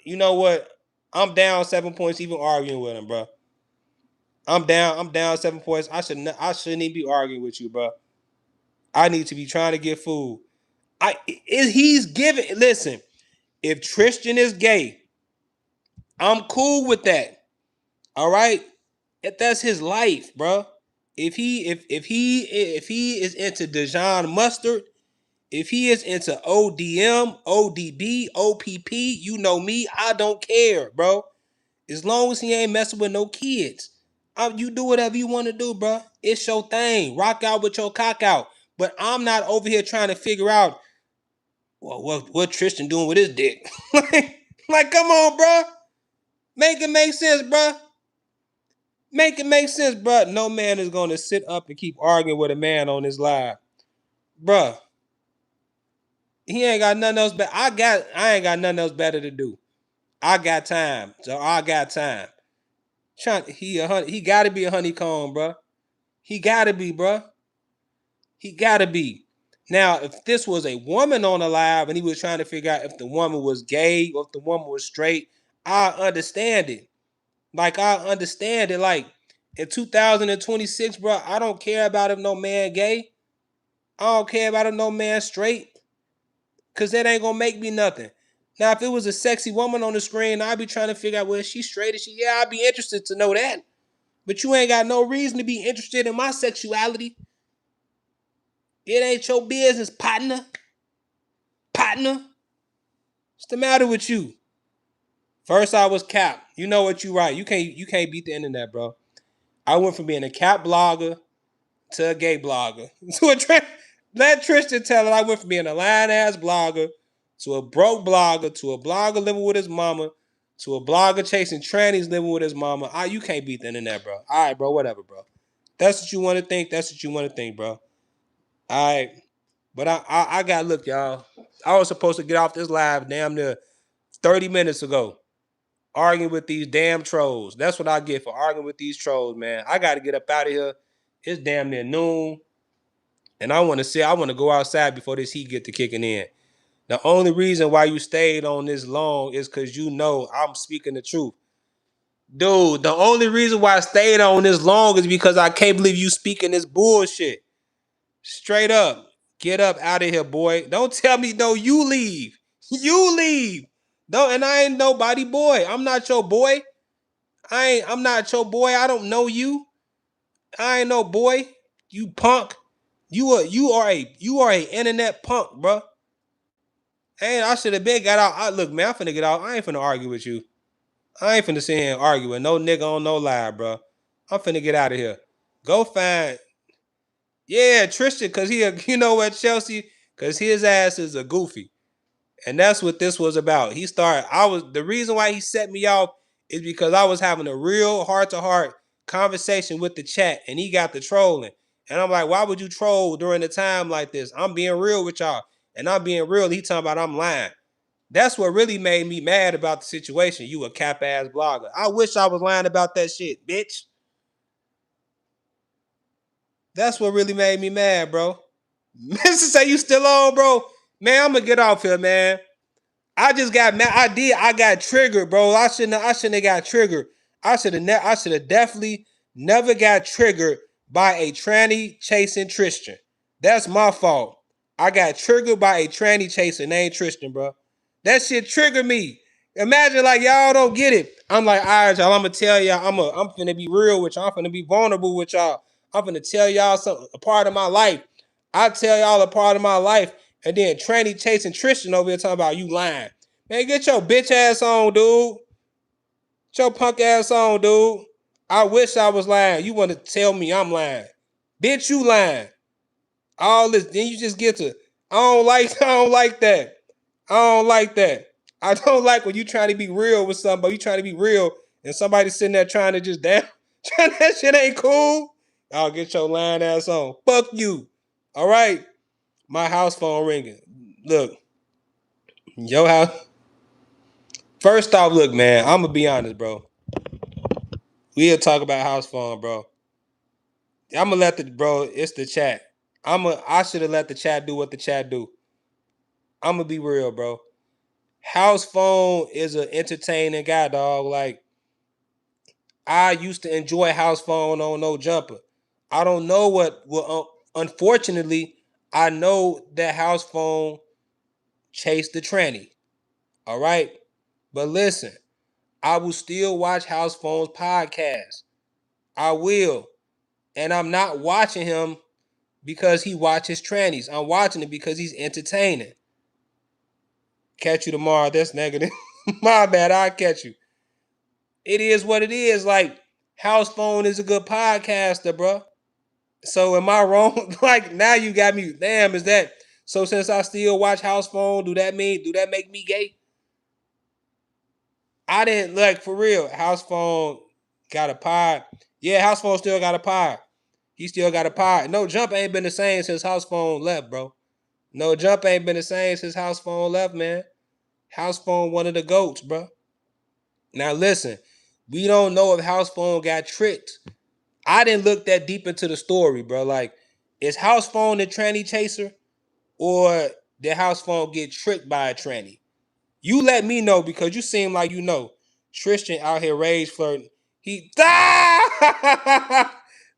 You know what? I'm down 7 points even arguing with him, bro. I'm down 7 points. I shouldn't even be arguing with you, bro. I need to be trying to get food. He's giving. Listen, if Tristan is gay, I'm cool with that. All right? If that's his life, bro. If he is into Dijon mustard, if he is into ODM, ODB, OPP, you know me, I don't care, bro. As long as he ain't messing with no kids. You do whatever you want to do, bro. It's your thing. Rock out with your cock out. But I'm not over here trying to figure out, well, what Tristan doing with his dick. Like, come on, bro. Make it make sense, bro. Make it make sense, bro. No man is going to sit up and keep arguing with a man on his live. Bruh. He ain't got nothing else I ain't got nothing else better to do. I got time. So I got time. He gotta be a honeycomb, bro. He gotta be, bro. He gotta be. Now, if this was a woman on the live and he was trying to figure out if the woman was gay or if the woman was straight, I understand it. Like, I understand it. Like, in 2026, bro, I don't care about if no man gay. I don't care about if no man straight. Because that ain't going to make me nothing. Now, if it was a sexy woman on the screen, I'd be trying to figure out, well, is she straight? Is she? Yeah, I'd be interested to know that. But you ain't got no reason to be interested in my sexuality. It ain't your business, partner. Partner. What's the matter with you? First, I was cap. You know what? You right. You can't beat the internet, bro. I went from being a cap blogger to a gay blogger. Let Tristan tell it. I went from being a lying-ass blogger to a broke blogger to a blogger living with his mama to a blogger chasing trannies living with his mama. You can't beat the internet, bro. All right, bro. Whatever, bro. That's what you want to think. That's what you want to think, bro. All right. But I got, look, y'all. I was supposed to get off this live damn near 30 minutes ago. Arguing with these damn trolls. That's what I get for arguing with these trolls, man. I got to get up out of here. It's damn near noon. And I want to go outside before this heat get to kicking in. The only reason why you stayed on this long is because you know I'm speaking the truth. Dude, the only reason why I stayed on this long is because I can't believe you speaking this bullshit. Straight up. Get up out of here, boy. Don't tell me no, you leave. You leave. Don't, and I ain't nobody boy. I'm not your boy. I'm not your boy. I don't know you. I ain't no boy. You punk. You are a internet punk, bro. And I should have been got out. Look, man, I'm finna get out. I ain't finna argue with you. I ain't finna sit here and argue with no nigga on no live, bro. I'm finna get out of here. Go find, yeah, Tristan, cause you know what, Chelsea, cause his ass is a goofy, and that's what this was about. The reason why he set me off is because I was having a real heart to heart conversation with the chat, and he got the trolling, and I'm like, why would you troll during a time like this? I'm being real with y'all, and I'm being real. He talking about I'm lying. That's what really made me mad about the situation. You a cap ass blogger. I wish I was lying about that shit, bitch. That's what really made me mad, bro. Mr. Say you still on, bro? Man, I'm gonna get off here, man. I just got mad. I got triggered, bro. I shouldn't have got triggered. I should have definitely never got triggered by a tranny chasing Tristan. That's my fault. I got triggered by a tranny chasing named Tristan, bro. That shit triggered me. Imagine like y'all don't get it. I'm like, all right, y'all, I'm gonna tell y'all, I'm finna be real with y'all. I'm finna be vulnerable with y'all. I'm finna tell y'all a part of my life. I tell y'all a part of my life, and then tranny chasing Tristan over here talking about you lying. Man, get your bitch ass on, dude. Get your punk ass on, dude. I wish I was lying. You want to tell me I'm lying. Bitch, you lying. All this, then you just get to, I don't like that. I don't like that. I don't like when you trying to be real with somebody. You trying to be real and somebody sitting there trying to just damn. That shit ain't cool. I'll get your lying ass on. Fuck you. All right. My house phone ringing. Look, your house. First off, look, man, I'm gonna be honest, bro. We'll talk about house phone, bro. I'm gonna let it's the chat. I should have let the chat do what the chat do. I'm gonna be real, bro. House phone is an entertaining guy, dog. Like, I used to enjoy house phone on No Jumper. I don't know unfortunately, I know that house phone chased the tranny. All right. But listen, I will still watch House Phone's podcast. I will. And I'm not watching him because he watches trannies. I'm watching it because he's entertaining. Catch you tomorrow. That's negative. My bad. I'll catch you. It is what it is. Like, House Phone is a good podcaster, bro. So am I wrong? Like, now you got me. Damn, is that so? Since I still watch House Phone, do that make me gay? I didn't, like, for real. House Phone got a pod. Yeah, House Phone still got a pod. He still got a pod. No Jump ain't been the same since House Phone left, bro. No Jump ain't been the same since House Phone left, man. House Phone one of the GOATs, bro. Now listen, we don't know if House Phone got tricked. I didn't look that deep into the story, bro. Like, is House Phone the tranny chaser, or did House Phone get tricked by a tranny? You let me know, because you seem like you know. Tristan out here rage flirting.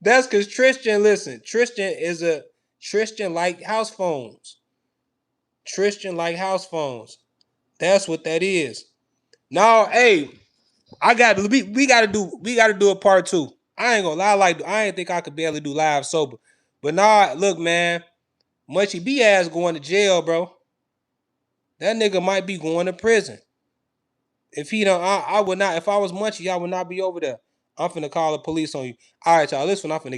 That's because Tristan, listen, Tristan like house phones. Tristan like house phones. That's what that is. Now, hey, we gotta do a part 2. I ain't gonna lie, like, I ain't think I could barely do live sober. But nah, look, man, Munchie B ass going to jail, bro. That nigga might be going to prison. If he don't, I would not. If I was Munchie, I would not be over there. I'm finna call the police on you. All right, y'all. Listen, I'm finna